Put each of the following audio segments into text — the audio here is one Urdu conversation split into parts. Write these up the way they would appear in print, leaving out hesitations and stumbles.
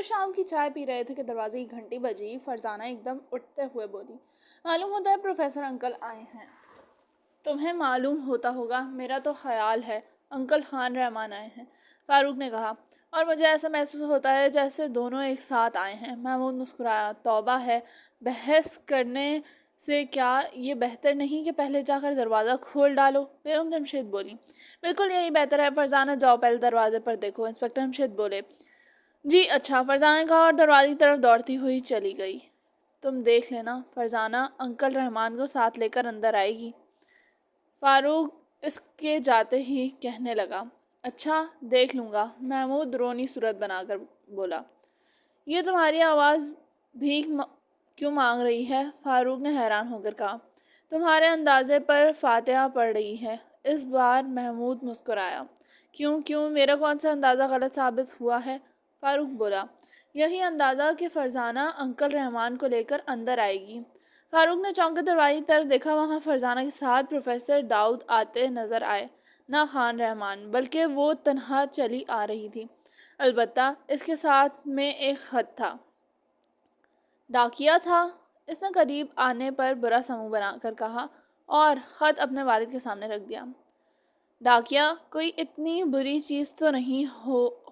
شام کی چائے پی رہے تھے کہ دروازے کی گھنٹی بجی۔ فرزانہ ایک دم اٹھتے ہوئے بولی، معلوم ہوتا ہے پروفیسر انکل آئے ہیں۔ تمہیں معلوم ہوتا ہوگا، میرا تو خیال ہے انکل خان رحمان آئے ہیں، فاروق نے کہا، اور مجھے ایسا محسوس ہوتا ہے جیسے دونوں ایک ساتھ آئے ہیں۔ محمود مسکرایا، توبہ ہے، بحث کرنے سے کیا یہ بہتر نہیں کہ پہلے جا کر دروازہ کھول ڈالو؟ بیگم جمشید بولی، بالکل یہی بہتر ہے فرزانہ، جاؤ پہلے دروازے پر دیکھو۔ انسپکٹر جمشید بولے، جی اچھا، فرزانہ نے کہا اور دروازے کی طرف دوڑتی ہوئی چلی گئی۔ تم دیکھ لینا، فرزانہ انکل رحمان کو ساتھ لے کر اندر آئے گی۔ فاروق اس کے جاتے ہی کہنے لگا، اچھا دیکھ لوں گا۔ محمود رونی صورت بنا کر بولا، یہ تمہاری آواز بھیک کیوں مانگ رہی ہے؟ فاروق نے حیران ہو کر کہا، تمہارے اندازے پر فاتحہ پڑھ رہی ہے۔ اس بار محمود مسکرایا، کیوں میرا کون سا اندازہ غلط ثابت ہوا ہے؟ فاروق بولا، یہی اندازہ کہ فرزانہ انکل رحمان کو لے کر اندر آئے گی۔ فاروق نے چونک کر دروازے کی طرف دیکھا، وہاں فرزانہ کے ساتھ پروفیسر داؤد آتے نظر آئے، نہ خان رحمان، بلکہ وہ تنہا چلی آ رہی تھی۔ البتہ اس کے ساتھ میں ایک خط تھا۔ ڈاکیہ تھا؟ اس نے قریب آنے پر برا سا منہ بنا کر کہا اور خط اپنے والد کے سامنے رکھ دیا۔ ڈاکیہ کوئی اتنی بری چیز تو نہیں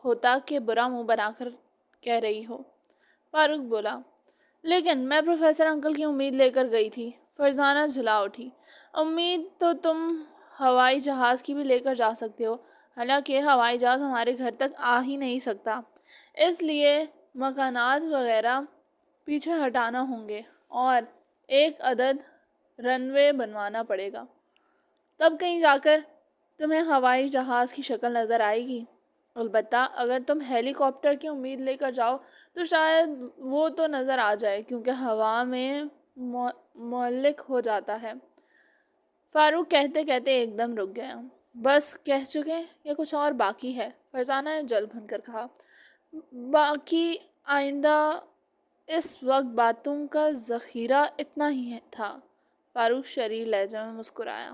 ہوتا کہ برا منہ بنا کر کہہ رہی ہو؟ فاروق بولا، لیکن میں پروفیسر انکل کی امید لے کر گئی تھی۔ فرزانہ جھلا اٹھی، امید تو تم ہوائی جہاز کی بھی لے کر جا سکتے ہو، حالانکہ ہوائی جہاز ہمارے گھر تک آ ہی نہیں سکتا، اس لیے مکانات وغیرہ پیچھے ہٹانا ہوں گے اور ایک عدد رن وے بنوانا پڑے گا، تب کہیں جا کر تمہیں ہوائی جہاز کی شکل نظر آئے گی۔ البتہ اگر تم ہیلی کاپٹر کی امید لے کر جاؤ تو شاید وہ تو نظر آ جائے، کیونکہ ہوا میں معلق ہو جاتا ہے۔ فاروق کہتے کہتے ایک دم رک گیا۔ بس کہہ چکے یا کچھ اور باقی ہے؟ فرزانہ نے جل بھن کر کہا، باقی آئندہ اس وقت باتوں کا ذخیرہ اتنا ہی تھا۔ فاروق شریر لہجے میں مسکرایا،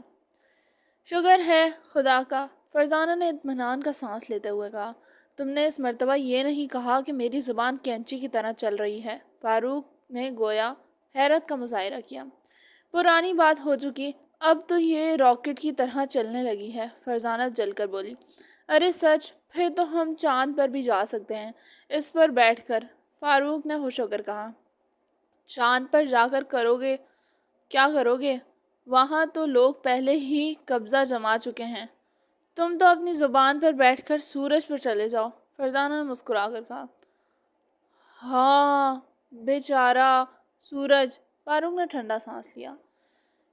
شکر ہے خدا کا۔ فرزانہ نے اطمینان کا سانس لیتے ہوئے کہا، تم نے اس مرتبہ یہ نہیں کہا کہ میری زبان کینچی کی طرح چل رہی ہے؟ فاروق نے گویا حیرت کا مظاہرہ کیا، پرانی بات ہو چکی، اب تو یہ راکٹ کی طرح چلنے لگی ہے۔ فرزانہ جل کر بولی، ارے سچ؟ پھر تو ہم چاند پر بھی جا سکتے ہیں اس پر بیٹھ کر۔ فاروق نے خوش ہو کر کہا، چاند پر جا کر کیا کرو گے؟ وہاں تو لوگ پہلے ہی قبضہ جما چکے ہیں، تم تو اپنی زبان پر بیٹھ کر سورج پر چلے جاؤ۔ فرزانہ نے مسکرا کر کہا، ہاں بیچارہ سورج۔ فاروق نے ٹھنڈا سانس لیا،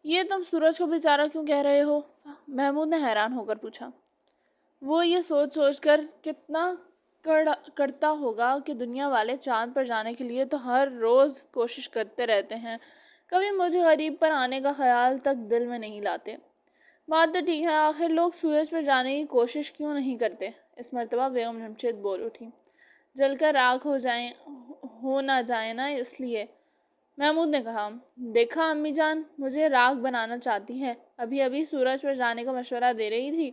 یہ تم سورج کو بیچارہ کیوں کہہ رہے ہو؟ محمود نے حیران ہو کر پوچھا، وہ یہ سوچ کر کتنا کرتا ہوگا کہ دنیا والے چاند پر جانے کے لیے تو ہر روز کوشش کرتے رہتے ہیں، کبھی مجھے غریب پر آنے کا خیال تک دل میں نہیں لاتے۔ بات تو ٹھیک ہے، آخر لوگ سورج پر جانے کی کوشش کیوں نہیں کرتے؟ اس مرتبہ بیگم جمشید بول اٹھی، جل کر راکھ ہو نہ جائے نا، اس لیے۔ محمود نے کہا، دیکھا امی جان مجھے راکھ بنانا چاہتی ہے، ابھی سورج پر جانے کا مشورہ دے رہی تھی۔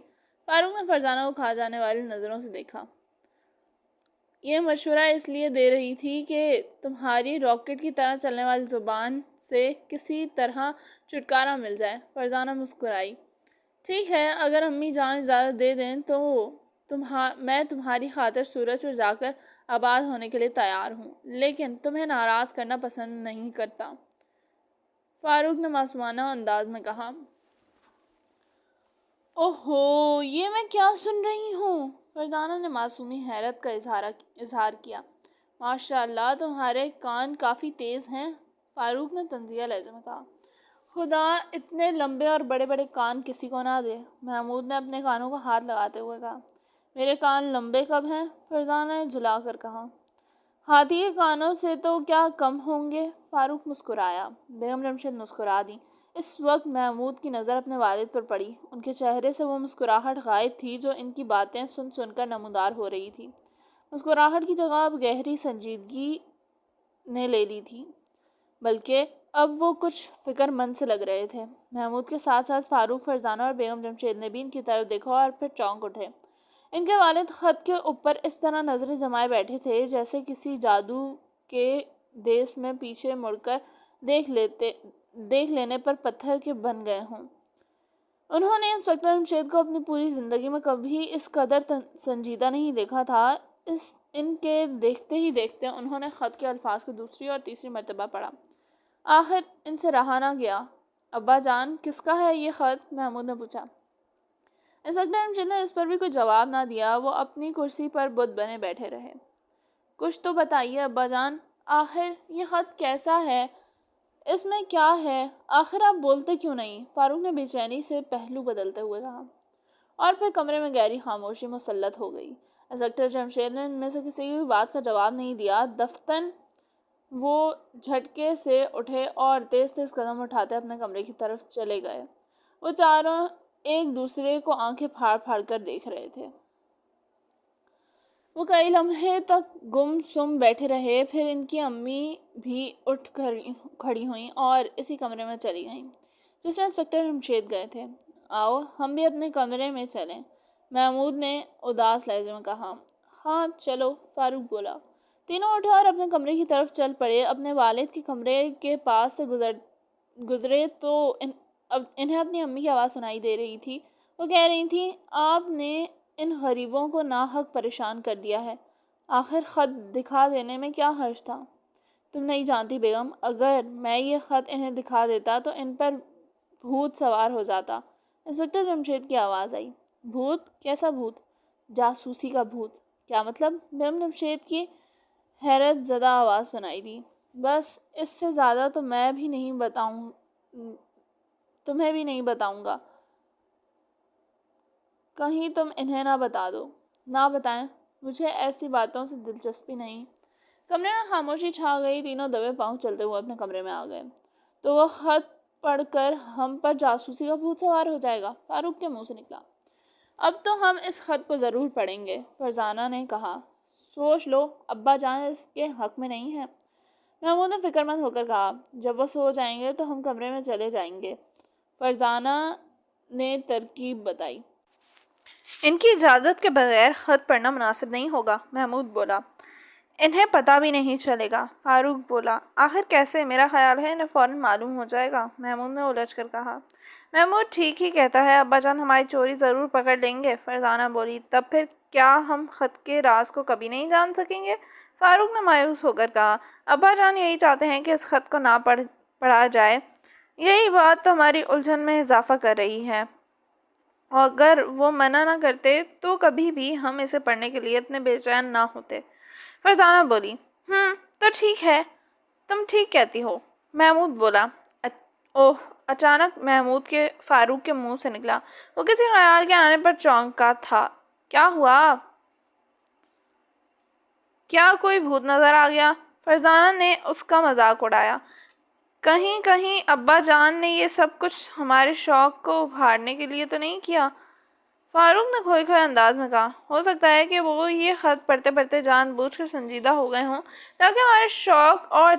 فاروق نے فرزانہ کو کھا جانے والی نظروں سے دیکھا، یہ مشورہ اس لیے دے رہی تھی کہ تمہاری راکٹ کی طرح چلنے والی زبان سے کسی طرح چھٹکارا مل جائے۔ فرزانہ مسکرائی، ٹھیک ہے، اگر امی جان اجازت دے دیں تو میں تمہاری خاطر سورج پر جا کر آباد ہونے کے لیے تیار ہوں، لیکن تمہیں ناراض کرنا پسند نہیں کرتا۔ فاروق نے معصومانہ انداز میں کہا، اوہو یہ میں کیا سن رہی ہوں؟ فرزانہ نے معصومی حیرت کا اظہار کیا، ماشاء اللہ تمہارے کان کافی تیز ہیں۔ فاروق نے طنزیہ لہجے میں کہا، خدا اتنے لمبے اور بڑے بڑے کان کسی کو نہ دے۔ محمود نے اپنے کانوں کو ہاتھ لگاتے ہوئے کہا، میرے کان لمبے کب ہیں؟ فرزانہ نے جھلا کر کہا، ہاتھی کے کانوں سے تو کیا کم ہوں گے؟ فاروق مسکرایا، بیگم جمشید مسکرا دیں۔ اس وقت محمود کی نظر اپنے والد پر پڑی، ان کے چہرے سے وہ مسکراہٹ غائب تھی جو ان کی باتیں سن کر نمودار ہو رہی تھی۔ مسکراہٹ کی جگہ اب گہری سنجیدگی نے لے لی تھی، بلکہ اب وہ کچھ فکر مند سے لگ رہے تھے۔ محمود کے ساتھ ساتھ فاروق، فرزانہ اور بیگم جمشید نے بھی ان کی طرف دیکھا اور پھر چونک اٹھے۔ ان کے والد خط کے اوپر اس طرح نظریں جمائے بیٹھے تھے جیسے کسی جادو کے دیس میں پیچھے مڑ کر دیکھ لینے پر پتھر کے بن گئے ہوں۔ انہوں نے انسپکٹر جمشید کو اپنی پوری زندگی میں کبھی اس قدر سنجیدہ نہیں دیکھا تھا۔ ان کے دیکھتے ہی دیکھتے انہوں نے خط کے الفاظ کو دوسری اور تیسری مرتبہ پڑھا۔ آخر ان سے رہا نہ گیا۔ ابا جان، کس کا ہے یہ خط؟ محمود نے پوچھا۔ انسپکٹر جمشید نے اس پر بھی کوئی جواب نہ دیا۔ وہ اپنی کرسی پر بت بنے بیٹھے رہے۔ کچھ تو بتائیے ابا جان، آخر یہ خط کیسا ہے؟ اس میں کیا ہے؟ آخر آپ بولتے کیوں نہیں؟ فاروق نے بے چینی سے پہلو بدلتے ہوئے کہا۔ اور پھر کمرے میں گہری خاموشی مسلط ہو گئی۔ انسپکٹر جمشید نے ان میں سے کسی کی بھی بات کا جواب نہیں دیا۔ دفتن وہ جھٹکے سے اٹھے اور تیز تیز قدم اٹھاتے اپنے کمرے کی طرف چلے گئے۔ وہ چاروں ایک دوسرے کو آنکھیں پھاڑ پھاڑ کر دیکھ رہے تھے۔ وہ کئی لمحے تک گم سم بیٹھے رہے، پھر ان کی امی بھی اٹھ کر کھڑی ہوئیں اور اسی کمرے میں چلی گئیں جس میں انسپکٹر جمشید گئے تھے۔ آؤ ہم بھی اپنے کمرے میں چلیں، محمود نے اداس لہجے میں کہا۔ ہاں چلو، فاروق بولا۔ تینوں اٹھے اور اپنے کمرے کی طرف چل پڑے۔ اپنے والد کے کمرے کے پاس سے گزرے تو انہیں اپنی امی کی آواز سنائی دے رہی تھی۔ وہ کہہ رہی تھی، آپ نے ان غریبوں کو ناحق پریشان کر دیا ہے۔ آخر خط دکھا دینے میں کیا حرج تھا؟ تم نہیں جانتی بیگم، اگر میں یہ خط انہیں دکھا دیتا تو ان پر بھوت سوار ہو جاتا۔ انسپکٹر جمشید کی آواز آئی۔ بھوت؟ کیسا بھوت؟ جاسوسی کا بھوت۔ کیا مطلب؟ بیگم جمشید کی حیرت زدہ آواز سنائی دی۔ بس اس سے زیادہ تو میں بھی نہیں تمہیں بھی نہیں بتاؤں گا، کہیں تم انہیں نہ بتا دو۔ نہ بتائیں، مجھے ایسی باتوں سے دلچسپی نہیں۔ کمرے میں خاموشی چھا گئی۔ تینوں دبے پاؤں چلتے ہوئے اپنے کمرے میں آ گئے۔ تو وہ خط پڑھ کر ہم پر جاسوسی کا بھوت سوار ہو جائے گا؟ فاروق کے منہ سے نکلا۔ اب تو ہم اس خط کو ضرور پڑھیں گے، فرزانہ نے کہا۔ سوچ لو، ابا جان اس کے حق میں نہیں ہے، محمود نے فکر مند ہو کر کہا۔ جب وہ سو جائیں گے تو ہم کمرے میں چلے جائیں گے، فرزانہ نے ترکیب بتائی۔ ان کی اجازت کے بغیر خط پڑھنا مناسب نہیں ہوگا، محمود بولا۔ انہیں پتہ بھی نہیں چلے گا، فاروق بولا۔ آخر کیسے؟ میرا خیال ہے انہیں فوراً معلوم ہو جائے گا، محمود نے الجھ کر کہا۔ محمود ٹھیک ہی کہتا ہے، ابا جان ہماری چوری ضرور پکڑ لیں گے، فرزانہ بولی۔ تب پھر کیا ہم خط کے راز کو کبھی نہیں جان سکیں گے؟ فاروق نے مایوس ہو کر کہا۔ ابا جان یہی چاہتے ہیں کہ اس خط کو نہ پڑھا جائے، یہی بات تو ہماری الجھن میں اضافہ کر رہی ہے۔ اگر وہ منع نہ کرتے تو کبھی بھی ہم اسے پڑھنے کے لیے اتنے بے چین نہ ہوتے، فرزانہ بولی۔ تو ٹھیک ہے، تم ٹھیک کہتی ہو، محمود بولا۔ اوہ، اچانک محمود کے فاروق کے منہ سے نکلا۔ وہ کسی خیال کے آنے پر چونکا تھا۔ کیا ہوا؟ کیا کوئی بھوت نظر آ گیا؟ فرزانہ نے اس کا مذاق اڑایا۔ کہیں ابا جان نے یہ سب کچھ ہمارے شوق کو ابھارنے کے لیے تو نہیں کیا؟ فاروق نے کھوئے کھوئے انداز میں کہا۔ ہو سکتا ہے کہ وہ یہ خط پڑھتے پڑھتے جان بوجھ کر سنجیدہ ہو گئے ہوں تاکہ ہمارے شوق اور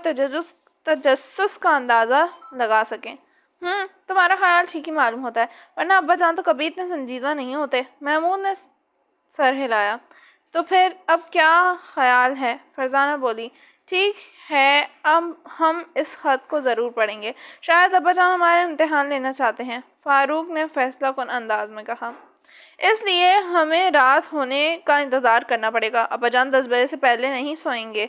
تجسس کا اندازہ لگا سکیں۔ تمہارا خیال ٹھیک ہی معلوم ہوتا ہے، ورنہ ابا جان تو کبھی اتنے سنجیدہ نہیں ہوتے، محمود نے سر ہلایا۔ تو پھر اب کیا خیال ہے؟ فرزانہ بولی۔ ٹھیک ہے، اب ہم اس خط کو ضرور پڑھیں گے، شاید ابا جان ہمارے امتحان لینا چاہتے ہیں، فاروق نے فیصلہ کن انداز میں کہا۔ اس لیے ہمیں رات ہونے کا انتظار کرنا پڑے گا، ابا جان 10 بجے سے پہلے نہیں سوئیں گے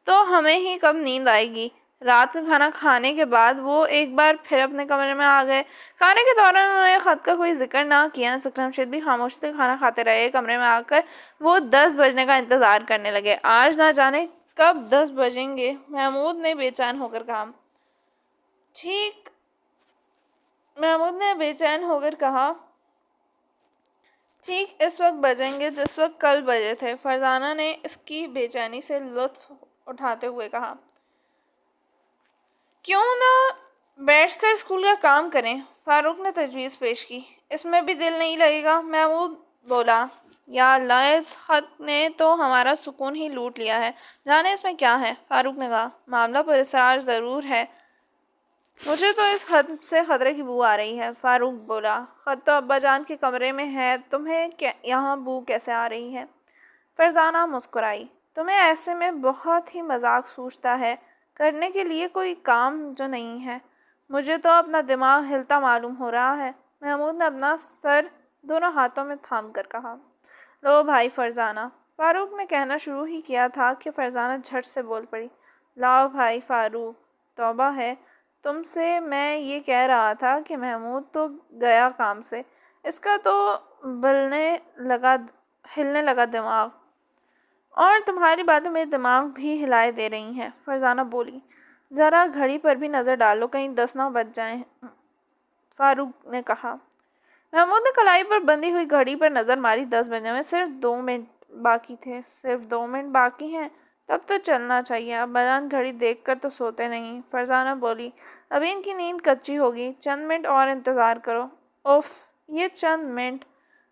تو ہمیں ہی کب نیند آئے گی۔ رات کا کھانا کھانے کے بعد وہ ایک بار پھر اپنے کمرے میں آ گئے۔ کھانے کے دوران انہوں نے خط کا کوئی ذکر نہ کیا۔ انسپکٹر جمشید بھی خاموشی سے کھانا کھاتے رہے۔ کمرے میں آ کر وہ 10 بجنے کا انتظار کرنے لگے۔ آج نہ جانے کب 10 بجیں گے، محمود نے بے چین ہو کر کہا۔ ٹھیک اس وقت بجیں گے جس وقت کل بجے تھے، فرزانہ نے اس کی بے چینی سے لطف اٹھاتے ہوئے کہا۔ کیوں نہ بیٹھ کر اسکول کا کام کریں، فاروق نے تجویز پیش کی۔ اس میں بھی دل نہیں لگے گا، محمود بولا۔ یا اللہ، اس خط نے تو ہمارا سکون ہی لوٹ لیا ہے، جانے اس میں کیا ہے، فاروق نے کہا۔ معاملہ پراسرار ضرور ہے، مجھے تو اس خط سے خطرے کی بو آ رہی ہے، فاروق بولا۔ خط تو ابا جان کے کمرے میں ہے، تمہیں یہاں بو کیسے آ رہی ہے؟ فرزانہ مسکرائی۔ تمہیں ایسے میں بہت ہی مذاق سوچتا ہے، کرنے کے لیے کوئی کام جو نہیں ہے۔ مجھے تو اپنا دماغ ہلتا معلوم ہو رہا ہے۔ محمود نے اپنا سر دونوں ہاتھوں میں تھام کر کہا۔ لو بھائی فرزانہ، فاروق نے کہنا شروع ہی کیا تھا کہ فرزانہ جھٹ سے بول پڑی۔ لاؤ بھائی فاروق، توبہ ہے، تم سے میں یہ کہہ رہا تھا کہ محمود تو گیا کام سے، اس کا تو ہلنے لگا دماغ، اور تمہاری باتیں میرے دماغ بھی ہلائے دے رہی ہیں۔ فرزانہ بولی۔ ذرا گھڑی پر بھی نظر ڈالو، کہیں 10 نہ بج جائیں، فاروق نے کہا۔ محمود نے کلائی پر بندھی ہوئی گھڑی پر نظر ماری۔ 10 بجنے میں صرف 2 منٹ باقی تھے۔ صرف 2 منٹ باقی ہیں؟ تب تو چلنا چاہیے۔ ابا جان گھڑی دیکھ کر تو سوتے نہیں۔ فرزانہ بولی۔ ابھی ان کی نیند کچی ہوگی، چند منٹ اور انتظار کرو۔ اف، یہ چند منٹ!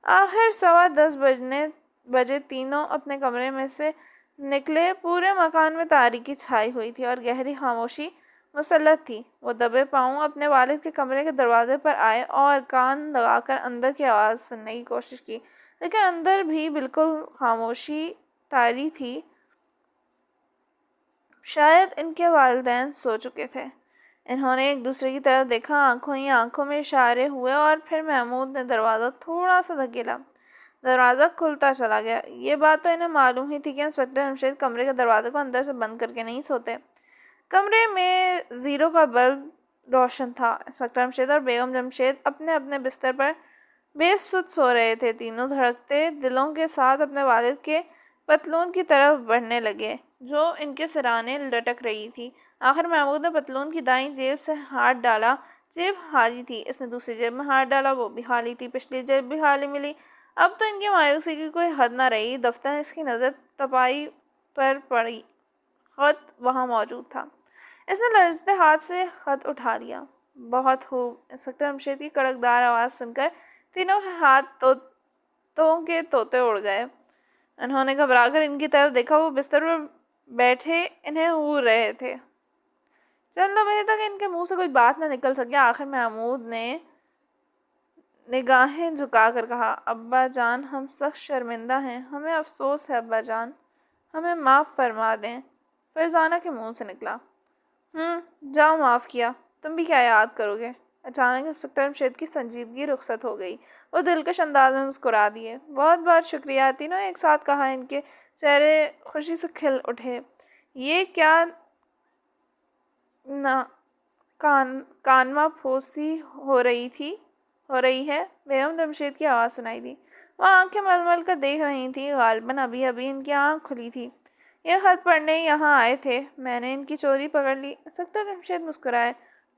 آخر 10:15 بجے تینوں اپنے کمرے میں سے نکلے۔ پورے مکان میں تاریکی چھائی ہوئی تھی اور گہری خاموشی مسلط تھی۔ وہ دبے پاؤں اپنے والد کے کمرے کے دروازے پر آئے اور کان لگا کر اندر کی آواز سننے کی کوشش کی، لیکن اندر بھی بالکل خاموشی طاری تھی۔ شاید ان کے والدین سو چکے تھے۔ انہوں نے ایک دوسرے کی طرف دیکھا، آنکھوں ہی آنکھوں میں اشارے ہوئے اور پھر محمود نے دروازہ تھوڑا سا دھکیلا۔ دروازہ کھلتا چلا گیا۔ یہ بات تو انہیں معلوم ہی تھی کہ انسپکٹر جمشید کمرے کے دروازے کو اندر سے بند کر کے نہیں سوتے۔ کمرے میں 0 کا بلب روشن تھا۔ انسپکٹر جمشید اور بیگم جمشید اپنے اپنے بستر پر بے سدھ سو رہے تھے۔ تینوں دھڑکتے دلوں کے ساتھ اپنے والد کے پتلون کی طرف بڑھنے لگے، جو ان کے سرانے لٹک رہی تھی۔ آخر محمود نے پتلون کی دائیں جیب سے ہاتھ ڈالا۔ جیب خالی تھی۔ اس نے دوسری جیب میں ہاتھ ڈالا، وہ بھی خالی تھی۔ پچھلی جیب بھی خالی ملی۔ اب تو ان کی مایوسی کی کوئی حد نہ رہی۔ دفتر اس کی نظر تپائی پر پڑی۔ خط وہاں موجود تھا۔ اس نے لرزتے ہاتھ سے خط اٹھا لیا۔ بہت خوب! انسپکٹر جمشید کی کڑکدار آواز سن کر تینوں کے ہاتھ طوطوں کے طوطے اڑ گئے۔ انہوں نے گھبرا کر ان کی طرف دیکھا۔ وہ بستر پر بیٹھے انہیں گھور رہے تھے۔ چند لمحے تک ان کے منہ سے کوئی بات نہ نکل سکی۔ آخر محمود نے نگاہیں جھکا کر کہا، ابا جان، ہم سخت شرمندہ ہیں، ہمیں افسوس ہے ابا جان، ہمیں معاف فرما دیں۔ فرزانہ کے منہ سے نکلا۔ جاؤ، معاف کیا، تم بھی کیا یاد کرو گے؟ اچانک انسپکٹر جمشید کی سنجیدگی رخصت ہو گئی۔ وہ دلکش انداز میں مسکرا دیے۔ بہت بہت شکریہ، تینوں ایک ساتھ کہا۔ ان کے چہرے خوشی سے کھل اٹھے۔ یہ کیا کانمہ پھوسی ہو رہی ہے؟ بیگم جمشید کی آواز سنائی دی۔ وہ آنکھیں مل مل کر دیکھ رہی تھیں۔ غالباً ابھی ابھی ان کی آنکھ کھلی تھی۔ یہ خط پڑھنے یہاں آئے تھے، میں نے ان کی چوری پکڑ لی۔ انسپکٹر جمشید مسکرائے۔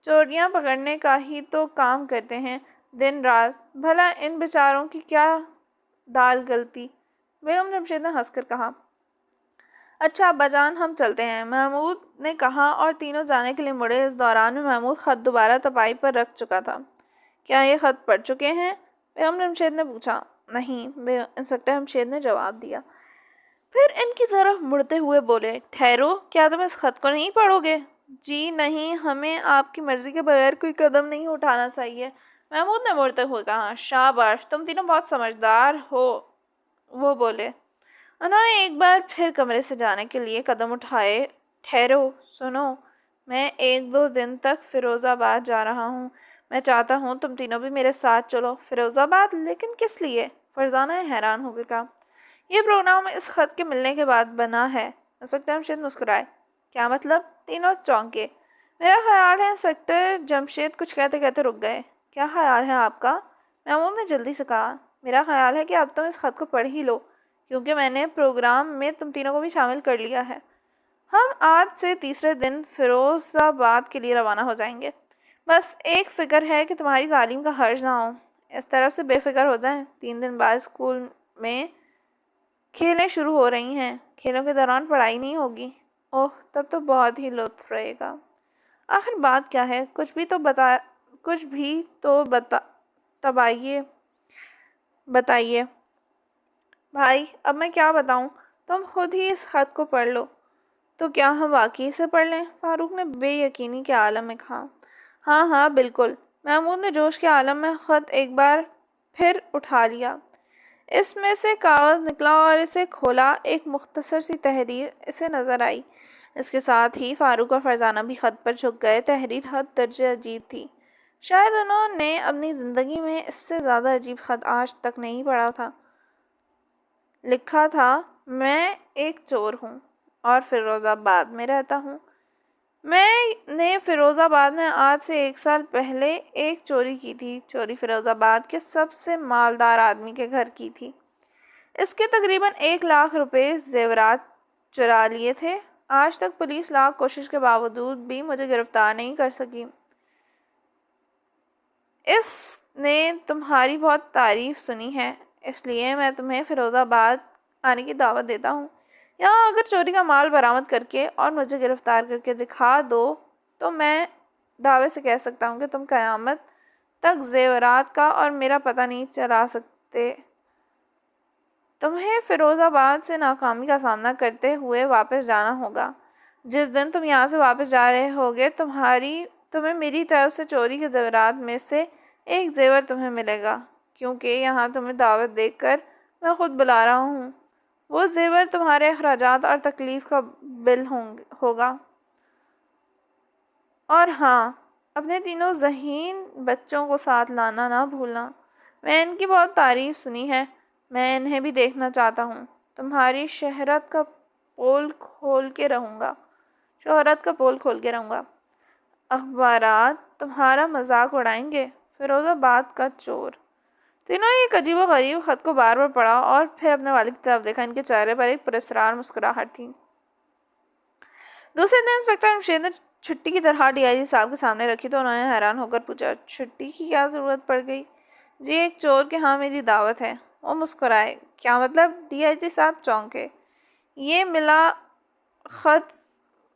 چوریاں پکڑنے کا ہی تو کام کرتے ہیں دن رات، بھلا ان بیچاروں کی کیا دال گلتی؟ بیگم جمشید نے ہنس کر کہا۔ اچھا ابا جان، ہم چلتے ہیں، محمود نے کہا اور تینوں جانے کے لیے مڑے۔ اس دوران میں محمود خط دوبارہ تپائی پر رکھ چکا تھا۔ کیا یہ خط پڑھ چکے ہیں؟ بیگم جمشید نے پوچھا۔ نہیں، انسپکٹر جمشید نے جواب دیا۔ پھر ان کی طرف مڑتے ہوئے بولے، ٹھہرو، کیا تم اس خط کو نہیں پڑھو گے؟ جی نہیں، ہمیں آپ کی مرضی کے بغیر کوئی قدم نہیں اٹھانا چاہیے، محمود نے مڑتے ہوئے کہا۔ شاباش، تم تینوں بہت سمجھدار ہو، وہ بولے۔ انہوں نے ایک بار پھر کمرے سے جانے کے لیے قدم اٹھائے۔ ٹھہرو، سنو، میں 1-2 دن تک فیروز آباد جا رہا ہوں۔ میں چاہتا ہوں تم تینوں بھی میرے ساتھ چلو۔ فیروز آباد؟ لیکن کس لیے؟ فرزانہ نے حیران ہو کر کہا۔ یہ پروگرام اس خط کے ملنے کے بعد بنا ہے۔ انسپکٹر جمشید مسکرائے۔ کیا مطلب؟ تینوں چونکے۔ میرا خیال ہے، انسپکٹر جمشید کچھ کہتے کہتے رک گئے۔ کیا خیال ہے آپ کا؟ محمود نے جلدی سے کہا۔ میرا خیال ہے کہ اب تم اس خط کو پڑھ ہی لو، کیونکہ میں نے پروگرام میں تم تینوں کو بھی شامل کر لیا ہے۔ ہم آج سے تیسرے دن فیروز آباد کے لیے روانہ ہو جائیں گے۔ بس ایک فکر ہے کہ تمہاری تعلیم کا حرج نہ ہو، اس طرف سے بے فکر ہو جائیں۔ 3 دن بعد اسکول میں کھیلیں شروع ہو رہی ہیں، کھیلوں کے دوران پڑھائی نہیں ہوگی۔ اوہ، تب تو بہت ہی لطف رہے گا۔ آخر بات کیا ہے؟ کچھ بھی تو بتائیے۔ بھائی، اب میں کیا بتاؤں؟ تم خود ہی اس خط کو پڑھ لو۔ تو کیا ہم واقعی اسے پڑھ لیں؟ فاروق نے بے یقینی کے عالم میں کہا۔ ہاں ہاں بالکل۔ محمود نے جوش کے عالم میں خط ایک بار پھر اٹھا لیا۔ اس میں سے کاغذ نکلا اور اسے کھولا۔ ایک مختصر سی تحریر اسے نظر آئی۔ اس کے ساتھ ہی فاروق اور فرزانہ بھی خط پر جھک گئے۔ تحریر حد درجے عجیب تھی۔ شاید انہوں نے اپنی زندگی میں اس سے زیادہ عجیب خط آج تک نہیں پڑھا تھا۔ لکھا تھا، میں ایک چور ہوں اور فیروز آباد میں رہتا ہوں۔ میں نے فیروز آباد میں آج سے 1 سال پہلے ایک چوری کی تھی۔ چوری فیروز آباد کے سب سے مالدار آدمی کے گھر کی تھی۔ اس کے تقریباً 1 لاکھ روپے زیورات چرا لیے تھے۔ آج تک پولیس لاکھ کوشش کے باوجود بھی مجھے گرفتار نہیں کر سکی۔ اس نے تمہاری بہت تعریف سنی ہے، اس لیے میں تمہیں فیروز آباد آنے کی دعوت دیتا ہوں۔ یہاں اگر چوری کا مال برآمد کر کے اور مجھے گرفتار کر کے دکھا دو تو میں دعوے سے کہہ سکتا ہوں کہ تم قیامت تک زیورات کا اور میرا پتہ نہیں چلا سکتے۔ تمہیں فیروز آباد سے ناکامی کا سامنا کرتے ہوئے واپس جانا ہوگا۔ جس دن تم یہاں سے واپس جا رہے ہوگے تمہیں میری طرف سے چوری کے زیورات میں سے ایک زیور تمہیں ملے گا، کیونکہ یہاں تمہیں دعوت دے کر میں خود بلا رہا ہوں۔ وہ زیور تمہارے اخراجات اور تکلیف کا بل ہوگا۔ اور ہاں، اپنے تینوں ذہین بچوں کو ساتھ لانا نہ بھولنا۔ میں ان کی بہت تعریف سنی ہے، میں انہیں بھی دیکھنا چاہتا ہوں۔ تمہاری شہرت کا پول کھول کے رہوں گا۔ اخبارات تمہارا مذاق اڑائیں گے۔ فیروز آباد کا چور۔ تینوں نے ایک عجیب و غریب خط کو بار بار پڑھا اور پھر اپنے والد کی طرف دیکھا۔ ان کے چہرے پر ایک پراسرار مسکراہٹ تھی۔ دوسرے دن انسپکٹر جمشید نے چھٹی کی طرح ڈی آئی جی صاحب کے سامنے رکھی تو انہوں نے حیران ہو کر پوچھا، چھٹی کی کیا ضرورت پڑ گئی؟ جی ایک چور کے ہاں میری دعوت ہے۔ وہ مسکرائے۔ کیا مطلب؟ ڈی آئی جی صاحب چونکے۔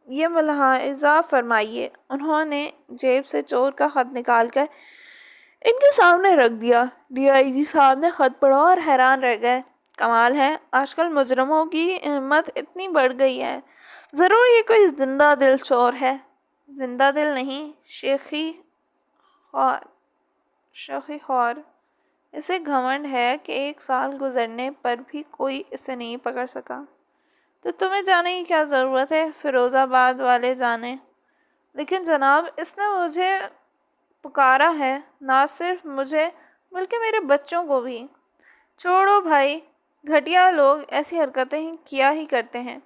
یہ ملاحظہ فرمائیے۔ انہوں نے جیب سے چور کا خط نکال کر ان کے سامنے رکھ دیا۔ ڈی آئی جی صاحب نے خط پڑھا اور حیران رہ گئے۔ کمال ہے، آج کل مجرموں کی ہمت اتنی بڑھ گئی ہے۔ ضرور یہ کوئی زندہ دل چور ہے۔ زندہ دل نہیں، شیخی خوار۔ اسے گھمنڈ ہے کہ 1 سال گزرنے پر بھی کوئی اسے نہیں پکڑ سکا۔ تو تمہیں جانے کی کیا ضرورت ہے؟ فیروز آباد والے جانے۔ لیکن جناب، اس نے مجھے پکارا ہے، نہ صرف مجھے بلکہ میرے بچوں کو بھی۔ چھوڑو بھائی، گھٹیا لوگ ایسی حرکتیں کیا ہی کرتے ہیں۔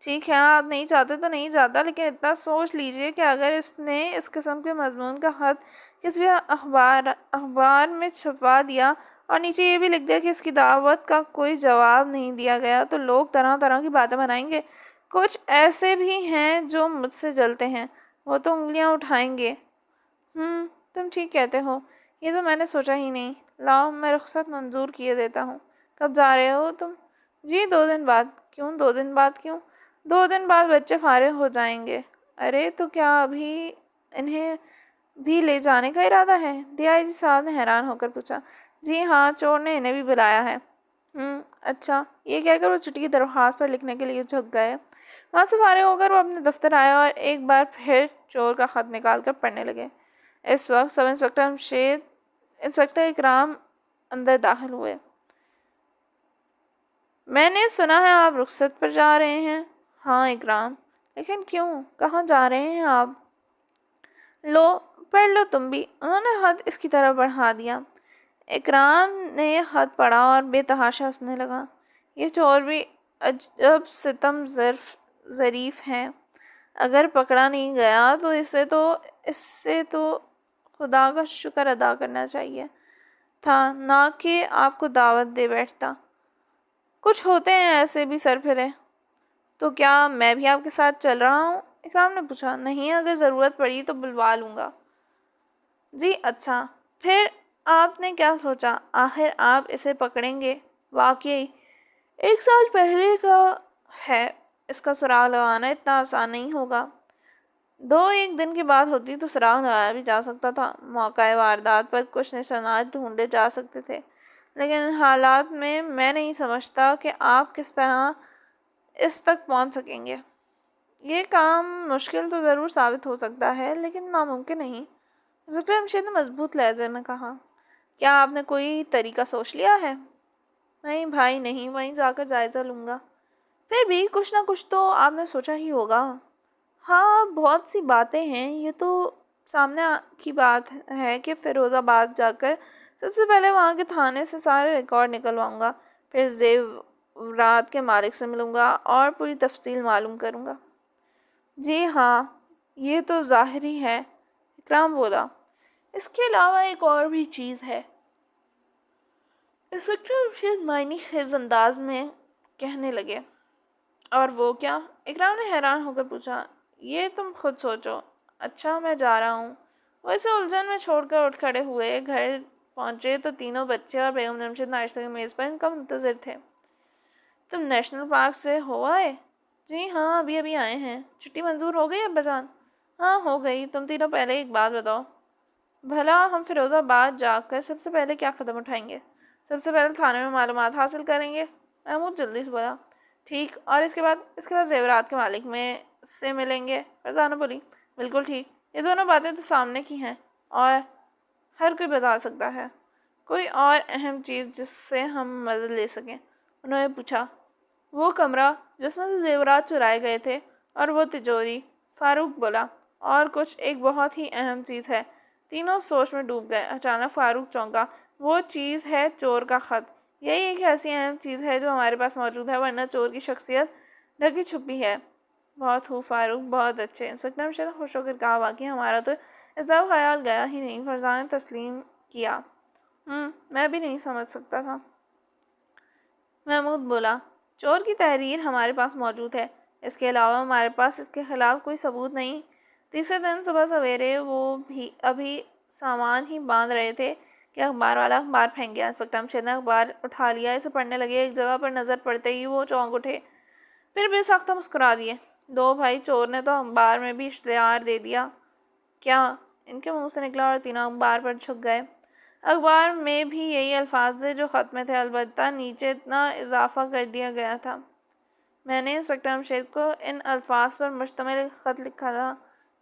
ٹھیک ہے، آپ نہیں چاہتے تو نہیں جاتا، لیکن اتنا سوچ لیجئے کہ اگر اس نے اس قسم کے مضمون کا خط کسی بھی اخبار میں چھپوا دیا اور نیچے یہ بھی لکھ دیا کہ اس کی دعوت کا کوئی جواب نہیں دیا گیا تو لوگ طرح طرح کی باتیں بنائیں گے۔ کچھ ایسے بھی ہیں جو مجھ سے جلتے ہیں، وہ تو انگلیاں اٹھائیں گے۔ تم ٹھیک کہتے ہو، یہ تو میں نے سوچا ہی نہیں۔ لاؤ، میں رخصت منظور کیے دیتا ہوں۔ کب جا رہے ہو تم؟ جی 2 دن بعد۔ کیوں 2 دن بعد کیوں؟ 2 دن بعد بچے فارغ ہو جائیں گے۔ ارے تو کیا ابھی انہیں بھی لے جانے کا ارادہ ہے؟ ڈی آئی جی صاحب نے حیران ہو کر پوچھا۔ جی ہاں، چور نے انہیں بھی بلایا ہے۔ اچھا۔ یہ کہہ کر وہ چھٹی کی درخواست پر لکھنے کے لیے جھک گئے۔ وہاں سے فارغ ہو کر وہ اپنے دفتر آئے اور ایک بار پھر چور کا خط نکال کر پڑھنے لگے۔ اس وقت سب انسپکٹر اکرام اندر داخل ہوئے۔ میں نے سنا ہے آپ رخصت پر جا رہے ہیں۔ ہاں اکرام، لیکن کیوں؟ کہاں جا رہے ہیں آپ؟ لو، پڑھ لو تم بھی۔ انہوں نے خط اس کی طرف بڑھا دیا۔ اکرام نے خط پڑھا اور بے تحاشا ہنسنے لگا۔ یہ چور بھی عجب ستم ظریف ہے۔ اگر پکڑا نہیں گیا تو اسے تو خدا کا شکر ادا کرنا چاہیے تھا، نہ کہ آپ کو دعوت دے بیٹھتا۔ کچھ ہوتے ہیں ایسے بھی سرپھرے۔ تو کیا میں بھی آپ کے ساتھ چل رہا ہوں؟ اکرام نے پوچھا۔ نہیں، اگر ضرورت پڑی تو بلوا لوں گا۔ جی اچھا، پھر آپ نے کیا سوچا؟ آخر آپ اسے پکڑیں گے؟ واقعی 1 سال پہلے کا ہے، اس کا سراغ لگانا اتنا آسان نہیں ہوگا۔ 2-1 دن کی بات ہوتی تو سراغ لگایا بھی جا سکتا تھا۔ موقع واردات پر کچھ نشانات ڈھونڈے جا سکتے تھے، لیکن ان حالات میں نہیں سمجھتا کہ آپ کس طرح اس تک پہنچ سکیں گے۔ یہ کام مشکل تو ضرور ثابت ہو سکتا ہے، لیکن ناممکن نہیں۔ انسپکٹر جمشید نے مضبوط لہجے میں کہا۔ کیا آپ نے کوئی طریقہ سوچ لیا ہے؟ نہیں بھائی نہیں، وہیں جا کر جائزہ لوں گا۔ پھر بھی کچھ نہ کچھ تو آپ نے سوچا ہی ہوگا۔ ہاں بہت سی باتیں ہیں، یہ تو سامنے کی بات ہے کہ فیروز آباد جا کر سب سے پہلے وہاں کے تھانے سے سارے ریکارڈ نکلواؤں گا، پھر زیورات کے مالک سے ملوں گا اور پوری تفصیل معلوم کروں گا۔ جی ہاں یہ تو ظاہر ہی ہے، اکرام بولا۔ اس کے علاوہ ایک اور بھی چیز ہے، انسپکٹر جمشید معنی خیز انداز میں کہنے لگے۔ اور وہ کیا؟ اکرام نے حیران ہو کر پوچھا۔ یہ تم خود سوچو۔ اچھا میں جا رہا ہوں۔ وہ اسے الجھن میں چھوڑ کر اٹھ کھڑے ہوئے۔ گھر پہنچے تو تینوں بچے اور بیگم جمشید ناشتے کی میز پر ان کا منتظر تھے۔ تم نیشنل پارک سے ہو آئے؟ جی ہاں ابھی ابھی آئے ہیں۔ چھٹی منظور ہو گئی ابا جان؟ ہاں ہو گئی۔ تم تینوں پہلے ایک بات بتاؤ، بھلا ہم فیروز آباد جا کر سب سے پہلے کیا قدم اٹھائیں گے؟ سب سے پہلے تھانے میں معلومات حاصل کریں گے، محمود جلدی سے بولا۔ ٹھیک، اور اس کے بعد زیورات کے مالک میں سے ملیں گے، فرزانہ بولی۔ بالکل ٹھیک، یہ دونوں باتیں تو سامنے کی ہیں اور ہر کوئی بتا سکتا ہے۔ کوئی اور اہم چیز جس سے ہم مدد لے سکیں؟ انہوں نے پوچھا۔ وہ کمرہ جس میں سے زیورات چرائے گئے تھے اور وہ تجوری، فاروق بولا۔ اور کچھ ایک بہت ہی اہم چیز ہے۔ تینوں سوچ میں ڈوب گئے۔ اچانک فاروق چونکا۔ وہ چیز ہے چور کا خط۔ یہی ایک ایسی اہم چیز ہے جو ہمارے پاس موجود ہے، ورنہ چور کی شخصیت ڈھکی چھپی ہے۔ بہت خوب فاروق، بہت اچھے۔ انسپکٹر جمشید نے خوش ہو کر کہا۔ واقعی ہمارا تو اس طرف خیال گیا ہی نہیں۔ فرزانہ نے تسلیم کیا۔ میں بھی نہیں سمجھ سکتا تھا، محمود بولا۔ چور کی تحریر ہمارے پاس موجود ہے، اس کے علاوہ ہمارے پاس اس کے خلاف کوئی ثبوت نہیں۔ تیسرے دن صبح سویرے وہ بھی ابھی سامان ہی باندھ رہے تھے کہ اخبار والا اخبار پھینک گیا۔ انسپکٹر جمشید نے اخبار اٹھا لیا، اسے پڑھنے لگے۔ ایک جگہ پر نظر پڑتے ہی وہ چونک اٹھے، پھر بے ساختہ مسکرا دیے۔ لو بھائی، چور نے تو اخبار میں بھی اشتہار دے دیا۔ کیا؟ ان کے منہ سے نکلا اور تینوں اخبار پر جھک گئے۔ اخبار میں بھی یہی الفاظ تھے جو خط میں تھے، البتہ نیچے اتنا اضافہ کر دیا گیا تھا۔ میں نے انسپکٹر جمشید کو ان الفاظ پر مشتمل ایک خط لکھا تھا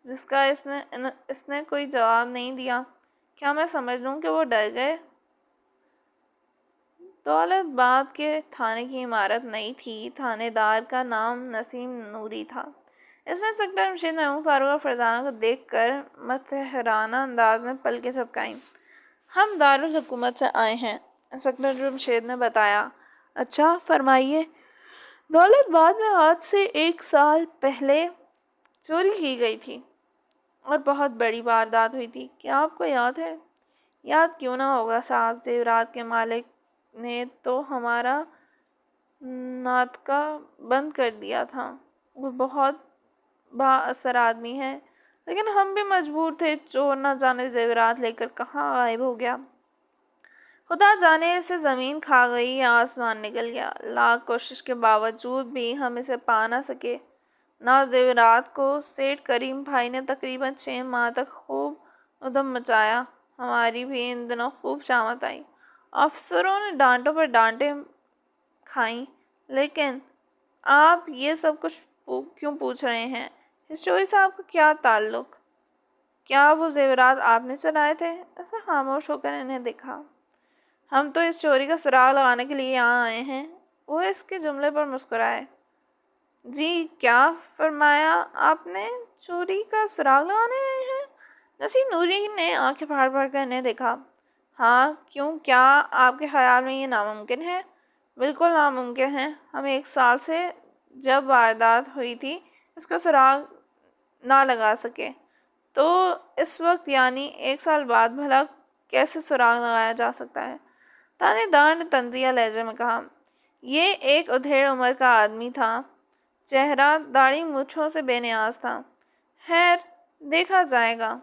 جس کا اس نے کوئی جواب نہیں دیا۔ کیا میں سمجھ لوں کہ وہ ڈر گئے؟ دولت باد کے تھانے کی عمارت نئی تھی۔ تھانے دار کا نام نسیم نوری تھا۔ اس نے انسپکٹر جمشید، محمود، فاروق اور فرزانہ کو دیکھ کر مسحرانہ انداز میں پلکیں جھپکائیں۔ ہم دارالحکومت سے آئے ہیں، انسپکٹر جمشید نے بتایا۔ اچھا فرمائیے۔ دولت باد میں آج سے 1 سال پہلے چوری کی گئی تھی اور بہت بڑی واردات ہوئی تھی، کیا آپ کو یاد ہے؟ یاد کیوں نہ ہوگا صاحب، زیورات کے مالک نے تو ہمارا ناطقہ بند کر دیا تھا۔ وہ بہت با اثر آدمی ہے، لیکن ہم بھی مجبور تھے۔ چور نہ جانے زیورات لے کر کہاں غائب ہو گیا، خدا جانے اسے زمین کھا گئی یا آسمان نگل گیا۔ لاکھ کوشش کے باوجود بھی ہم اسے پا نہ سکے۔ نہ زیورات کو سیٹھ کریم بھائی نے تقریباً 6 ماہ تک خوب ادھم مچایا۔ ہماری بھی ان دنوں خوب شامت آئی۔ افسروں نے ڈانٹوں پر ڈانٹیں کھائیں۔ لیکن آپ یہ سب کچھ کیوں پوچھ رہے ہیں؟ اس چوری سے آپ کا کیا تعلق؟ کیا وہ زیورات آپ نے چرائے تھے؟ اس نے خاموش ہو کر انہیں دیکھا۔ ہم تو اس چوری کا سراغ لگانے کے لیے یہاں آئے ہیں۔ وہ اس کے جملے پر مسکرائے۔ جی کیا فرمایا آپ نے؟ چوری کا سراغ لگانے آئے ہیں؟ نسیم نوری نے آنکھیں پھاڑ پھاڑ کر انہیں دیکھا۔ ہاں کیوں، کیا آپ کے خیال میں یہ ناممکن ہے؟ بالکل ناممکن ہے۔ ہم 1 سال سے جب واردات ہوئی تھی اس کا سراغ نہ لگا سکے، تو اس وقت یعنی 1 سال بعد بھلا کیسے سراغ لگایا جا سکتا ہے؟ تھانے دار نے طنزیہ لہجے میں کہا۔ یہ ایک ادھیڑ عمر کا آدمی تھا، چہرہ داڑھی مونچھوں سے بے نیاز تھا۔ خیر دیکھا جائے گا۔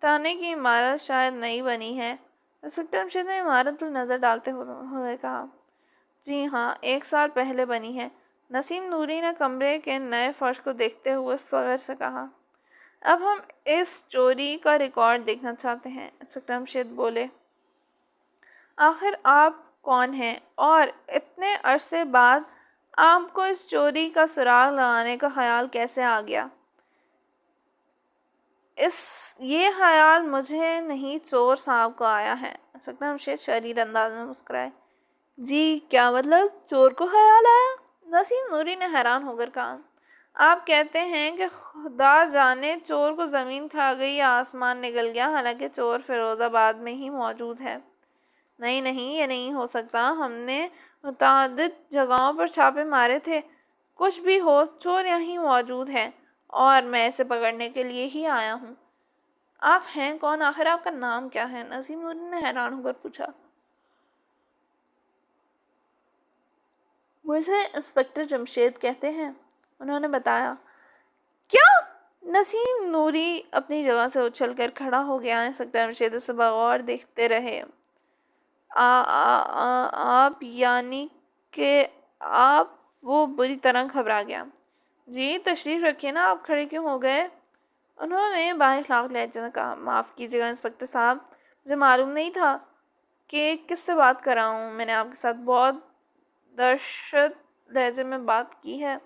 تھانے کی عمارت شاید نئی بنی ہے، انسپکٹر جمشید نے عمارت پر نظر ڈالتے ہوئے کہا۔ جی ہاں 1 سال پہلے بنی ہے، نسیم نوری نے کمرے کے نئے فرش کو دیکھتے ہوئے فخر سے کہا۔ اب ہم اس چوری کا ریکارڈ دیکھنا چاہتے ہیں، انسپکٹر جمشید بولے۔ آخر آپ کون ہیں اور اتنے عرصے بعد آپ کو اس چوری کا سراغ لگانے کا خیال کیسے آ گیا؟ یہ خیال مجھے نہیں چور صاحب کو آیا ہے۔ انسپکٹر جمشید شریر انداز میں مسکرائے۔ جی کیا مطلب؟ چور کو خیال آیا؟ نسیم نوری نے حیران ہو کر کہا۔ آپ کہتے ہیں کہ خدا جانے چور کو زمین کھا گئی یا آسمان نگل گیا، حالانکہ چور فیروز آباد میں ہی موجود ہے۔ نہیں یہ نہیں ہو سکتا، ہم نے متعدد جگہوں پر چھاپے مارے تھے، کچھ بھی ہو چور یہیں موجود ہے اور میں اسے پکڑنے کے لیے ہی آیا ہوں۔ آپ ہیں کون؟ آخر آپ کا نام کیا ہے؟ نسیم نوری نے حیران ہو کر پوچھا۔ مجھے انسپکٹر جمشید کہتے ہیں، انہوں نے بتایا۔ کیا؟ نسیم نوری اپنی جگہ سے اچھل کر کھڑا ہو گیا۔ انسپکٹر جمشید اسے بغور دیکھتے رہے۔ آپ یعنی کہ آپ؟ وہ بری طرح گھبرا گیا۔ جی تشریف رکھیے نا، آپ کھڑے کیوں ہو گئے؟ انہوں نے بااخلاق لہجے میں کہا۔ معاف کیجیے گا انسپکٹر صاحب، مجھے معلوم نہیں تھا کہ کس سے بات کر رہا ہوں، میں نے آپ کے ساتھ بہت درشت لہجے میں بات کی ہے،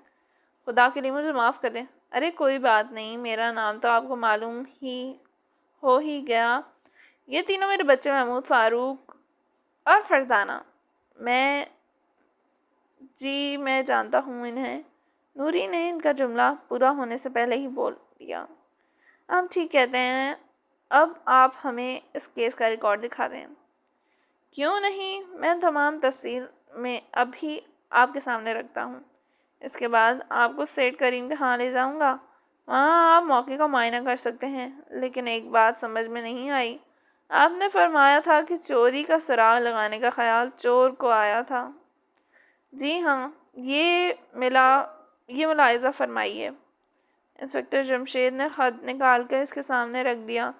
خدا کے لیے مجھے معاف کر دیں۔ ارے کوئی بات نہیں، میرا نام تو آپ کو معلوم ہو ہی گیا، یہ تینوں میرے بچے محمود، فاروق اور فرزانہ۔ میں جانتا ہوں انہیں۔ نوری نے ان کا جملہ پورا ہونے سے پہلے ہی بول دیا۔ ہم ٹھیک کہتے ہیں، اب آپ ہمیں اس کیس کا ریکارڈ دکھا دیں۔ کیوں نہیں، میں تمام تفصیل میں ابھی آپ کے سامنے رکھتا ہوں، اس کے بعد آپ کو سیٹ کریم کے ہاں لے جاؤں گا، وہاں آپ موقع کا معائنہ کر سکتے ہیں۔ لیکن ایک بات سمجھ میں نہیں آئی، آپ نے فرمایا تھا کہ چوری کا سراغ لگانے کا خیال چور کو آیا تھا۔ جی ہاں، یہ ملاحظہ فرمائیے۔ انسپکٹر جمشید نے خط نکال کر اس کے سامنے رکھ دیا۔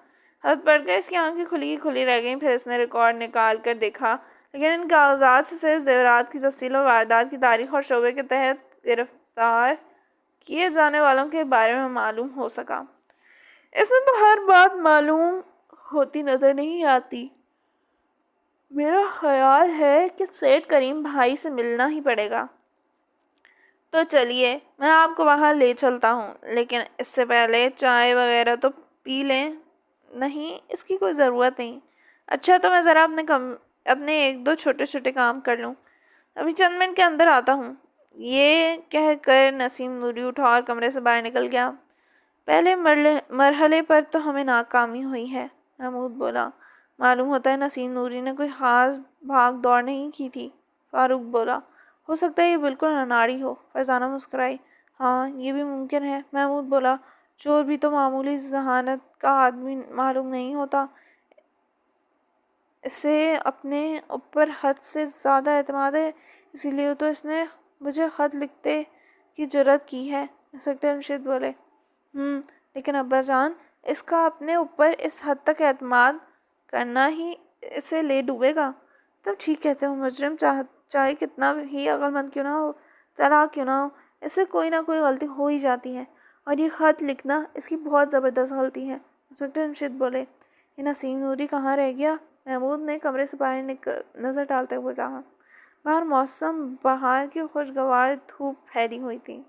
خط پڑھ کر اس کی آنکھیں کھلی رہ گئیں، پھر اس نے ریکارڈ نکال کر دیکھا، لیکن ان کاغذات سے صرف زیورات کی تفصیل اور واردات کی تاریخ اور شعبے کے تحت گرفتار کیے جانے والوں کے بارے میں معلوم ہو سکا۔ اس میں تو ہر بات معلوم ہوتی نظر نہیں آتی۔ میرا خیال ہے کہ سیٹ کریم بھائی سے ملنا ہی پڑے گا۔ تو چلیے میں آپ کو وہاں لے چلتا ہوں، لیکن اس سے پہلے چائے وغیرہ تو پی لیں۔ نہیں، اس کی کوئی ضرورت نہیں۔ اچھا تو میں ذرا اپنے ایک دو چھوٹے کام کر لوں، ابھی چند منٹ کے اندر آتا ہوں۔ یہ کہہ کر نسیم نوری اٹھا اور کمرے سے باہر نکل گیا۔ پہلے مرحلے پر تو ہمیں ناکامی ہوئی ہے، محمود بولا۔ معلوم ہوتا ہے نسیم نوری نے کوئی خاص بھاگ دوڑ نہیں کی تھی، فاروق بولا۔ ہو سکتا ہے یہ بالکل اناڑی ہو، فرزانہ مسکرائی۔ ہاں یہ بھی ممکن ہے، محمود بولا۔ چور بھی تو معمولی ذہانت کا آدمی معلوم نہیں ہوتا، اسے اپنے اوپر حد سے زیادہ اعتماد ہے، اسی لیے تو اس نے مجھے خط لکھتے کی جرات کی ہے، انسپکٹر جمشید بولے۔ لیکن ابا جان، اس کا اپنے اوپر اس حد تک اعتماد کرنا ہی اسے لے ڈوبے گا۔ تم ٹھیک کہتے ہو، مجرم چاہے کتنا ہی عقل مند کیوں نہ ہو، چالاک کیوں نہ ہو، اس سے کوئی نہ کوئی غلطی ہو ہی جاتی ہے، اور یہ خط لکھنا اس کی بہت زبردست غلطی ہے، انسپکٹر جمشید بولے۔ یہ نسیم نوری کہاں رہ گیا؟ محمود نے کمرے سے باہر نظر ڈالتے ہوئے کہا۔ باہر موسم بہار کی خوشگوار دھوپ پھیلی ہوئی تھی۔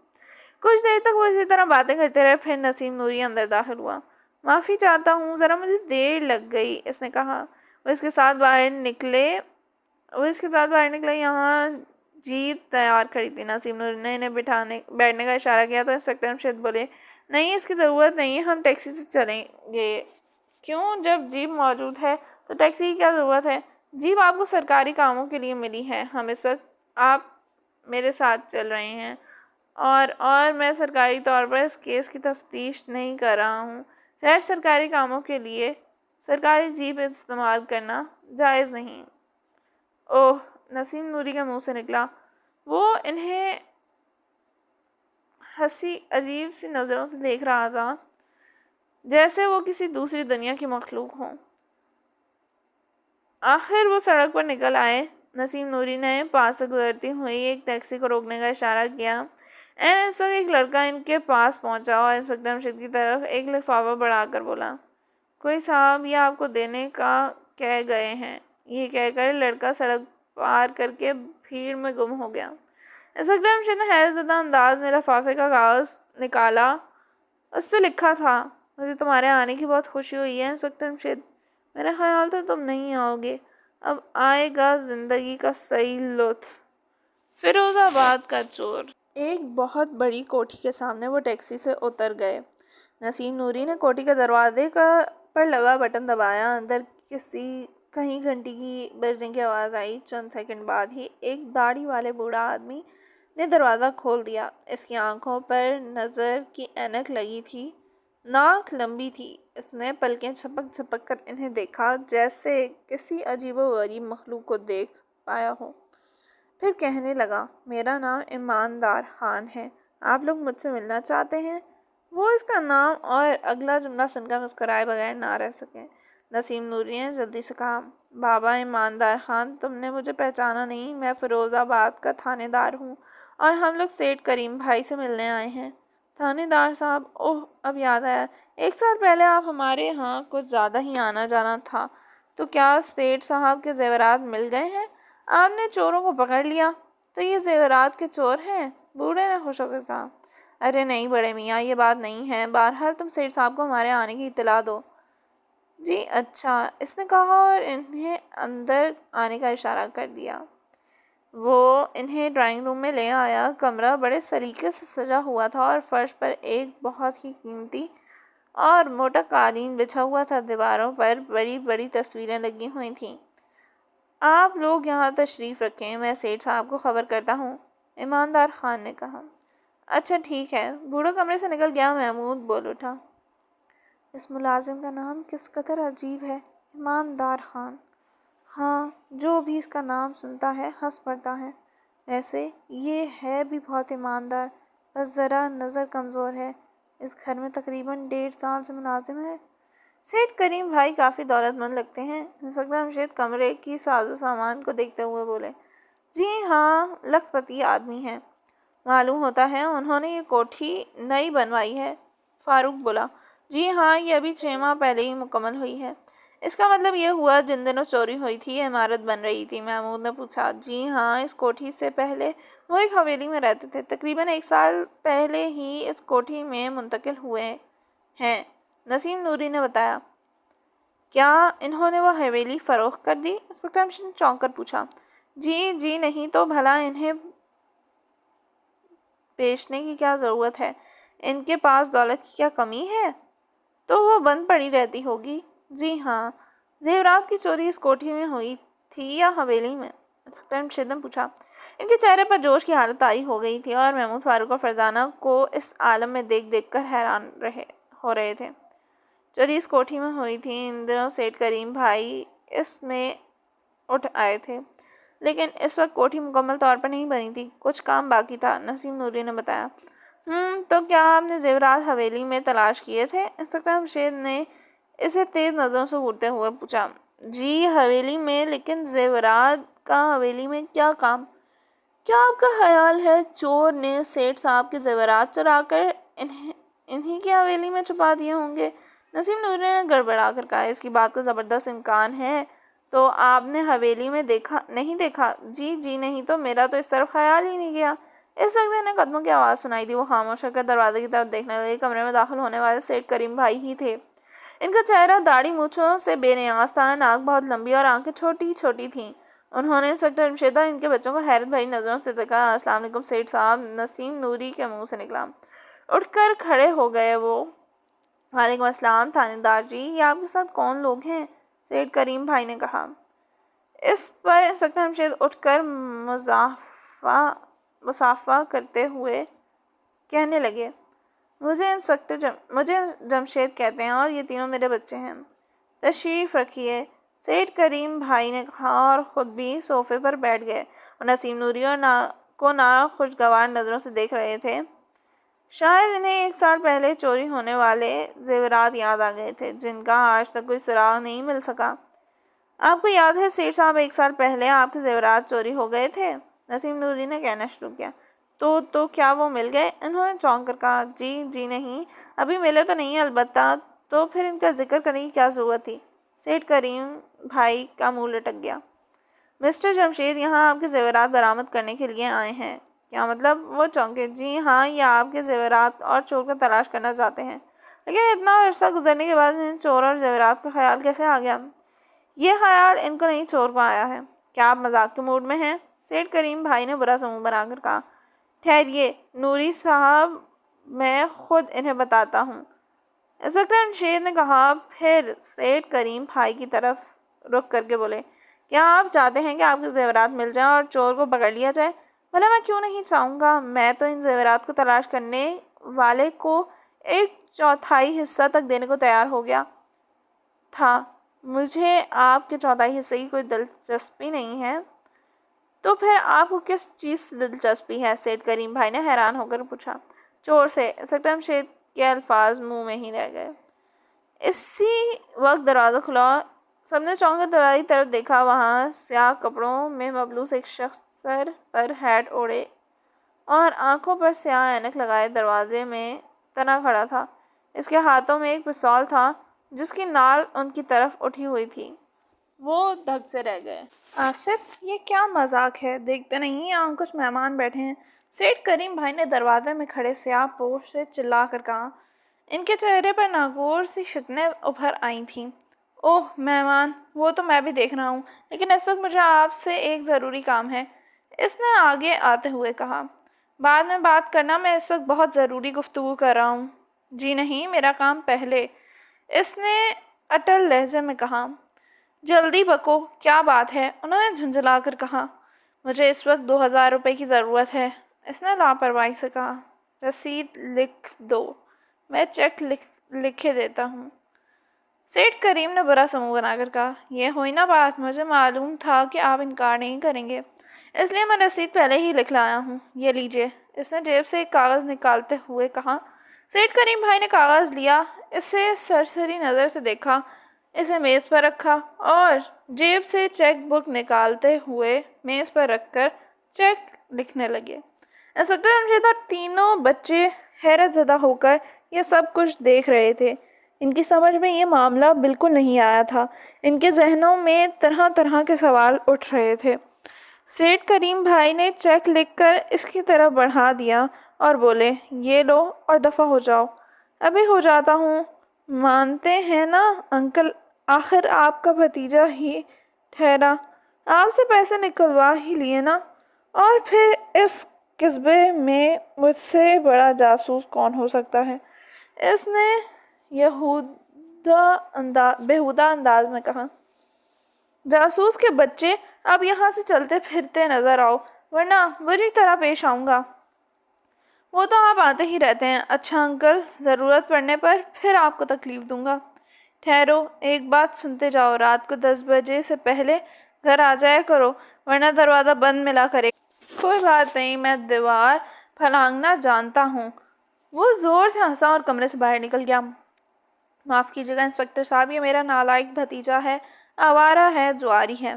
کچھ دیر تک وہ اسی طرح باتیں کرتے رہے، پھر نسیم نوری اندر داخل ہوا۔ معافی چاہتا ہوں، ذرا مجھے دیر لگ گئی، اس نے کہا۔ وہ اس کے ساتھ باہر نکلے، یہاں جیپ تیار کھڑی تھی۔ نسیم نوری نے انہیں بیٹھنے کا اشارہ کیا تو انسپکٹر جمشید بولے، نہیں اس کی ضرورت نہیں، ہم ٹیکسی سے چلیں گے۔ کیوں؟ جب جیپ موجود ہے تو ٹیکسی کی کیا ضرورت ہے؟ جیپ آپ کو سرکاری کاموں کے لیے ملی ہے، ہم اس وقت آپ میرے ساتھ چل رہے ہیں، اور میں سرکاری طور پر اس کیس کی تفتیش نہیں کر رہا ہوں، غیر سرکاری کاموں کے لیے سرکاری جیپ استعمال کرنا جائز نہیں۔ اوہ، نسیم نوری کے منہ سے نکلا۔ وہ انہیں ہنسی عجیب سی نظروں سے دیکھ رہا تھا، جیسے وہ کسی دوسری دنیا کی مخلوق ہوں۔ آخر وہ سڑک پر نکل آئے۔ نسیم نوری نے پاس سے گزرتی ہوئی ایک ٹیکسی کو روکنے کا اشارہ کیا۔ اس وقت ایک لڑکا ان کے پاس پہنچا اور انسپکٹر جمشید کی طرف ایک لفافہ بڑھا کر بولا، کوئی صاحب یہ آپ کو دینے کا کہہ گئے ہیں۔ یہ کہہ کر لڑکا سڑک پار کر کے بھیڑ میں گم ہو گیا۔ انسپکٹر جمشید نے حیرت زدہ انداز میں لفافے کا کاغذ نکالا، اس پہ لکھا تھا مجھے تمہارے آنے کی بہت خوشی ہوئی ہے انسپکٹر جمشید. میرا خیال تھا تم نہیں آؤ گے. اب آئے گا زندگی کا صحیح لطف. فیروز آباد کا چور. ایک بہت بڑی کوٹھی کے سامنے وہ ٹیکسی سے اتر گئے. نسیم نوری نے کوٹھی کے دروازے پر لگا بٹن دبایا. اندر کہیں گھنٹی کی بجنے کی آواز آئی. چند سیکنڈ بعد ہی ایک داڑھی والے بوڑھا آدمی نے دروازہ کھول دیا. اس کی آنکھوں پر نظر کی اینک لگی تھی. ناک لمبی تھی. اس نے پلکیں جھپک جھپک کر انہیں دیکھا جیسے کسی عجیب و غریب مخلوق کو دیکھ پایا ہو. پھر کہنے لگا، میرا نام ایماندار خان ہے. آپ لوگ مجھ سے ملنا چاہتے ہیں؟ وہ اس کا نام اور اگلا جملہ سن کر مسکرائے بغیر نہ رہ سکے. نسیم نوری نے جلدی سے کہا، بابا ایماندار خان، تم نے مجھے پہچانا نہیں. میں فیروز آباد کا تھانے دار ہوں اور ہم لوگ سیٹھ کریم بھائی سے ملنے آئے ہیں. تھانے دار صاحب؟ اوہ، اب یاد آیا. 1 سال پہلے آپ ہمارے ہاں کچھ زیادہ ہی آنا جانا تھا. تو کیا سیٹھ صاحب کے زیورات مل گئے ہیں؟ آپ نے چوروں کو پکڑ لیا؟ تو یہ زیورات کے چور ہیں؟ بوڑھے نے خوش ہو کر کہا. ارے نہیں بڑے میاں، یہ بات نہیں ہے. بہرحال تم سیٹھ صاحب کو ہمارے آنے کی اطلاع دو. جی اچھا، اس نے کہا اور انہیں اندر آنے کا اشارہ کر دیا. وہ انہیں ڈرائنگ روم میں لے آیا. کمرہ بڑے سلیقے سے سجا ہوا تھا اور فرش پر ایک بہت ہی قیمتی اور موٹا قالین بچھا ہوا تھا. دیواروں پر بڑی بڑی تصویریں لگی ہوئی تھیں. آپ لوگ یہاں تشریف رکھیں، میں سیٹھ صاحب کو خبر کرتا ہوں، ایماندار خان نے کہا. اچھا ٹھیک ہے. بوڑھا کمرے سے نکل گیا. محمود بول اٹھا، اس ملازم کا نام کس قدر عجیب ہے. ایماندار خان. ہاں، جو بھی اس کا نام سنتا ہے ہنس پڑتا ہے. ویسے یہ ہے بھی بہت ایماندار، بس ذرا نظر کمزور ہے. اس گھر میں تقریباً 1.5 سال سے ملازم ہے. سیٹھ کریم بھائی کافی دولت مند لگتے ہیں. انسپکٹر جمشید کمرے کی ساز و سامان کو دیکھتے ہوئے بولے. جی ہاں، لکھ پتی آدمی ہیں. معلوم ہوتا ہے انہوں نے یہ کوٹھی نئی بنوائی ہے. فاروق بولا. جی ہاں، یہ ابھی 6 ماہ پہلے ہی مکمل ہوئی ہے. اس کا مطلب یہ ہوا جن دنوں چوری ہوئی تھی یہ عمارت بن رہی تھی. محمود نے پوچھا. جی ہاں، اس کوٹھی سے پہلے وہ ایک حویلی میں رہتے تھے. تقریباً 1 سال پہلے ہی اس کوٹھی میں منتقل ہوئے ہیں، نسیم نوری نے بتایا. کیا انہوں نے وہ حویلی فروخت کر دی؟ انسپکٹر جمشید نے چونک کر پوچھا. جی نہیں تو بھلا انہیں بیچنے کی کیا ضرورت ہے؟ ان کے پاس دولت کی کیا کمی ہے؟ تو وہ بند پڑی رہتی ہوگی. جی ہاں. زیورات کی چوری اس کوٹھی میں ہوئی تھی یا حویلی میں؟ انسپکٹر جمشید نے پوچھا. ان کے چہرے پر جوش کی حالت طاری ہو گئی تھی اور محمود، فاروق اور فرزانہ کو اس عالم میں دیکھ دیکھ کر حیران ہو رہے تھے. چوری اس کوٹھی میں ہوئی تھی. ان دنوں سیٹھ کریم بھائی اس میں اٹھ آئے تھے، لیکن اس وقت کوٹھی مکمل طور پر نہیں بنی تھی، کچھ کام باقی تھا، نسیم نوری نے بتایا. تو کیا آپ نے زیورات حویلی میں تلاش کیے تھے؟ انسپکٹر جمشید نے اسے تیز نظروں سے گھورتے ہوئے پوچھا. جی حویلی میں، لیکن زیورات کا حویلی میں کیا کام؟ کیا آپ کا خیال ہے چور نے سیٹھ صاحب کے زیورات چرا کر انہی کی حویلی میں چھپا دیے ہوں گے؟ نسیم نوری نے گڑبڑا کر کہا. اس کی بات کا زبردست امکان ہے. تو آپ نے حویلی میں نہیں دیکھا؟ جی نہیں تو میرا تو اس طرف خیال ہی نہیں گیا. اس وقت انہیں قدموں کی آواز سنائی دی. وہ خاموش ہو کر دروازے کی طرف دیکھنے لگے. کمرے میں داخل ہونے والے سیٹھ کریم بھائی ہی تھے. ان کا چہرہ داڑھی مونچھوں سے بے نیاز تھا. ناک بہت لمبی اور آنکھیں چھوٹی چھوٹی تھیں. انہوں نے انسپکٹر جمشید اور ان کے بچوں کو حیرت بھری نظروں سے دیکھا. السلام علیکم سیٹھ صاحب، نسیم نوری کے منہ سے نکلا. اٹھ کر کھڑے ہو گئے وہ. وعلیکم السلام تھانے دار جی، یہ آپ کے ساتھ کون لوگ ہیں؟ سیٹھ کریم بھائی نے کہا. اس پر انسپکٹر جمشید اٹھ کر مصافحہ کرتے ہوئے کہنے لگے. مجھے جمشید کہتے ہیں اور یہ تینوں میرے بچے ہیں. تشریف رکھیے، سیٹھ کریم بھائی نے کہا اور خود بھی صوفے پر بیٹھ گئے. اور نسیم نوری کو ناخوشگوار نظروں سے دیکھ رہے تھے. شاید انہیں 1 سال پہلے چوری ہونے والے زیورات یاد آ گئے تھے، جن کا آج تک کوئی سراغ نہیں مل سکا. آپ کو یاد ہے سیٹھ صاحب 1 سال پہلے آپ کے زیورات چوری ہو گئے تھے؟ نسیم نوری نے کہنا شروع کیا. تو کیا وہ مل گئے؟ انہوں نے چونک کر کہا. جی نہیں، ابھی ملے تو نہیں، البتہ تو پھر ان کا ذکر کرنے کی کیا ضرورت تھی؟ سیٹھ کریم بھائی کا منہ لٹک گیا. مسٹر جمشید یہاں آپ کے زیورات برآمد کرنے کے لیے آئے ہیں. کیا مطلب؟ وہ چونکے. جی ہاں، یہ آپ کے زیورات اور چور کو تلاش کرنا چاہتے ہیں. لیکن اتنا عرصہ گزرنے کے بعد انہیں چور اور زیورات کا خیال کیسے آ گیا؟ یہ خیال ان کو نہیں، چور کو آیا ہے۔ کیا آپ مذاق کے موڈ میں ہیں؟ سیٹھ کریم بھائی نے برا سا منہ بنا کر کہا۔ ٹھہریے نوری صاحب، میں خود انہیں بتاتا ہوں، انسپکٹر رمشید نے کہا۔ پھر سیٹھ کریم بھائی کی طرف رخ کر کے بولے، کیا آپ چاہتے ہیں کہ آپ کے زیورات مل جائیں اور چور کو پکڑ لیا جائے؟ بھلا میں کیوں نہیں چاہوں گا، میں تو ان زیورات کو تلاش کرنے والے کو 1/4 حصہ تک دینے کو تیار ہو گیا تھا۔ مجھے آپ کے 1/4 حصے کی کوئی دلچسپی نہیں ہے۔ تو پھر آپ کو کس چیز سے دلچسپی ہے؟ سیٹھ کریم بھائی نے حیران ہو کر پوچھا۔ چور سے، انسپکٹر رمشید کے الفاظ منہ میں ہی رہ گئے۔ اسی وقت دروازہ کھلا، سب نے چونک کر دروازے کی طرف دیکھا۔ وہاں سیاہ کپڑوں میں ملبوس ایک شخص سر پر ہیٹ اوڑھے اور آنکھوں پر سیاہ اینک لگائے دروازے میں تنا کھڑا تھا۔ اس کے ہاتھوں میں ایک پستول تھا جس کی نال ان کی طرف اٹھی ہوئی تھی۔ وہ دھک سے رہ گئے۔ آصف، یہ کیا مذاق ہے؟ دیکھتے نہیں یہاں کچھ مہمان بیٹھے ہیں؟ سیٹھ کریم بھائی نے دروازے میں کھڑے سیاہ پوش سے چلا کر کہا۔ ان کے چہرے پر ناگور سی شکنیں ابھر آئی تھیں۔ اوہ مہمان، وہ تو میں بھی دیکھ رہا ہوں، لیکن اس وقت مجھے آپ سے ایک ضروری کام ہے، اس نے آگے آتے ہوئے کہا۔ بعد میں بات کرنا، میں اس وقت بہت ضروری گفتگو کر رہا ہوں۔ جی نہیں، میرا کام پہلے، اس نے اٹل لہجے میں کہا۔ جلدی بکو، کیا بات ہے؟ انہوں نے جھنجھلا کر کہا۔ مجھے اس وقت 2000 روپے کی ضرورت ہے، اس نے لاپرواہی سے کہا۔ رسید لکھ دو، میں چیک لکھے دیتا ہوں، سیٹھ کریم نے برا سا منہ بنا کر کہا۔ یہ ہوئی نا بات، مجھے معلوم تھا کہ آپ انکار نہیں کریں گے، اس لیے میں رسید پہلے ہی لکھ لایا ہوں۔ یہ لیجیے، اس نے جیب سے ایک کاغذ نکالتے ہوئے کہا۔ سیٹھ کریم بھائی نے کاغذ لیا، اسے سرسری نظر سے دیکھا، اسے میز پر رکھا اور جیب سے چیک بک نکالتے ہوئے میز پر رکھ کر چیک لکھنے لگے۔ انسپکٹر رمشید اور تینوں بچے حیرت زدہ ہو کر یہ سب کچھ دیکھ رہے تھے۔ ان کی سمجھ میں یہ معاملہ بالکل نہیں آیا تھا۔ ان کے ذہنوں میں طرح طرح کے سوال اٹھ رہے تھے۔ سیٹھ کریم بھائی نے چیک لکھ کر اس کی طرف بڑھا دیا اور بولے، یہ لو اور دفع ہو جاؤ۔ ابھی ہو جاتا ہوں، مانتے ہیں نا انکل، آخر آپ کا بھتیجا ہی ٹھہرا، آپ سے پیسے نکلوا ہی لیے نا۔ اور پھر اس قصبے میں مجھ سے بڑا جاسوس کون ہو سکتا ہے؟ اس نے بےہودہ انداز میں کہا۔ جاسوس کے بچے، اب یہاں سے چلتے پھرتے نظر آؤ ورنہ بری طرح پیش آؤں گا۔ وہ تو آپ آتے ہی رہتے ہیں۔ اچھا انکل، ضرورت پڑنے پر پھر آپ کو تکلیف دوں گا۔ ٹھہرو، ایک بات سنتے جاؤ، رات کو 10 بجے سے پہلے گھر آ جایا کرو ورنہ دروازہ بند ملا کرے گا۔ کوئی بات نہیں، میں دیوار پھلانگنا جانتا ہوں۔ وہ زور سے ہنسا اور کمرے سے باہر نکل گیا۔ معاف کیجیے گا انسپکٹر صاحب، یہ میرا نالائق بھتیجا ہے، آوارہ ہے، جواری ہے۔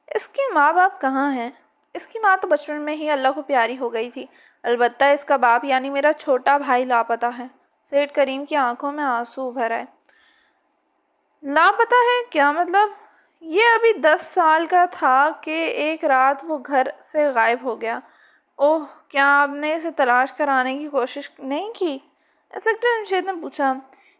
اس کے ماں باپ کہاں ہیں؟ اس کی ماں تو بچپن میں ہی اللہ کو پیاری ہو گئی تھی، البتہ اس کا باپ یعنی میرا چھوٹا بھائی لاپتہ ہے۔ سیٹھ کریم کی آنکھوں میں آنسو بھر آئے۔ لاپتہ ہے؟ کیا مطلب؟ یہ ابھی 10 سال کا تھا کہ ایک رات وہ گھر سے غائب ہو گیا۔ اوہ، کیا آپ نے اسے تلاش کر آنے کی کوشش نہیں کی؟ انسپکٹر رمشید نے پوچھا۔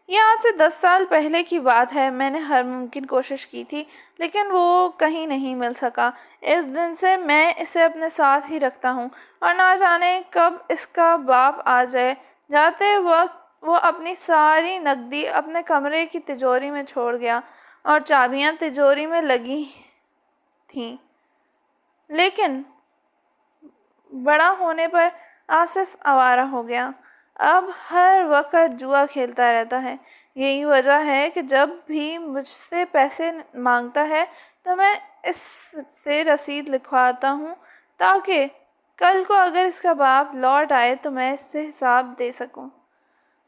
یہ آج سے 10 سال پہلے کی بات ہے، میں نے ہر ممکن کوشش کی تھی لیکن وہ کہیں نہیں مل سکا۔ اس دن سے میں اسے اپنے ساتھ ہی رکھتا ہوں اور نہ جانے کب اس کا باپ آ جائے۔ جاتے وقت وہ اپنی ساری نقدی اپنے کمرے کی تجوری میں چھوڑ گیا اور چابیاں تجوری میں لگی تھیں، لیکن بڑا ہونے پر آصف آوارہ ہو گیا، اب ہر وقت جوا کھیلتا رہتا ہے۔ یہی وجہ ہے کہ جب بھی مجھ سے پیسے مانگتا ہے تو میں اس سے رسید لکھواتا ہوں تاکہ کل کو اگر اس کا باپ لوٹ آئے تو میں اس سے حساب دے سکوں۔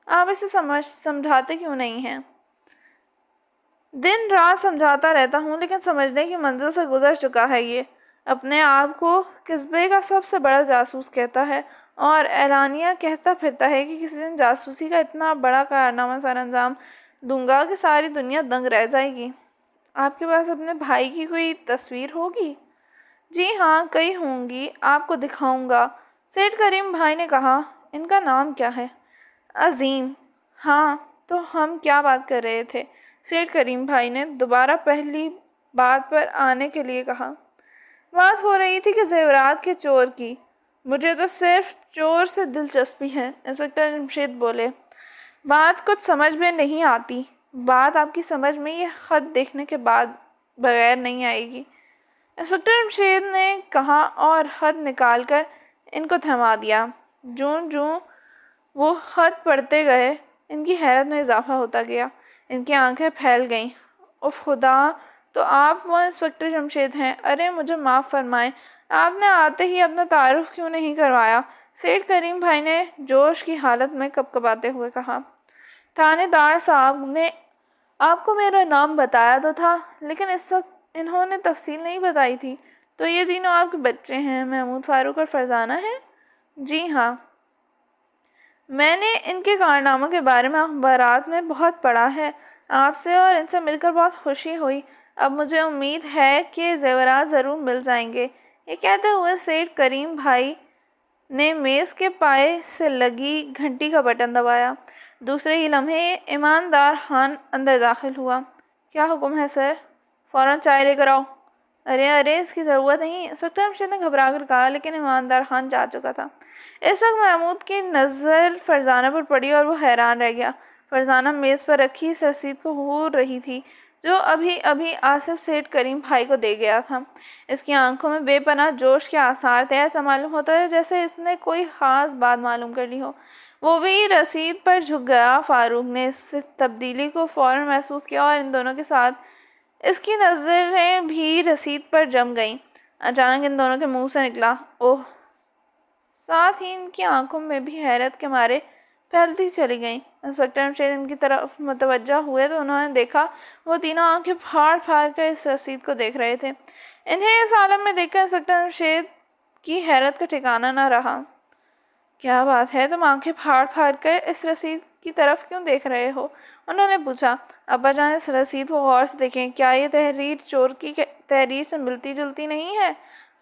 آپ اسے سمجھاتے کیوں نہیں ہیں؟ دن رات سمجھاتا رہتا ہوں لیکن سمجھنے کی منزل سے گزر چکا ہے۔ یہ اپنے آپ کو قصبے کا سب سے بڑا جاسوس کہتا ہے اور اعلانیہ کہتا پھرتا ہے کہ کسی دن جاسوسی کا اتنا بڑا کارنامہ سر انجام دوں گا کہ ساری دنیا دنگ رہ جائے گی۔ آپ کے پاس اپنے بھائی کی کوئی تصویر ہوگی؟ جی ہاں، کئی ہوں گی، آپ کو دکھاؤں گا، سیٹھ کریم بھائی نے کہا۔ ان کا نام کیا ہے؟ عظیم۔ ہاں، تو ہم کیا بات کر رہے تھے؟ سیٹھ کریم بھائی نے دوبارہ پہلی بات پر آنے کے لیے کہا۔ بات ہو رہی تھی کہ زیورات کے چور کی۔ مجھے تو صرف چور سے دلچسپی ہے، انسپکٹر جمشید بولے۔ بات کچھ سمجھ میں نہیں آتی۔ بات آپ کی سمجھ میں یہ خط دیکھنے کے بعد بغیر نہیں آئے گی، انسپکٹر جمشید نے کہا اور خط نکال کر ان کو تھما دیا۔ جوں جوں وہ خط پڑھتے گئے ان کی حیرت میں اضافہ ہوتا گیا، ان کی آنکھیں پھیل گئیں۔ اف خدا، تو آپ وہ انسپکٹر جمشید ہیں؟ ارے مجھے معاف فرمائیں، آپ نے آتے ہی اپنا تعارف کیوں نہیں کروایا؟ سیٹھ کریم بھائی نے جوش کی حالت میں کپکپاتے ہوئے کہا۔ تھانے دار صاحب نے آپ کو میرا نام بتایا تو تھا، لیکن اس وقت انہوں نے تفصیل نہیں بتائی تھی۔ تو یہ تینوں آپ کے بچے ہیں، محمود، فاروق اور فرزانہ ہیں؟ جی ہاں، میں نے ان کے کارناموں کے بارے میں اخبارات میں بہت پڑھا ہے۔ آپ سے اور ان سے مل کر بہت خوشی ہوئی۔ اب مجھے امید ہے کہ زیورات ضرور مل جائیں گے۔ یہ کہتے ہوئے سیٹھ کریم بھائی نے میز کے پائے سے لگی گھنٹی کا بٹن دبایا۔ دوسرے ہی لمحے ایماندار خان اندر داخل ہوا۔ کیا حکم ہے سر؟ فوراً چائے لے کر آؤ۔ ارے اس کی ضرورت نہیں، انسپکٹر جمشید نے گھبرا کر کہا، لیکن ایماندار خان جا چکا تھا۔ اس وقت محمود کی نظر فرزانہ پر پڑی اور وہ حیران رہ گیا۔ فرزانہ میز پر رکھی اس رسید کو گھور رہی تھی جو ابھی ابھی آصف سیٹھ کریم بھائی کو دے گیا تھا۔ اس کی آنکھوں میں بے پناہ جوش کے آثار تھے، ایسا معلوم ہوتا ہے جیسے اس نے کوئی خاص بات معلوم کر لی ہو۔ وہ بھی رسید پر جھک گیا۔ فاروق نے اس تبدیلی کو فوراً محسوس کیا اور ان دونوں کے ساتھ اس کی نظریں بھی رسید پر جم گئیں۔ اچانک ان دونوں کے منہ سے نکلا، اوہ! ساتھ ہی ان کی آنکھوں میں بھی حیرت کے مارے پھیلتی چلی گئیں۔ انسپکٹر جمشید ان کی طرف متوجہ ہوئے تو انہوں نے دیکھا وہ تینوں آنکھیں پھاڑ پھاڑ کر اس رسید کو دیکھ رہے تھے۔ انہیں اس حالت میں دیکھ کر انسپکٹر جمشید کی حیرت کا ٹھکانہ نہ رہا۔ کیا بات ہے، تم آنکھیں پھاڑ پھاڑ کر اس رسید کی طرف کیوں دیکھ رہے ہو؟ انہوں نے پوچھا۔ ابا جان، اس رسید کو غور سے دیکھیں، کیا یہ تحریر چور کی تحریر سے ملتی جلتی نہیں ہے؟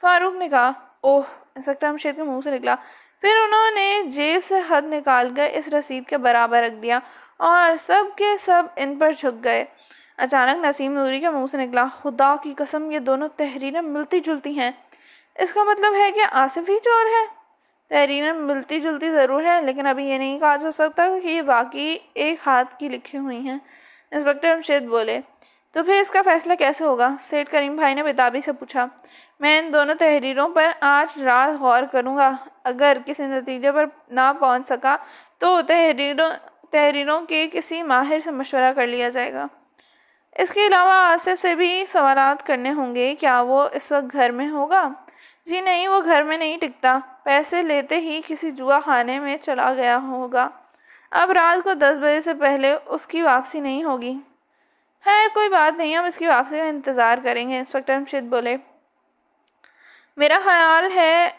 فاروق نے کہا۔ اوہ! انسپکٹر جمشید کے منہ سے نکلا۔ پھر انہوں نے جیب سے خط نکال کر اس رسید کے برابر رکھ دیا اور سب کے سب ان پر جھک گئے۔ اچانک نسیم نوری کے منہ سے نکلا، خدا کی قسم، یہ دونوں تحریریں ملتی جلتی ہیں۔ اس کا مطلب ہے کہ آصف ہی چور ہے؟ تحریریں ملتی جلتی ضرور ہیں، لیکن ابھی یہ نہیں کہا جا سکتا کہ یہ واقعی ایک ہاتھ کی لکھی ہوئی ہیں، انسپکٹر جمشید بولے۔ تو پھر اس کا فیصلہ کیسے ہوگا؟ سیٹھ کریم بھائی نے بےتابی سے پوچھا۔ میں ان دونوں تحریروں پر آج رات غور کروں گا۔ اگر کسی نتیجے پر نہ پہنچ سکا تو تحریروں کے کسی ماہر سے مشورہ کر لیا جائے گا۔ اس کے علاوہ آصف سے بھی سوالات کرنے ہوں گے۔ کیا وہ اس وقت گھر میں ہوگا؟ جی نہیں، وہ گھر میں نہیں ٹکتا، پیسے لیتے ہی کسی جوا خانے میں چلا گیا ہوگا۔ اب رات کو 10 بجے سے پہلے اس کی واپسی نہیں ہوگی۔ خیر کوئی بات نہیں، ہم اس کی واپسی کا انتظار کریں گے، انسپکٹر جمشید بولے۔ میرا خیال ہے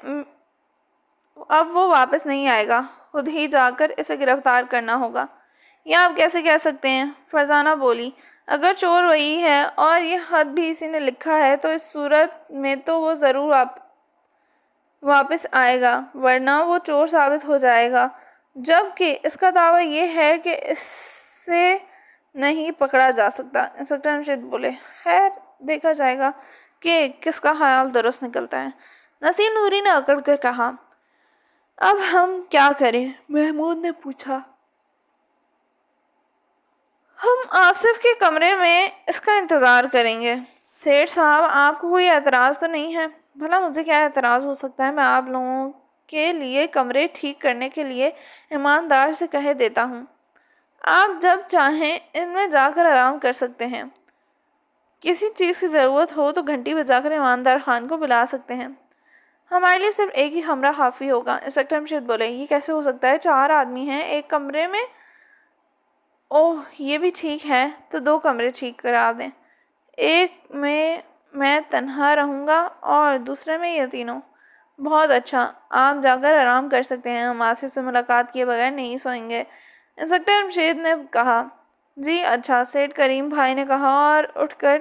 اب وہ واپس نہیں آئے گا، خود ہی جا کر اسے گرفتار کرنا ہوگا۔ یہ آپ کیسے کہہ سکتے ہیں؟ فرزانہ بولی۔ اگر چور وہی ہے اور یہ خط بھی اسی نے لکھا ہے تو اس صورت میں تو وہ ضرور واپس آئے گا، ورنہ وہ چور ثابت ہو جائے گا، جبکہ اس کا دعویٰ یہ ہے کہ اسے نہیں پکڑا جا سکتا، انسپکٹر جمشید بولے۔ خیر دیکھا جائے گا کہ کس کا خیال درست نکلتا ہے، نسیم نوری نے اکڑ کر کہا۔ اب ہم کیا کریں؟ محمود نے پوچھا۔ ہم آصف کے کمرے میں اس کا انتظار کریں گے۔ سیٹھ صاحب، آپ کو کوئی اعتراض تو نہیں ہے؟ بھلا مجھے کیا اعتراض ہو سکتا ہے؟ میں آپ لوگوں کے لیے کمرے ٹھیک کرنے کے لیے ایماندار سے کہہ دیتا ہوں، آپ جب چاہیں ان میں جا کر آرام کر سکتے ہیں۔ کسی چیز کی ضرورت ہو تو گھنٹی بجا کر ایماندار خان کو بلا سکتے ہیں۔ ہمارے لیے صرف ایک ہی کمرہ کافی ہوگا، انسپکٹر جمشید بولے۔ یہ کیسے ہو سکتا ہے؟ 4 آدمی ہیں ایک کمرے میں۔ اوہ، یہ بھی ٹھیک ہے، تو 2 کمرے ٹھیک کرا دیں، ایک میں تنہا رہوں گا اور دوسرے میں یہ تینوں۔ بہت اچھا، آپ جا کر آرام کر سکتے ہیں، ہم آصف سے ملاقات کیے بغیر نہیں سوئیں گے، انسپکٹر جمشید نے کہا۔ جی اچھا، سیٹھ کریم بھائی نے کہا اور اٹھ کر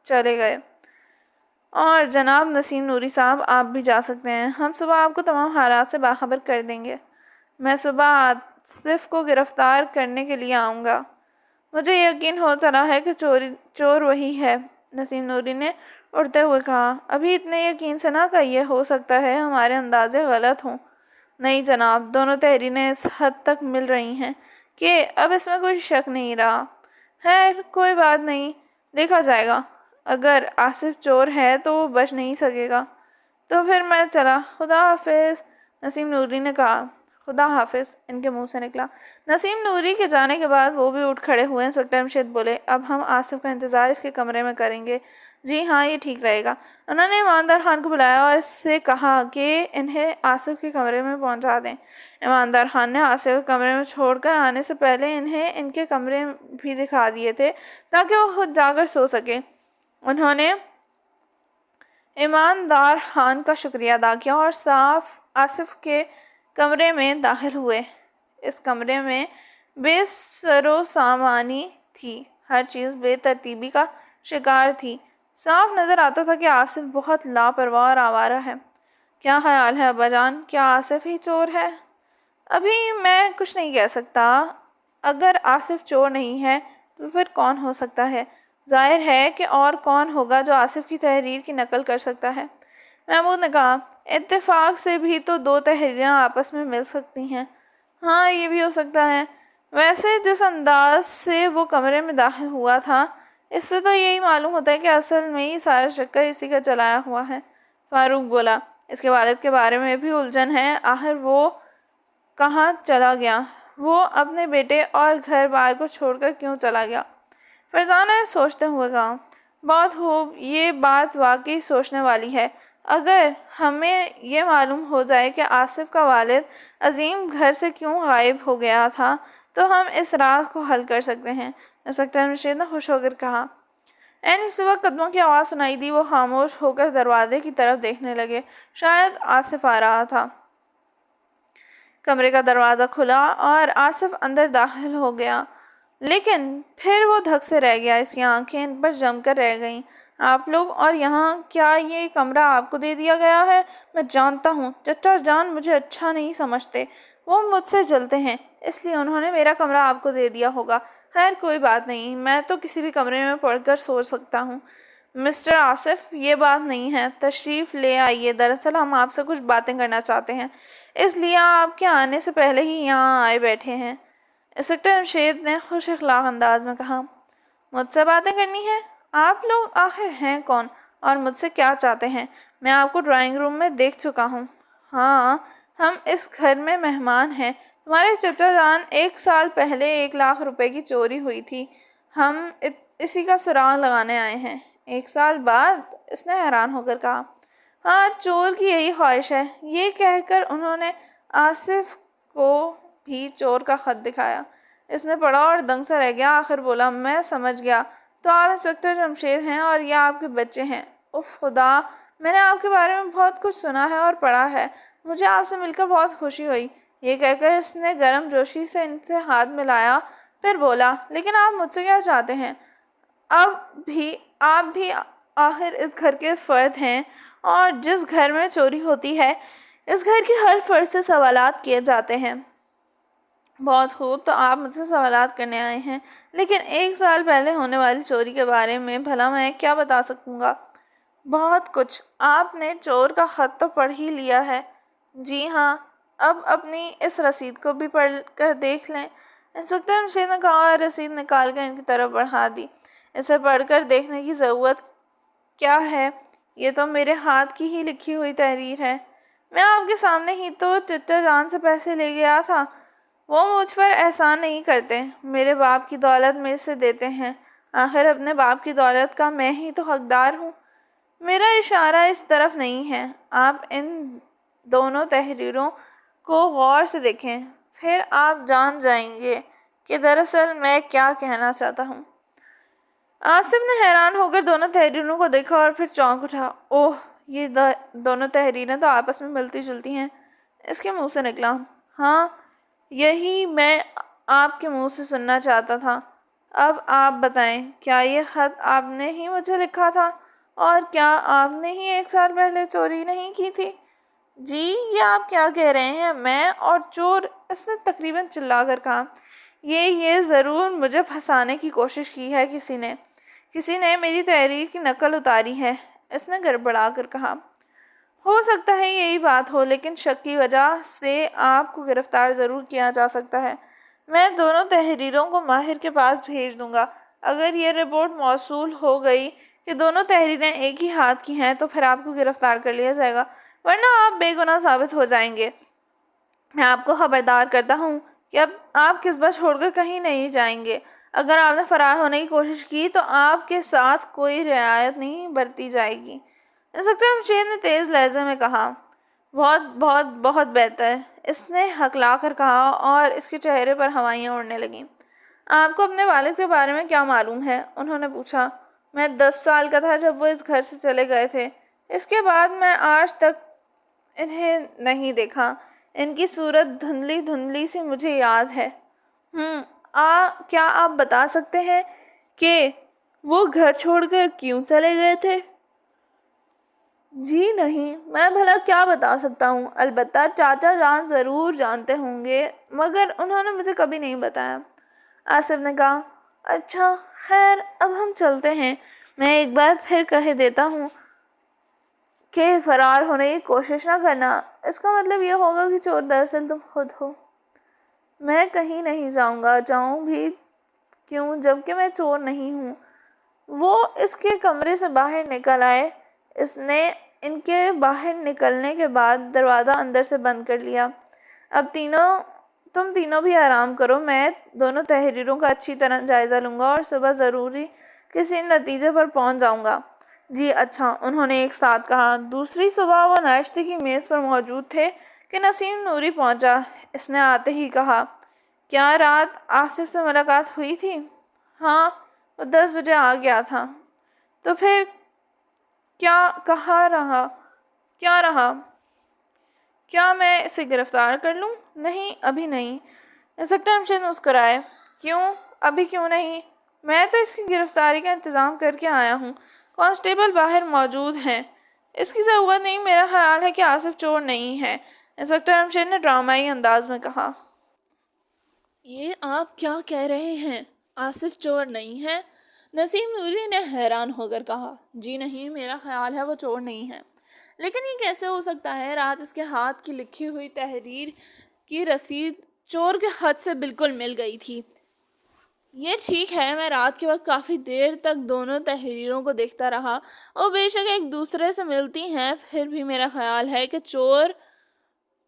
چلے گئے۔ اور جناب نسیم نوری صاحب، آپ بھی جا سکتے ہیں، ہم صبح آپ کو تمام حالات سے باخبر کر دیں گے۔ میں صبح آصف کو گرفتار کرنے کے لیے آؤں گا۔ مجھے یقین ہو چلا ہے کہ چور وہی ہے، نسیم نوری نے اڑتے ہوئے کہا۔ ابھی اتنے یقین سے نہ کہیے، ہو سکتا ہے ہمارے اندازے غلط ہوں۔ نہیں جناب، دونوں تحریریں اس حد تک مل رہی ہیں کہ اب اس میں کوئی شک نہیں رہا۔ خیر کوئی بات نہیں، دیکھا جائے گا۔ اگر آصف چور ہے تو وہ بچ نہیں سکے گا۔ تو پھر میں چلا، خدا حافظ، نسیم نوری نے کہا۔ خدا حافظ ان کے منہ سے نکلا۔ نسیم نوری کے جانے کے بعد وہ بھی اٹھ کھڑے ہوئے۔ انسپکٹر جمشید بولے، اب ہم آصف کا انتظار اس کے کمرے میں کریں گے۔ جی ہاں، یہ ٹھیک رہے گا۔ انہوں نے ایماندار خان کو بلایا اور اس سے کہا کہ انہیں آصف کے کمرے میں پہنچا دیں۔ ایماندار خان نے آصف کو کمرے میں چھوڑ کر آنے سے پہلے انہیں ان کے کمرے بھی دکھا دیے تھے تاکہ وہ خود جا کر سو سکے۔ انہوں نے ایماندار خان کا شکریہ ادا کیا اور آصف کے کمرے میں داخل ہوئے۔ اس کمرے میں بے سرو سامانی تھی، ہر چیز بے ترتیبی کا شکار تھی۔ صاف نظر آتا تھا کہ آصف بہت لاپرواہ اور آوارہ ہے۔ کیا خیال ہے ابا جان، کیا آصف ہی چور ہے؟ ابھی میں کچھ نہیں کہہ سکتا۔ اگر آصف چور نہیں ہے تو پھر کون ہو سکتا ہے؟ ظاہر ہے کہ اور کون ہوگا جو آصف کی تحریر کی نقل کر سکتا ہے؟ محمود نے کہا، اتفاق سے بھی تو دو تحریریں آپس میں مل سکتی ہیں۔ ہاں یہ بھی ہو سکتا ہے۔ ویسے جس انداز سے وہ کمرے میں داخل ہوا تھا، اس سے تو یہی معلوم ہوتا ہے کہ اصل میں ہی سارا چکر اسی کا چلایا ہوا ہے۔ فاروق بولا، اس کے والد کے بارے میں بھی الجھن ہے، آخر وہ کہاں چلا گیا؟ وہ اپنے بیٹے اور گھر بار کو چھوڑ کر کیوں چلا گیا؟ فرزانہ نے سوچتے ہوئے کہا، بہت خوب، یہ بات واقعی سوچنے والی ہے۔ اگر ہمیں یہ معلوم ہو جائے کہ آصف کا والد عظیم گھر سے کیوں غائب ہو گیا تھا تو ہم اس راز کو حل کر سکتے ہیں۔ انسپکٹر جمشید نے خوش ہو کر کہا۔ اسی وقت قدموں کی آواز سنائی دی۔ وہ خاموش ہو کر دروازے کی طرف دیکھنے لگے، شاید آصف آ رہا تھا۔ کمرے کا دروازہ کھلا اور آصف اندر داخل ہو گیا، لیکن پھر وہ دھک سے رہ گیا۔ اس کی آنکھیں ان پر جم کر رہ گئیں۔ آپ لوگ اور یہاں، کیا یہ کمرہ آپ کو دے دیا گیا ہے؟ میں جانتا ہوں چچا جان مجھے اچھا نہیں سمجھتے، وہ مجھ سے جلتے ہیں، اس لیے انہوں نے میرا کمرہ آپ کو دے دیا ہوگا۔ خیر کوئی بات نہیں، میں تو کسی بھی کمرے میں پڑھ کر سو سکتا ہوں۔ مسٹر آصف، یہ بات نہیں ہے، تشریف لے آئیے، دراصل ہم آپ سے کچھ باتیں کرنا چاہتے ہیں، اس لیے آپ کے آنے سے پہلے ہی یہاں آئے بیٹھے ہیں۔ انسپکٹر جمشید نے خوش اخلاق انداز میں کہا، مجھ سے باتیں کرنی ہیں؟ آپ لوگ آخر ہیں کون اور مجھ سے کیا چاہتے ہیں؟ میں آپ کو ڈرائنگ روم میں دیکھ چکا ہوں۔ ہاں، ہم اس گھر میں مہمان ہیں۔ تمہارے چچا جان 1 سال پہلے 1 لاکھ روپے کی چوری ہوئی تھی، ہم اسی کا سراغ لگانے آئے ہیں۔ 1 سال بعد؟ اس نے حیران ہو کر کہا۔ ہاں، چور کی یہی خواہش ہے۔ یہ کہہ کر انہوں نے آصف کو بھی چور کا خط دکھایا۔ اس نے پڑھا اور دنگ سے رہ گیا، آخر بولا، میں سمجھ گیا، تو آپ انسپکٹر جمشید ہیں اور یہ آپ کے بچے ہیں۔ اف خدا، میں نے آپ کے بارے میں بہت کچھ سنا ہے اور پڑھا ہے، مجھے آپ سے مل کر بہت خوشی ہوئی۔ یہ کہہ کر اس نے گرم جوشی سے ان سے ہاتھ ملایا، پھر بولا، لیکن آپ مجھ سے کیا چاہتے ہیں؟ آپ بھی آخر اس گھر کے فرد ہیں، اور جس گھر میں چوری ہوتی ہے اس گھر کے ہر فرد سے سوالات کیے جاتے ہیں۔ بہت خوب، تو آپ مجھ سے سوالات کرنے آئے ہیں، لیکن 1 سال پہلے ہونے والی چوری کے بارے میں بھلا میں کیا بتا سکوں گا؟ بہت کچھ۔ آپ نے چور کا خط تو پڑھ ہی لیا ہے؟ جی ہاں۔ اب اپنی اس رسید کو بھی پڑھ کر دیکھ لیں۔ انسپکٹر جمشید نے کہا اور رسید نکال کر ان کی طرف بڑھا دی۔ اسے پڑھ کر دیکھنے کی ضرورت کیا ہے، یہ تو میرے ہاتھ کی ہی لکھی ہوئی تحریر ہے۔ میں آپ کے سامنے ہی تو چچا جان سے پیسے لے گیا تھا، وہ مجھ پر احسان نہیں کرتے، میرے باپ کی دولت مجھ سے دیتے ہیں، آخر اپنے باپ کی دولت کا میں ہی تو حقدار ہوں۔ میرا اشارہ اس طرف نہیں ہے۔ آپ ان دونوں تحریروں کو غور سے دیکھیں، پھر آپ جان جائیں گے کہ دراصل میں کیا کہنا چاہتا ہوں۔ آصف نے حیران ہو کر دونوں تحریروں کو دیکھا اور پھر چونک اٹھا۔ اوہ، یہ دونوں تحریریں تو آپس میں ملتی جلتی ہیں، اس کے منہ سے نکلا۔ ہاں، یہی میں آپ کے منہ سے سننا چاہتا تھا۔ اب آپ بتائیں، کیا یہ خط آپ نے ہی مجھے لکھا تھا، اور کیا آپ نے ہی 1 سال پہلے چوری نہیں کی تھی؟ جی یہ آپ کیا کہہ رہے ہیں؟ میں اور چور، اس نے تقریباً چلا کر کہا۔ یہ ضرور مجھے پھنسانے کی کوشش کی ہے کسی نے میری تحریر کی نقل اتاری ہے، اس نے گڑبڑا کر کہا۔ ہو سکتا ہے یہی بات ہو، لیکن شک کی وجہ سے آپ کو گرفتار ضرور کیا جا سکتا ہے۔ میں دونوں تحریروں کو ماہر کے پاس بھیج دوں گا۔ اگر یہ رپورٹ موصول ہو گئی کہ دونوں تحریریں ایک ہی ہاتھ کی ہیں تو پھر آپ کو گرفتار کر لیا جائے گا، ورنہ آپ بے گناہ ثابت ہو جائیں گے۔ میں آپ کو خبردار کرتا ہوں کہ اب آپ قصبہ چھوڑ کر کہیں نہیں جائیں گے۔ اگر آپ نے فرار ہونے کی کوشش کی تو آپ کے ساتھ کوئی رعایت نہیں برتی جائے گی۔ انسپکٹر مشید نے تیز لہجے میں کہا۔ بہت بہت بہت بہتر، اس نے ہکلا کر کہا اور اس کے چہرے پر ہوائیاں اڑنے لگیں۔ آپ کو اپنے والد کے بارے میں کیا معلوم ہے؟ انہوں نے پوچھا۔ میں 10 سال کا تھا جب وہ اس گھر سے چلے گئے تھے۔ اس کے بعد میں آج تک انہیں نہیں دیکھا۔ ان کی صورت دھندلی دھندلی سی مجھے یاد ہے۔ کیا آپ بتا سکتے ہیں کہ وہ گھر چھوڑ کر کیوں چلے گئے تھے؟ جی نہیں، میں بھلا کیا بتا سکتا ہوں، البتہ چاچا جان ضرور جانتے ہوں گے، مگر انہوں نے مجھے کبھی نہیں بتایا۔ آصف نے کہا۔ اچھا خیر، اب ہم چلتے ہیں۔ میں ایک بار پھر کہہ دیتا ہوں کہ فرار ہونے کی کوشش نہ کرنا، اس کا مطلب یہ ہوگا کہ چور دراصل تم خود ہو۔ میں کہیں نہیں جاؤں گا، جاؤں بھی کیوں جبکہ میں چور نہیں ہوں۔ وہ اس کے کمرے سے باہر نکل آئے۔ اس نے ان کے باہر نکلنے کے بعد دروازہ اندر سے بند کر لیا۔ اب تم تینوں بھی آرام کرو، میں دونوں تحریروں کا اچھی طرح جائزہ لوں گا اور صبح ضروری کسی نتیجے پر پہنچ جاؤں گا۔ جی اچھا، انہوں نے ایک ساتھ کہا۔ دوسری صبح وہ ناشتے کی میز پر موجود تھے کہ نسیم نوری پہنچا۔ اس نے آتے ہی کہا، کیا رات آصف سے ملاقات ہوئی تھی؟ ہاں، وہ 10 بجے آ گیا تھا۔ تو پھر کیا رہا؟ کیا میں اسے گرفتار کر لوں؟ نہیں، ابھی نہیں۔ انسپکٹر مشید مسکرائے۔ کیوں؟ ابھی کیوں نہیں؟ میں تو اس کی گرفتاری کا انتظام کر کے آیا ہوں۔ کانسٹیبل باہر موجود ہیں۔ اس کی ضرورت نہیں، میرا خیال ہے کہ آصف چور نہیں ہے، انسپکٹر مشید نے ڈرامائی انداز میں کہا۔ یہ آپ کیا کہہ رہے ہیں؟ آصف چور نہیں ہے؟ نسیم نوری نے حیران ہو کر کہا۔ جی نہیں، میرا خیال ہے وہ چور نہیں ہے۔ لیکن یہ کیسے ہو سکتا ہے؟ رات اس کے ہاتھ کی لکھی ہوئی تحریر کی رسید چور کے خط سے بالکل مل گئی تھی۔ یہ ٹھیک ہے، میں رات کے وقت کافی دیر تک دونوں تحریروں کو دیکھتا رہا اور بے شک ایک دوسرے سے ملتی ہیں، پھر بھی میرا خیال ہے کہ چور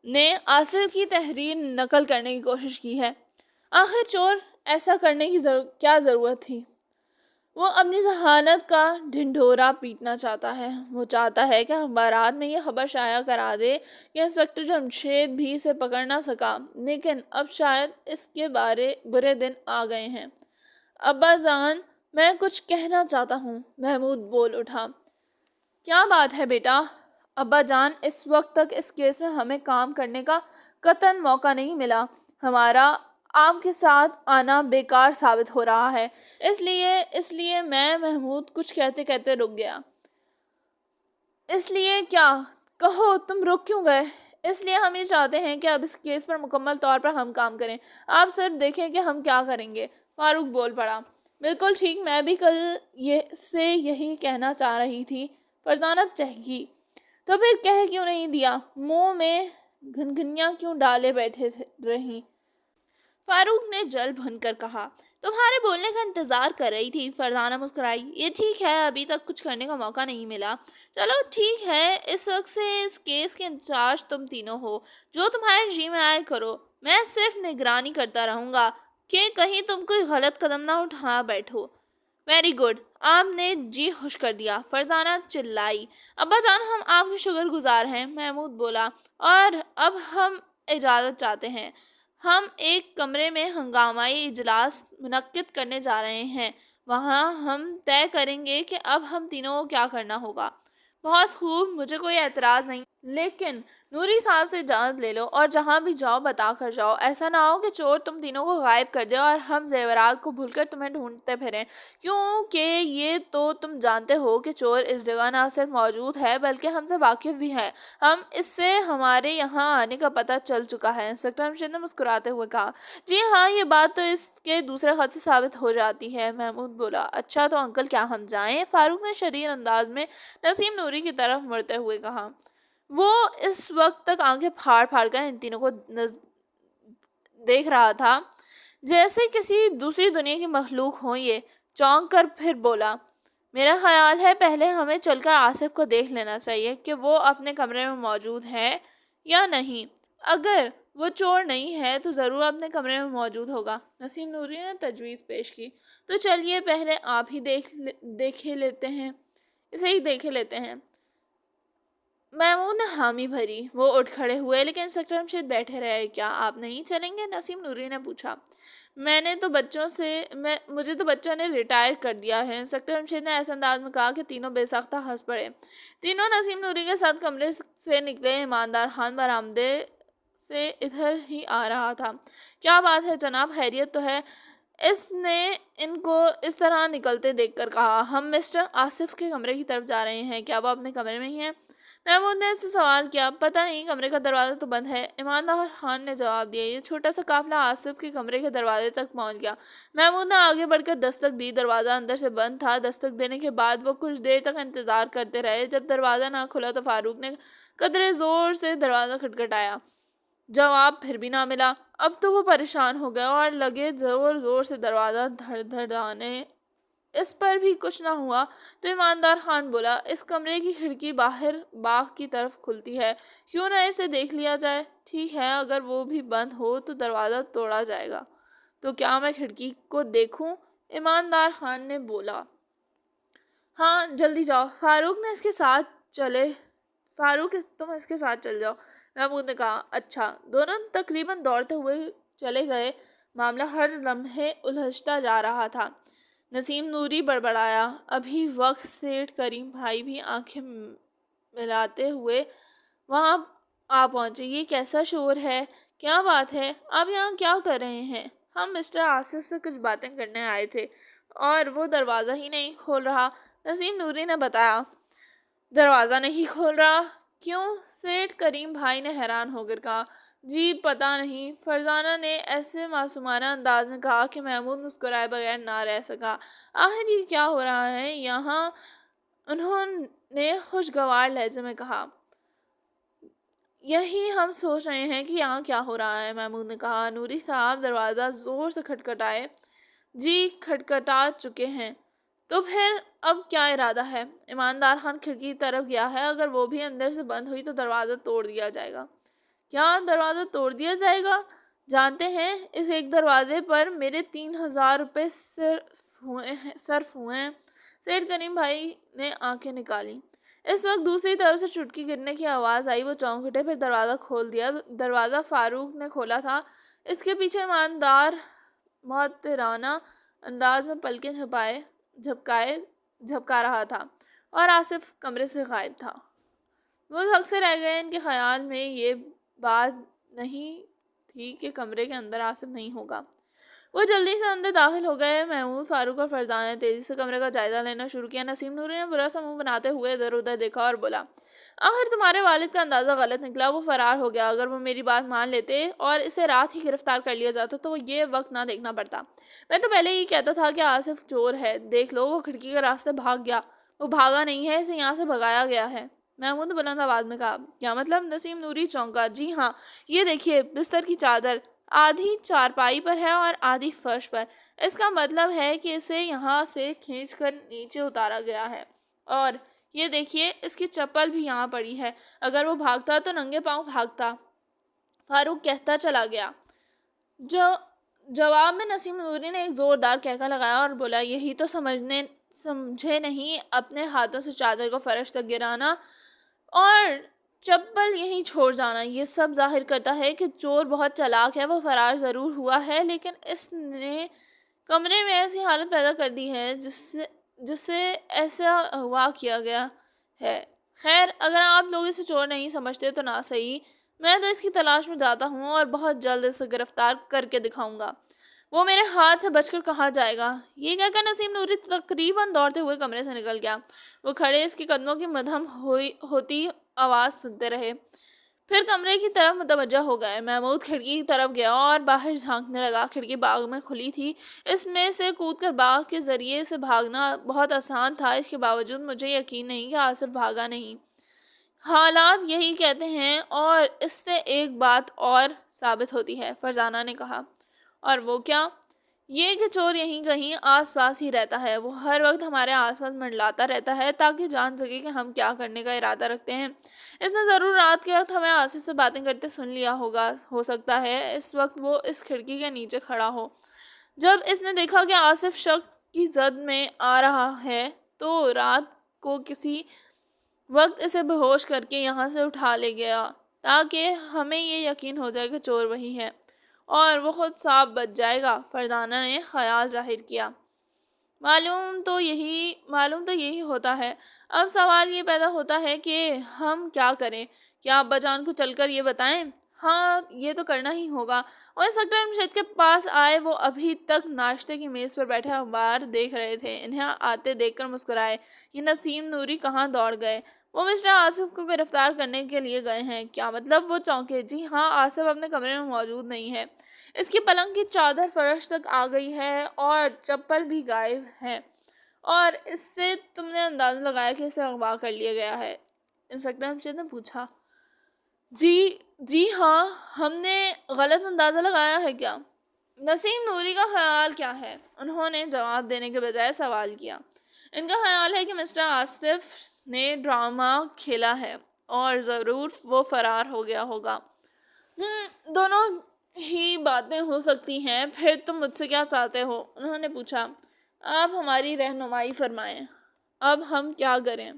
نے آصف کی تحریر نقل کرنے کی کوشش کی ہے۔ آخر چور ایسا کرنے کی کیا ضرورت تھی؟ وہ اپنی ذہانت کا ڈھنڈورا پیٹنا چاہتا ہے۔ وہ چاہتا ہے کہ اخبارات میں یہ خبر شائع کرا دے کہ انسپکٹر جمشید بھی اسے پکڑ نہ سکا، لیکن اب شاید اس کے برے دن آ گئے ہیں۔ ابا جان، میں کچھ کہنا چاہتا ہوں، محمود بول اٹھا۔ کیا بات ہے بیٹا؟ ابا جان، اس وقت تک اس کیس میں ہمیں کام کرنے کا قطعاً موقع نہیں ملا۔ ہمارا آپ کے ساتھ آنا بیکار ثابت ہو رہا ہے۔ اس لیے میں محمود کچھ کہتے کہتے رک گیا۔ اس لیے کیا؟ کہو، تم رک کیوں گئے؟ اس لیے ہم یہ چاہتے ہیں کہ اب اس کیس پر مکمل طور پر ہم کام کریں، آپ صرف دیکھیں کہ ہم کیا کریں گے۔ فاروق بول پڑا۔ بالکل ٹھیک، میں بھی کل سے یہی کہنا چاہ رہی تھی۔ فرزانہ چہکی۔ تو پھر کہہ کیوں نہیں دیا؟ منہ میں گھنگھنیاں کیوں ڈالے بیٹھے رہیں؟ فاروق نے جل بھن کر کہا۔ تمہارے بولنے کا انتظار کر رہی تھی۔ فرزانہ مسکرائی۔ یہ ٹھیک ہے، ابھی تک کچھ کرنے کا موقع نہیں ملا۔ چلو ٹھیک ہے، اس وقت سے اس کیس کے انچارج تم تینوں ہو، جو تمہارے جی میں آئے کرو۔ میں صرف نگرانی کرتا رہوں گا کہ کہیں تم کوئی غلط قدم نہ اٹھا بیٹھو۔ ویری گڈ، آپ نے جی خوش کر دیا، فرزانہ چلائی۔ ابا جان، ہم آپ کے شکر گزار ہیں، محمود بولا، اور اب ہم اجازت چاہتے ہیں۔ ہم ایک کمرے میں ہنگامی اجلاس منعقد کرنے جا رہے ہیں، وہاں ہم طے کریں گے کہ اب ہم تینوں کو کیا کرنا ہوگا۔ بہت خوب، مجھے کوئی اعتراض نہیں، لیکن نوری صاحب سے اجازت لے لو اور جہاں بھی جاؤ بتا کر جاؤ، ایسا نہ ہو کہ چور تم تینوں کو غائب کر دے اور ہم زیورات کو بھول کر تمہیں ڈھونڈتے پھریں، کیونکہ یہ تو تم جانتے ہو کہ چور اس جگہ نہ صرف موجود ہے بلکہ ہم سے واقف بھی ہے، ہم اس سے ہمارے یہاں آنے کا پتہ چل چکا ہے۔ انسپکٹر رمشید نے مسکراتے ہوئے کہا، جی ہاں، یہ بات تو اس کے دوسرے خط سے ثابت ہو جاتی ہے۔ محمود بولا، اچھا تو انکل کیا ہم جائیں؟ فاروق نے شریر انداز میں نسیم نوری کی طرف مڑتے ہوئے کہا۔ وہ اس وقت تک آنکھیں پھاڑ پھاڑ کر ان تینوں کو دیکھ رہا تھا جیسے کسی دوسری دنیا کی مخلوق ہوں۔ یہ چونک کر پھر بولا، میرا خیال ہے پہلے ہمیں چل کر آصف کو دیکھ لینا چاہیے کہ وہ اپنے کمرے میں موجود ہے یا نہیں۔ اگر وہ چور نہیں ہے تو ضرور اپنے کمرے میں موجود ہوگا۔ نسیم نوری نے تجویز پیش کی، تو چلیے پہلے آپ ہی دیکھے لیتے ہیں۔ محمود نے حامی بھری۔ وہ اٹھ کھڑے ہوئے لیکن انسپکٹر رمشید بیٹھے رہے۔ کیا آپ نہیں چلیں گے؟ نسیم نوری نے پوچھا۔ مجھے تو بچوں نے ریٹائر کر دیا ہے، انسپکٹر رمشید نے ایسے انداز میں کہا کہ تینوں بے ساختہ ہنس پڑے۔ تینوں نسیم نوری کے ساتھ کمرے سے نکلے۔ ایماندار خان برآمدے سے ادھر ہی آ رہا تھا۔ کیا بات ہے جناب، خیریت تو ہے؟ اس نے ان کو اس طرح نکلتے دیکھ کر کہا۔ ہم مسٹر آصف کے کمرے کی طرف جا رہے ہیں، کیا وہ اپنے کمرے میں ہی ہیں؟ محمود نے اس سے سوال کیا۔ پتہ نہیں، کمرے کا دروازہ تو بند ہے، ایماندار خان نے جواب دیا۔ یہ چھوٹا سا قافلہ آصف کے کمرے کے دروازے تک پہنچ گیا۔ محمود نے آگے بڑھ کر دستک دی۔ دروازہ اندر سے بند تھا۔ دستک دینے کے بعد وہ کچھ دیر تک انتظار کرتے رہے۔ جب دروازہ نہ کھلا تو فاروق نے قدرے زور سے دروازہ کھٹکھٹایا۔ جواب پھر بھی نہ ملا۔ اب تو وہ پریشان ہو گئے اور لگے زور زور سے دروازہ دھڑدھڑانے۔ اس پر بھی کچھ نہ ہوا تو ایماندار خان بولا، اس کمرے کی کھڑکی باہر باغ کی طرف کھلتی ہے، کیوں نہ اسے دیکھ لیا جائے؟ ٹھیک ہے، اگر وہ بھی بند ہو تو دروازہ توڑا جائے گا۔ تو کیا میں کھڑکی کو دیکھوں؟ ایماندار خان نے بولا۔ ہاں جلدی جاؤ، تم اس کے ساتھ چل جاؤ، محمود نے کہا۔ اچھا۔ دونوں تقریباً دوڑتے ہوئے چلے گئے۔ معاملہ ہر لمحے الجھتا جا رہا تھا۔ نسیم نوری بڑبڑایا، ابھی وقت سیٹھ کریم بھائی بھی آنکھیں ملاتے ہوئے وہاں آ پہنچے۔ یہ کیسا شور ہے؟ کیا بات ہے؟ آپ یہاں کیا کر رہے ہیں؟ ہم مسٹر آصف سے کچھ باتیں کرنے آئے تھے اور وہ دروازہ ہی نہیں کھول رہا، نسیم نوری نے بتایا۔ دروازہ نہیں کھول رہا؟ کیوں؟ سیٹھ کریم بھائی نے حیران ہو کر کہا۔ جی پتہ نہیں، فرزانہ نے ایسے معصومانہ انداز میں کہا کہ محمود مسکرائے بغیر نہ رہ سکا۔ آخر یہ کیا ہو رہا ہے یہاں؟ انہوں نے خوشگوار لہجے میں کہا۔ یہی ہم سوچ رہے ہیں کہ یہاں کیا ہو رہا ہے، محمود نے کہا۔ نوری صاحب دروازہ زور سے کھٹکھٹائے۔ جی کھٹکھٹا چکے ہیں۔ تو پھر اب کیا ارادہ ہے؟ ایماندار خان کھڑکی کی طرف گیا ہے، اگر وہ بھی اندر سے بند ہوئی تو دروازہ توڑ دیا جائے گا۔ کیا دروازہ توڑ دیا جائے گا؟ جانتے ہیں اس ایک دروازے پر میرے 3000 روپے صرف ہوئے ہیں۔ سیٹھ کریم بھائی نے آنکھیں نکالیں۔ اس وقت دوسری طرف سے چٹکی گرنے کی آواز آئی۔ وہ چونک اٹھے، پھر دروازہ کھول دیا۔ دروازہ فاروق نے کھولا تھا۔ اس کے پیچھے ایماندار محترمانہ انداز میں پلکیں جھپکا رہا تھا اور آصف کمرے سے غائب تھا۔ وہ جھک سے رہ گئے۔ ان کے خیال میں یہ بات نہیں تھی کہ کمرے کے اندر آصف نہیں ہوگا۔ وہ جلدی سے اندر داخل ہو گئے۔ محمود، فاروق اور فرزانہ نے تیزی سے کمرے کا جائزہ لینا شروع کیا۔ نسیم نوری نے برا سا منہ بناتے ہوئے ادھر ادھر دیکھا اور بولا، آخر تمہارے والد کا اندازہ غلط نکلا، وہ فرار ہو گیا۔ اگر وہ میری بات مان لیتے اور اسے رات ہی گرفتار کر لیا جاتا تو یہ وقت نہ دیکھنا پڑتا۔ میں تو پہلے ہی کہتا تھا کہ آصف چور ہے، دیکھ لو، وہ کھڑکی کے راستے بھاگ گیا۔ وہ بھاگا نہیں ہے، اسے یہاں سے بھگایا گیا ہے، محمود نے بلند آواز میں کہا۔ کیا مطلب؟ نسیم نوری چونکا۔ جی ہاں، یہ دیکھیے، بستر کی چادر آدھی چارپائی پر ہے اور آدھی فرش پر۔ اس کا مطلب ہے کہ اسے یہاں سے کھینچ کر نیچے اتارا گیا ہے، اور یہ دیکھیے، اس کی چپل بھی یہاں پڑی ہے۔ اگر وہ بھاگتا تو ننگے پاؤں بھاگتا، فاروق کہتا چلا گیا۔ جواب میں نسیم نوری نے ایک زوردار کہکا لگایا اور بولا، یہی تو سمجھے نہیں، اپنے ہاتھوں سے چادر کو فرش تک گرانا اور چپل یہیں چھوڑ جانا، یہ سب ظاہر کرتا ہے کہ چور بہت چالاک ہے۔ وہ فرار ضرور ہوا ہے لیکن اس نے کمرے میں ایسی حالت پیدا کر دی ہے جس سے ایسا اغوا کیا گیا ہے خیر اگر آپ لوگ اسے چور نہیں سمجھتے تو نہ صحیح، میں تو اس کی تلاش میں جاتا ہوں اور بہت جلد اسے گرفتار کر کے دکھاؤں گا، وہ میرے ہاتھ سے بچ کر کہاں جائے گا۔ یہ کہہ کر نسیم نوری تقریباً دوڑتے ہوئے کمرے سے نکل گیا۔ وہ کھڑے اس کے قدموں کی مدھم ہوتی آواز سنتے رہے، پھر کمرے کی طرف متوجہ ہو گئے۔ محمود کھڑکی کی طرف گیا اور باہر جھانکنے لگا۔ کھڑکی باغ میں کھلی تھی، اس میں سے کود کر باغ کے ذریعے سے بھاگنا بہت آسان تھا۔ اس کے باوجود مجھے یقین نہیں کہ آصف بھاگا نہیں۔ حالات یہی کہتے ہیں اور اس سے ایک بات اور ثابت ہوتی ہے، فرزانہ نے کہا۔ اور وہ کیا؟ یہ کہ چور یہیں کہیں آس پاس ہی رہتا ہے، وہ ہر وقت ہمارے آس پاس منڈلاتا رہتا ہے تاکہ جان سکے کہ ہم کیا کرنے کا ارادہ رکھتے ہیں۔ اس نے ضرور رات کے وقت ہمیں آصف سے باتیں کرتے سن لیا ہوگا، ہو سکتا ہے اس وقت وہ اس کھڑکی کے نیچے کھڑا ہو۔ جب اس نے دیکھا کہ آصف شک کی زد میں آ رہا ہے تو رات کو کسی وقت اسے بے ہوش کر کے یہاں سے اٹھا لے گیا تاکہ ہمیں یہ یقین ہو جائے کہ چور وہی ہے اور وہ خود صاف بچ جائے گا، فرزانہ نے خیال ظاہر کیا۔ معلوم تو یہی ہوتا ہے۔ اب سوال یہ پیدا ہوتا ہے کہ ہم کیا کریں؟ کیا ابا جان کو چل کر یہ بتائیں؟ ہاں یہ تو کرنا ہی ہوگا۔ اور انسپکٹر مشید کے پاس آئے، وہ ابھی تک ناشتے کی میز پر بیٹھے اخبار دیکھ رہے تھے۔ انہیں آتے دیکھ کر مسکرائے۔ یہ نسیم نوری کہاں دوڑ گئے؟ وہ مسٹر آصف کو گرفتار کرنے کے لیے گئے ہیں۔ کیا مطلب؟ وہ چونکے۔ جی ہاں، آصف اپنے کمرے میں موجود نہیں ہے، اس کی پلنگ کی چادر فرش تک آ گئی ہے اور چپل بھی غائب ہے، اور اس سے تم نے اندازہ لگایا کہ اسے اغوا کر لیا گیا ہے؟ انسپکٹر مشید نے پوچھا۔ جی ہاں، ہم نے غلط اندازہ لگایا ہے کیا؟ نسیم نوری کا خیال کیا ہے؟ انہوں نے جواب دینے کے بجائے سوال کیا۔ ان کا خیال ہے کہ مسٹر آصف نے ڈرامہ کھیلا ہے اور ضرور وہ فرار ہو گیا ہوگا۔ دونوں ہی باتیں ہو سکتی ہیں۔ پھر تم مجھ سے کیا چاہتے ہو؟ انہوں نے پوچھا۔ آپ ہماری رہنمائی فرمائیں، اب ہم کیا کریں؟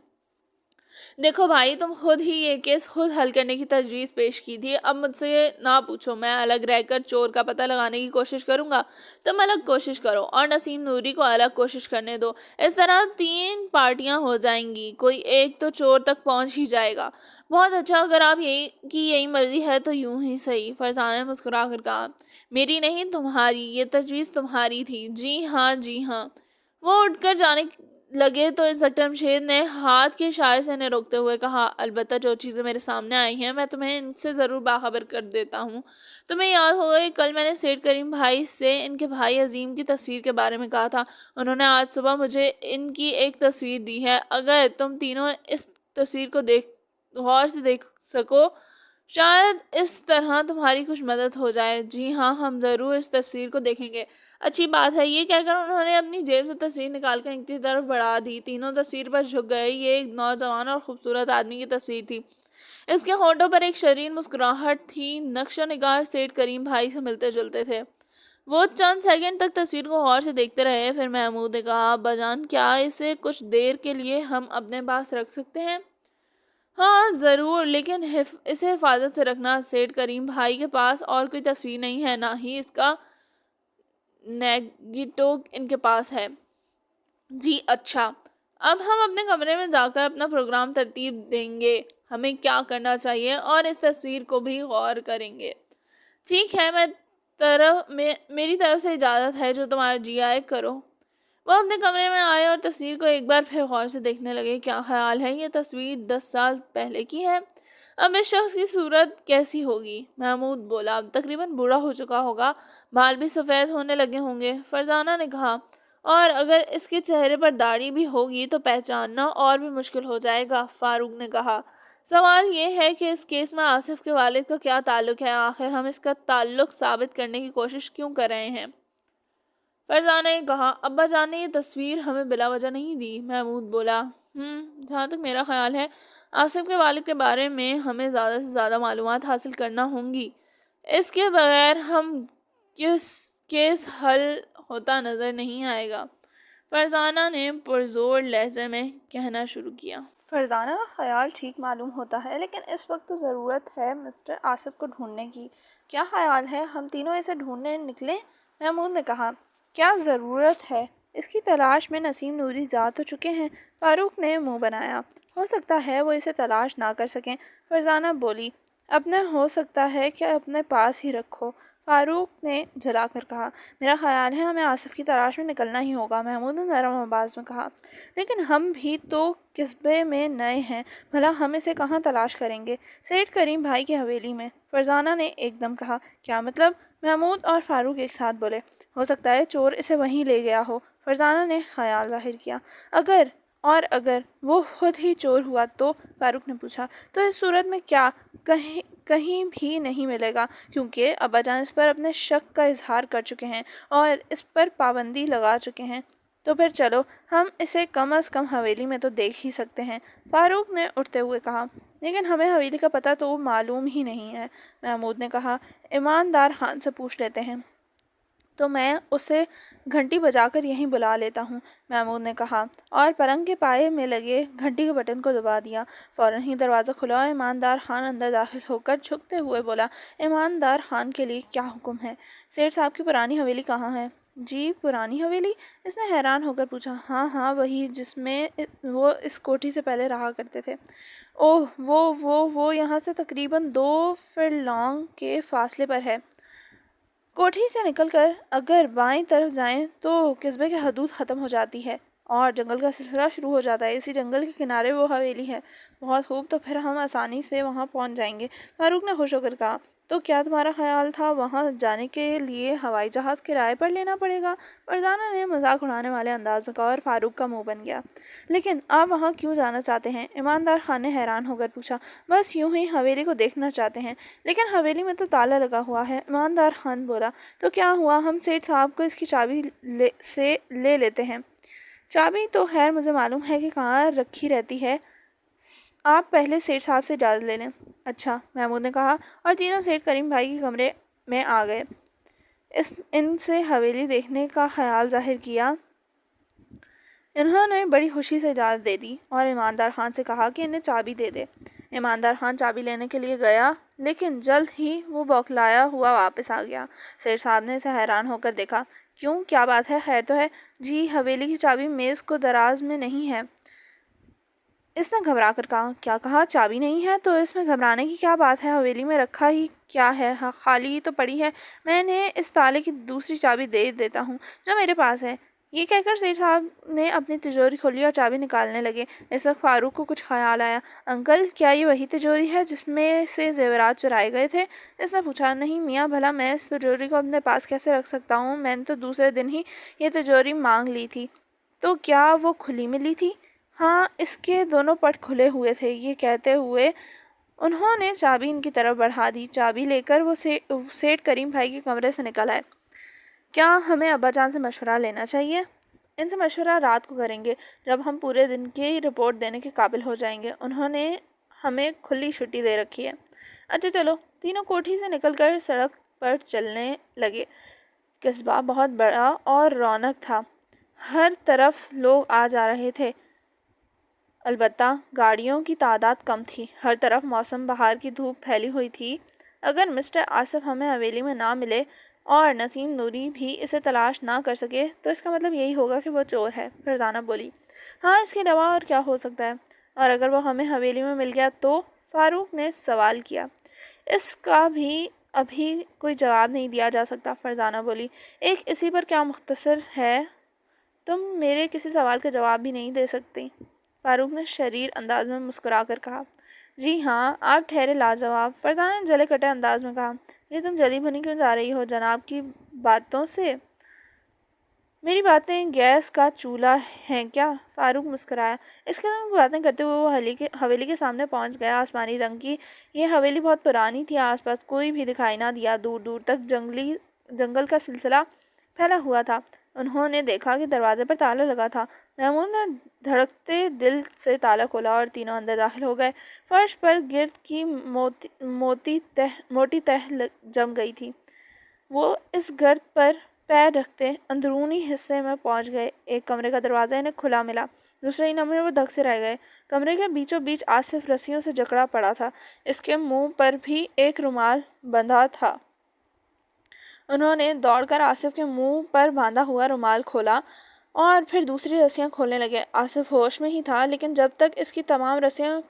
دیکھو بھائی، تم خود ہی یہ کیس خود حل کرنے کی تجویز پیش کی تھی، اب مجھ سے نہ پوچھو۔ میں الگ رہ کر چور کا پتہ لگانے کی کوشش کروں گا، تم الگ کوشش کرو اور نسیم نوری کو الگ کوشش کرنے دو۔ اس طرح 3 پارٹیاں ہو جائیں گی، کوئی ایک تو چور تک پہنچ ہی جائے گا۔ بہت اچھا، اگر آپ یہی مرضی ہے تو یوں ہی صحیح، فرزانہ نے مسکرا کر کہا۔ میری نہیں، تمہاری، یہ تجویز تمہاری تھی۔ جی ہاں۔ وہ اٹھ کر جانے لگے تو انسپکٹر مشید نے ہاتھ کے اشارے سے انہیں روکتے ہوئے کہا، البتہ جو چیزیں میرے سامنے آئی ہیں میں تمہیں ان سے ضرور باخبر کر دیتا ہوں۔ تمہیں یاد ہوگا کہ کل میں نے سیٹھ کریم بھائی سے ان کے بھائی عظیم کی تصویر کے بارے میں کہا تھا، انہوں نے آج صبح مجھے ان کی ایک تصویر دی ہے۔ اگر تم تینوں اس تصویر کو غور سے دیکھ سکو، شاید اس طرح تمہاری کچھ مدد ہو جائے۔ جی ہاں، ہم ضرور اس تصویر کو دیکھیں گے۔ اچھی بات ہے، یہ کہہ کر انہوں نے اپنی جیب سے تصویر نکال کر ان کی طرف بڑھا دی۔ تینوں تصویر پر جھک گئے۔ یہ ایک نوجوان اور خوبصورت آدمی کی تصویر تھی، اس کے ہونٹوں پر ایک شریر مسکراہٹ تھی، نقش و نگار سیٹھ کریم بھائی سے ملتے جلتے تھے۔ وہ چند سیکنڈ تک تصویر کو غور سے دیکھتے رہے، پھر محمود نے کہا، ابا جان کیا اسے کچھ دیر کے لیے ہم اپنے پاس رکھ سکتے ہیں؟ ہاں ضرور، لیکن اسے حفاظت سے رکھنا۔ سیٹھ کریم بھائی کے پاس اور کوئی تصویر نہیں ہے، نہ ہی اس کا نیگیٹو ان کے پاس ہے۔ جی اچھا، اب ہم اپنے کمرے میں جا کر اپنا پروگرام ترتیب دیں گے، ہمیں کیا کرنا چاہیے، اور اس تصویر کو بھی غور کریں گے۔ ٹھیک ہے، میری طرف سے اجازت ہے، جو تمہارا جی آئے کرو۔ وہ اپنے کمرے میں آئے اور تصویر کو ایک بار پھر غور سے دیکھنے لگے۔ کیا خیال ہے، یہ تصویر 10 سال پہلے کی ہے؟ اب اس شخص کی صورت کیسی ہوگی؟ محمود بولا، تقریباً بوڑھا ہو چکا ہوگا، بال بھی سفید ہونے لگے ہوں گے۔ فرزانہ نے کہا، اور اگر اس کے چہرے پر داڑھی بھی ہوگی تو پہچاننا اور بھی مشکل ہو جائے گا۔ فاروق نے کہا، سوال یہ ہے کہ اس کیس میں آصف کے والد کا کیا تعلق ہے؟ آخر ہم اس کا تعلق ثابت کرنے کی کوشش کیوں کر رہے ہیں؟ فرزانہ نے کہا، ابا جان نے یہ تصویر ہمیں بلا وجہ نہیں دی۔ محمود بولا، جہاں تک میرا خیال ہے، آصف کے والد کے بارے میں ہمیں زیادہ سے زیادہ معلومات حاصل کرنا ہوں گی، اس کے بغیر ہم کیس حل ہوتا نظر نہیں آئے گا۔ فرزانہ نے پرزور لہجے میں کہنا شروع کیا۔ فرزانہ کا خیال ٹھیک معلوم ہوتا ہے، لیکن اس وقت تو ضرورت ہے مسٹر آصف کو ڈھونڈنے کی۔ کیا خیال ہے ہم تینوں اسے ڈھونڈنے نکلیں؟ محمود نے کہا، کیا ضرورت ہے؟ اس کی تلاش میں نسیم نوری جا تو چکے ہیں۔ فاروق نے منہ بنایا۔ ہو سکتا ہے وہ اسے تلاش نہ کر سکیں۔ فرزانہ بولی۔ اپنے ہو سکتا ہے کہ اپنے پاس ہی رکھو، فاروق نے جھلا کر کہا۔ میرا خیال ہے ہمیں آصف کی تلاش میں نکلنا ہی ہوگا، محمود نے نرم آواز میں کہا۔ لیکن ہم بھی تو قصبے میں نئے ہیں، بھلا ہم اسے کہاں تلاش کریں گے؟ سیٹھ کریم بھائی کی حویلی میں، فرزانہ نے ایک دم کہا۔ کیا مطلب؟ محمود اور فاروق ایک ساتھ بولے۔ ہو سکتا ہے چور اسے وہیں لے گیا ہو، فرزانہ نے خیال ظاہر کیا۔ اگر وہ خود ہی چور ہوا تو؟ فاروق نے پوچھا۔ تو اس صورت میں کیا کہیں بھی نہیں ملے گا، کیونکہ ابا جان اس پر اپنے شک کا اظہار کر چکے ہیں اور اس پر پابندی لگا چکے ہیں۔ تو پھر چلو، ہم اسے کم از کم حویلی میں تو دیکھ ہی سکتے ہیں، فاروق نے اٹھتے ہوئے کہا۔ لیکن ہمیں حویلی کا پتہ تو معلوم ہی نہیں ہے، محمود نے کہا۔ ایماندار خان سے پوچھ لیتے ہیں۔ تو میں اسے گھنٹی بجا کر یہیں بلا لیتا ہوں، محمود نے کہا، اور پلنگ کے پائے میں لگے گھنٹی کے بٹن کو دبا دیا۔ فوراً ہی دروازہ کھلا اور ایماندار خان اندر داخل ہو کر جھکتے ہوئے بولا۔ ایماندار خان کے لیے کیا حکم ہے؟ سیٹھ صاحب کی پرانی حویلی کہاں ہے؟ جی پرانی حویلی؟ اس نے حیران ہو کر پوچھا۔ ہاں وہی جس میں وہ اس کوٹھی سے پہلے رہا کرتے تھے۔ اوہ وہ یہاں سے تقریباً 2 فرلانگ کے فاصلے پر ہے۔ کوٹھی سے نکل کر اگر بائیں طرف جائیں تو قصبے کی حدود ختم ہو جاتی ہے اور جنگل کا سلسلہ شروع ہو جاتا ہے۔ اسی جنگل کے کنارے وہ حویلی ہے۔ بہت خوب، تو پھر ہم آسانی سے وہاں پہنچ جائیں گے، فاروق نے خوش ہو کر کہا۔ تو کیا تمہارا خیال تھا وہاں جانے کے لیے ہوائی جہاز کرائے پر لینا پڑے گا؟ فرزانہ نے مذاق اڑانے والے انداز میں کہا اور فاروق کا منہ بن گیا۔ لیکن آپ وہاں کیوں جانا چاہتے ہیں؟ ایماندار خان نے حیران ہو کر پوچھا۔ بس یوں ہی حویلی کو دیکھنا چاہتے ہیں۔ لیکن حویلی میں تو تالا لگا ہوا ہے، ایماندار خان بولا۔ تو کیا ہوا، ہم سیٹھ صاحب کو اس کی چابی سے لے لیتے ہیں۔ چابی تو خیر مجھے معلوم ہے کہ کہاں رکھی رہتی ہے، آپ پہلے سیٹھ صاحب سے اجازت لے لیں۔ اچھا، محمود نے کہا، اور تینوں سیٹھ کریم بھائی کے کمرے میں آ گئے۔ ان سے حویلی دیکھنے کا خیال ظاہر کیا۔ انہوں نے بڑی خوشی سے اجازت دے دی اور ایماندار خان سے کہا کہ انہیں چابی دے دے۔ ایماندار خان چابی لینے کے لیے گیا، لیکن جلد ہی وہ بوکھلایا ہوا واپس آ گیا۔ سیٹھ صاحب نے اسے حیران ہو کر دیکھا۔ کیوں، کیا بات ہے، خیر تو ہے؟ جی حویلی کی چابی میز کو دراز میں نہیں ہے، اس نے گھبرا کر کہا۔ کیا کہا، چابی نہیں ہے؟ تو اس میں گھبرانے کی کیا بات ہے، حویلی میں رکھا ہی کیا ہے، خالی ہی تو پڑی ہے، میں انہیں اس تالے کی دوسری چابی دے دیتا ہوں جو میرے پاس ہے۔ یہ کہہ کر سیٹھ صاحب نے اپنی تجوری کھولی اور چابی نکالنے لگے۔ اس وقت فاروق کو کچھ خیال آیا۔ انکل، کیا یہ وہی تجوری ہے جس میں سے زیورات چرائے گئے تھے؟ اس نے پوچھا۔ نہیں میاں، بھلا میں اس تجوری کو اپنے پاس کیسے رکھ سکتا ہوں، میں نے تو دوسرے دن ہی یہ تجوری مانگ لی تھی۔ تو کیا وہ کھلی ملی تھی؟ ہاں، اس کے دونوں پٹ کھلے ہوئے تھے۔ یہ کہتے ہوئے انہوں نے چابی ان کی طرف بڑھا دی۔ چابی لے کر وہ سیٹھ کریم بھائی کے کمرے سے نکل آئے۔ کیا ہمیں ابا جان سے مشورہ لینا چاہیے؟ ان سے مشورہ رات کو کریں گے، جب ہم پورے دن کی رپورٹ دینے کے قابل ہو جائیں گے۔ انہوں نے ہمیں کھلی چھٹی دے رکھی ہے۔ اچھا چلو، تینوں کوٹھی سے نکل کر سڑک پر چلنے لگے۔ قصبہ بہت بڑا اور رونق تھا، ہر طرف لوگ آ جا رہے تھے، البتہ گاڑیوں کی تعداد کم تھی۔ ہر طرف موسم بہار کی دھوپ پھیلی ہوئی تھی۔ اگر مسٹر آصف ہمیں حویلی میں نہ ملے اور نسیم نوری بھی اسے تلاش نہ کر سکے تو اس کا مطلب یہی ہوگا کہ وہ چور ہے، فرزانہ بولی۔ ہاں، اس کے علاوہ اور کیا ہو سکتا ہے؟ اور اگر وہ ہمیں حویلی میں مل گیا تو؟ فاروق نے سوال کیا۔ اس کا بھی ابھی کوئی جواب نہیں دیا جا سکتا، فرزانہ بولی۔ ایک اسی پر کیا مختصر ہے، تم میرے کسی سوال کا جواب بھی نہیں دے سکتی، فاروق نے شریر انداز میں مسکرا کر کہا۔ جی ہاں، آپ ٹھہرے لاجواب، فرزانہ نے جلے کٹے انداز میں کہا۔ یہ تم جلی بھنی کیوں جا رہی ہو جناب کی باتوں سے؟ میری باتیں گیس کا چولہا ہیں کیا؟ فاروق مسکرایا۔ اس قسم کی باتیں کرتے ہوئے وہ حویلی کے سامنے پہنچ گیا۔ آسمانی رنگ کی یہ حویلی بہت پرانی تھی، آس پاس کوئی بھی دکھائی نہ دیا، دور دور تک جنگل کا سلسلہ پھیلا ہوا تھا۔ انہوں نے دیکھا کہ دروازے پر تالا لگا تھا۔ محمود نے دھڑکتے دل سے تالا کھولا اور تینوں اندر داخل ہو گئے۔ فرش پر گرد کی موٹی تہ جم گئی تھی۔ وہ اس گرد پر پیر رکھتے اندرونی حصے میں پہنچ گئے۔ ایک کمرے کا دروازہ انہیں کھلا ملا، دوسرے ہی لمحے وہ دھک سے رہ گئے۔ کمرے کے بیچوں بیچ آصف رسیوں سے جکڑا پڑا تھا، اس کے منہ پر بھی ایک رومال بندھا تھا۔ انہوں نے دوڑ کر آصف کے منہ پر باندھا ہوا رومال کھولا اور پھر دوسری رسیاں کھولنے لگے۔ آصف ہوش میں ہی تھا، لیکن جب تک اس کی تمام رسیاں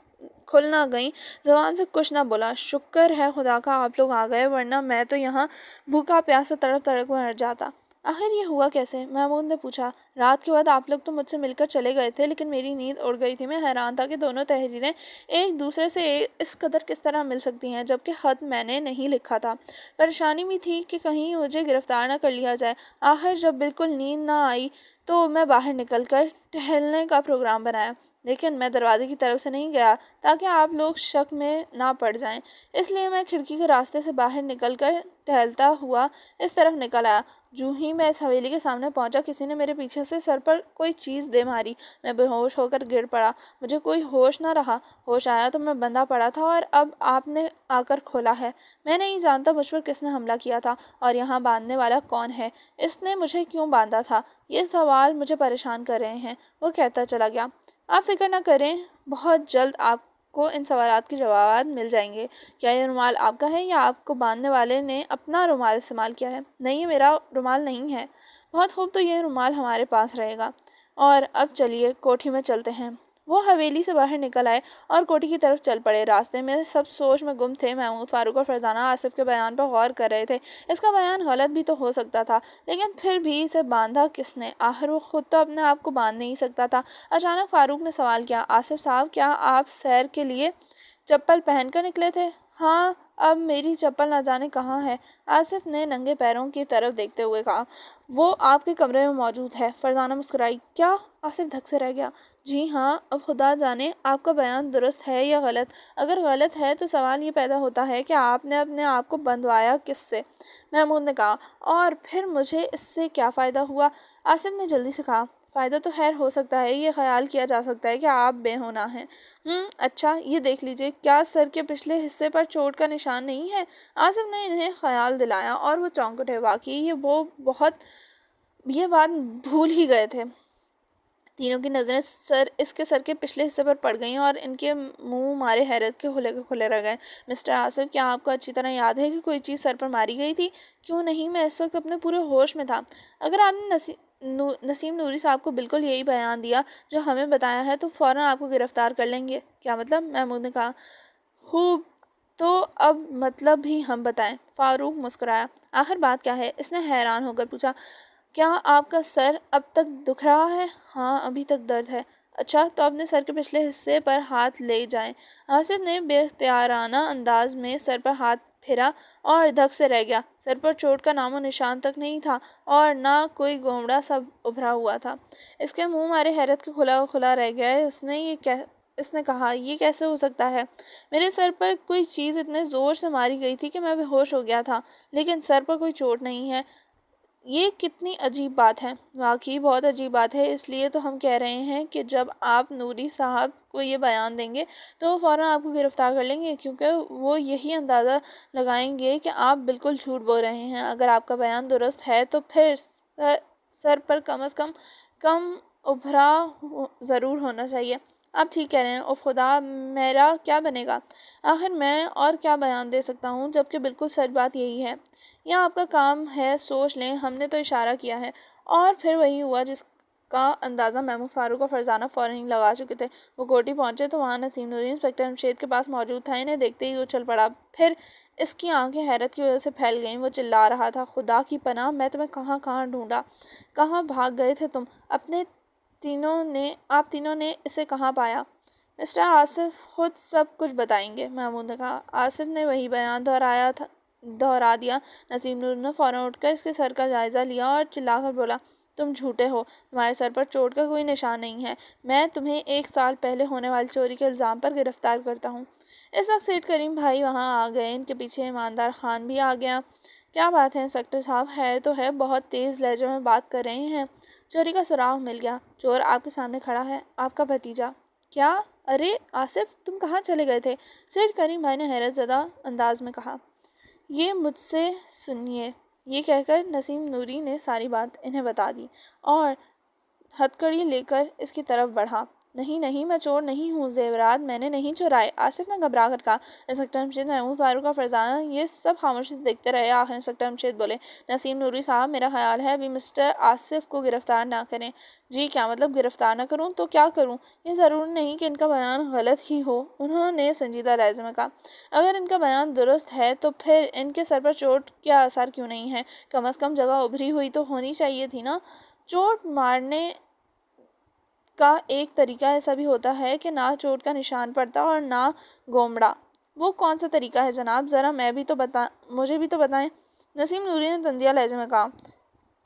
کھل نہ گئیں زبان سے کچھ نہ بولا۔ شکر ہے خدا کا آپ لوگ آ گئے، ورنہ میں تو یہاں بھوکا پیاسا تڑپ تڑپ مر جاتا۔ آخر یہ ہوا کیسے؟ محمود نے پوچھا۔ رات کے بعد آپ لوگ تو مجھ سے مل کر چلے گئے تھے، لیکن میری نیند اڑ گئی تھی۔ میں حیران تھا کہ دونوں تحریریں ایک دوسرے سے اس قدر کس طرح مل سکتی ہیں، جبکہ خط میں نے نہیں لکھا تھا۔ پریشانی بھی تھی کہ کہیں مجھے گرفتار نہ کر لیا جائے۔ آخر جب بالکل نیند نہ آئی تو میں باہر نکل کر ٹہلنے کا پروگرام بنایا، لیکن میں دروازے کی طرف سے نہیں گیا تاکہ آپ لوگ شک میں نہ پڑ جائیں، اس لیے میں کھڑکی کے راستے سے باہر نکل کر ٹہلتا ہوا اس طرف نکل آیا۔ جو ہی میں اس حویلی کے سامنے پہنچا، کسی نے میرے پیچھے سے سر پر کوئی چیز دے ماری۔ میں بے ہوش ہو کر گر پڑا۔ مجھے کوئی ہوش نہ رہا۔ ہوش آیا تو میں بندھا پڑا تھا اور اب آپ نے آ کر کھولا ہے۔ میں نہیں جانتا مجھ پر کس نے حملہ کیا تھا اور یہاں باندھنے والا کون ہے، اس نے مجھے کیوں باندھا تھا، یہ سوال مجھے پریشان کر رہے ہیں۔ وہ کہتا چلا گیا۔ آپ فکر نہ کریں، بہت جلد آپ کو ان سوالات کے جوابات مل جائیں گے۔ کیا یہ رومال آپ کا ہے یا آپ کو باندھنے والے نے اپنا رومال استعمال کیا ہے؟ نہیں، یہ میرا رومال نہیں ہے۔ بہت خوب، تو یہ رومال ہمارے پاس رہے گا۔ اور اب چلیے کوٹھی میں چلتے ہیں۔ وہ حویلی سے باہر نکل آئے اور کوٹھی کی طرف چل پڑے۔ راستے میں سب سوچ میں گم تھے۔ محمود، فاروق اور فرزانہ آصف کے بیان پر غور کر رہے تھے۔ اس کا بیان غلط بھی تو ہو سکتا تھا، لیکن پھر بھی اسے باندھا کس نے؟ آخر وہ خود تو اپنے آپ کو باندھ نہیں سکتا تھا۔ اچانک فاروق نے سوال کیا، آصف صاحب، کیا آپ سیر کے لیے چپل پہن کر نکلے تھے؟ ہاں، اب میری چپل نہ جانے کہاں ہے، آصف نے ننگے پیروں کی طرف دیکھتے ہوئے کہا۔ وہ آپ کے کمرے میں موجود ہے، فرزانہ مسکرائی۔ کیا؟ آصف دھک سے رہ گیا۔ جی ہاں، اب خدا جانے آپ کا بیان درست ہے یا غلط۔ اگر غلط ہے تو سوال یہ پیدا ہوتا ہے کہ آپ نے اپنے آپ کو بندھوایا کس سے؟ محمود نے کہا۔ اور پھر مجھے اس سے کیا فائدہ ہوا؟ آصف نے جلدی سے کہا۔ فائدہ تو خیر ہو سکتا ہے، یہ خیال کیا جا سکتا ہے کہ آپ بے ہونا ہیں۔ اچھا، یہ دیکھ لیجئے، کیا سر کے پچھلے حصے پر چوٹ کا نشان نہیں ہے؟ آصف نے انہیں خیال دلایا اور وہ چونک اٹھے۔ واقعی یہ بات بھول ہی گئے تھے۔ تینوں کی نظریں اس کے سر کے پچھلے حصے پر پڑ گئیں اور ان کے منہ مارے حیرت کے کھلے رہ گئے۔ مسٹر آصف، کیا آپ کو اچھی طرح یاد ہے کہ کوئی چیز سر پر ماری گئی تھی؟ کیوں نہیں، میں اس وقت اپنے پورے ہوش میں تھا۔ اگر آپ نے نسیم نوری صاحب کو بالکل یہی بیان دیا جو ہمیں بتایا ہے تو فوراً آپ کو گرفتار کر لیں گے۔ کیا مطلب؟ محمود نے کہا۔ خوب، تو اب مطلب بھی ہم بتائیں۔ فاروق مسکرایا۔ آخر بات کیا ہے؟ اس نے حیران ہو کر پوچھا۔ کیا آپ کا سر اب تک دکھ رہا ہے؟ ہاں، ابھی تک درد ہے۔ اچھا، تو اپنے سر کے پچھلے حصے پر ہاتھ لے جائیں۔ آصف نے بے اختیارانہ انداز میں سر پر ہاتھ پھیرا اور دھک سے رہ گیا۔ سر پر چوٹ کا نام و نشان تک نہیں تھا اور نہ کوئی گونبڑا سا ابھرا ہوا تھا۔ اس کے منہ مارے حیرت کے کھلا رہ گیا۔ اس نے کہا، یہ کیسے ہو سکتا ہے؟ میرے سر پر کوئی چیز اتنے زور سے ماری گئی تھی کہ میں بے ہوش ہو گیا تھا، لیکن سر پر کوئی چوٹ نہیں ہے۔ یہ کتنی عجیب بات ہے۔ واقعی بہت عجیب بات ہے، اس لیے تو ہم کہہ رہے ہیں کہ جب آپ نوری صاحب کو یہ بیان دیں گے تو وہ فوراً آپ کو گرفتار کر لیں گے، کیونکہ وہ یہی اندازہ لگائیں گے کہ آپ بالکل جھوٹ بول رہے ہیں۔ اگر آپ کا بیان درست ہے تو پھر سر پر کم از کم ابھرا ضرور ہونا چاہیے۔ آپ ٹھیک کہہ رہے ہیں۔ اوف خدا، میرا کیا بنے گا؟ آخر میں اور کیا بیان دے سکتا ہوں، جبکہ بالکل سچ بات یہی ہے۔ یہ آپ کا کام ہے، سوچ لیں، ہم نے تو اشارہ کیا ہے۔ اور پھر وہی ہوا جس کا اندازہ محمود، فاروق اور فرزانہ فوراً ہی لگا چکے تھے۔ وہ کوٹھی پہنچے تو وہاں نسیم نوری انسپکٹر جمشید کے پاس موجود تھا۔ انہیں دیکھتے ہی اچھل پڑا، پھر اس کی آنکھیں حیرت کی وجہ سے پھیل گئیں۔ وہ چلا رہا تھا، خدا کی پناہ، میں تمہیں کہاں کہاں ڈھونڈا، کہاں بھاگ گئے تھے تم؟ آپ تینوں نے اسے کہاں پایا؟ مسٹر آصف خود سب کچھ بتائیں گے، محمود نے کہا۔ آصف نے وہی بیان دہرا دیا۔ نسیم نور نے فوراً اٹھ کر اس کے سر کا جائزہ لیا اور چلا کر بولا، تم جھوٹے ہو، تمہارے سر پر چوٹ کا کوئی نشان نہیں ہے۔ میں تمہیں 1 سال پہلے ہونے والی چوری کے الزام پر گرفتار کرتا ہوں۔ اس وقت سیٹھ کریم بھائی وہاں آ گئے۔ ان کے پیچھے ایماندار خان بھی آ گیا۔ کیا بات ہے انسپکٹر صاحب، خیر تو ہے؟ بہت تیز لہجے میں بات کر رہے ہیں۔ چوری کا سراغ مل گیا، چور آپ کے سامنے کھڑا ہے، آپ کا بھتیجا۔ کیا؟ ارے آصف، تم کہاں چلے گئے تھے؟ سیٹھ کریم بھائی نے حیرت زدہ انداز میں کہا۔ یہ مجھ سے سنیے۔ یہ کہہ کر نسیم نوری نے ساری بات انہیں بتا دی اور ہتھکڑی لے کر اس کی طرف بڑھا۔ نہیں نہیں، میں چور نہیں ہوں، زیورات میں نے نہیں چرائے، آصف نے گھبرا کر کہا۔ انسپکٹر جمشید، محمود، فاروق اور فرزانہ یہ سب خاموشی سے دیکھتے رہے۔ آخر انسپکٹر جمشید بولے، نسیم نوری صاحب، میرا خیال ہے ابھی مسٹر آصف کو گرفتار نہ کریں۔ جی کیا مطلب؟ گرفتار نہ کروں تو کیا کروں؟ یہ ضروری نہیں کہ ان کا بیان غلط ہی ہو، انہوں نے سنجیدہ لہجے میں کہا۔ اگر ان کا بیان درست ہے تو پھر ان کے سر پر چوٹ کیا اثر کیوں نہیں ہے؟ کم از کم جگہ ابھری ہوئی تو ہونی چاہیے تھی نا۔ چوٹ مارنے کا ایک طریقہ ایسا بھی ہوتا ہے کہ نہ چوٹ کا نشان پڑتا اور نہ گومڑا۔ وہ کون سا طریقہ ہے جناب؟ ذرا مجھے بھی تو بتائیں۔ نسیم نوری نے طنزیہ لہجے میں کہا۔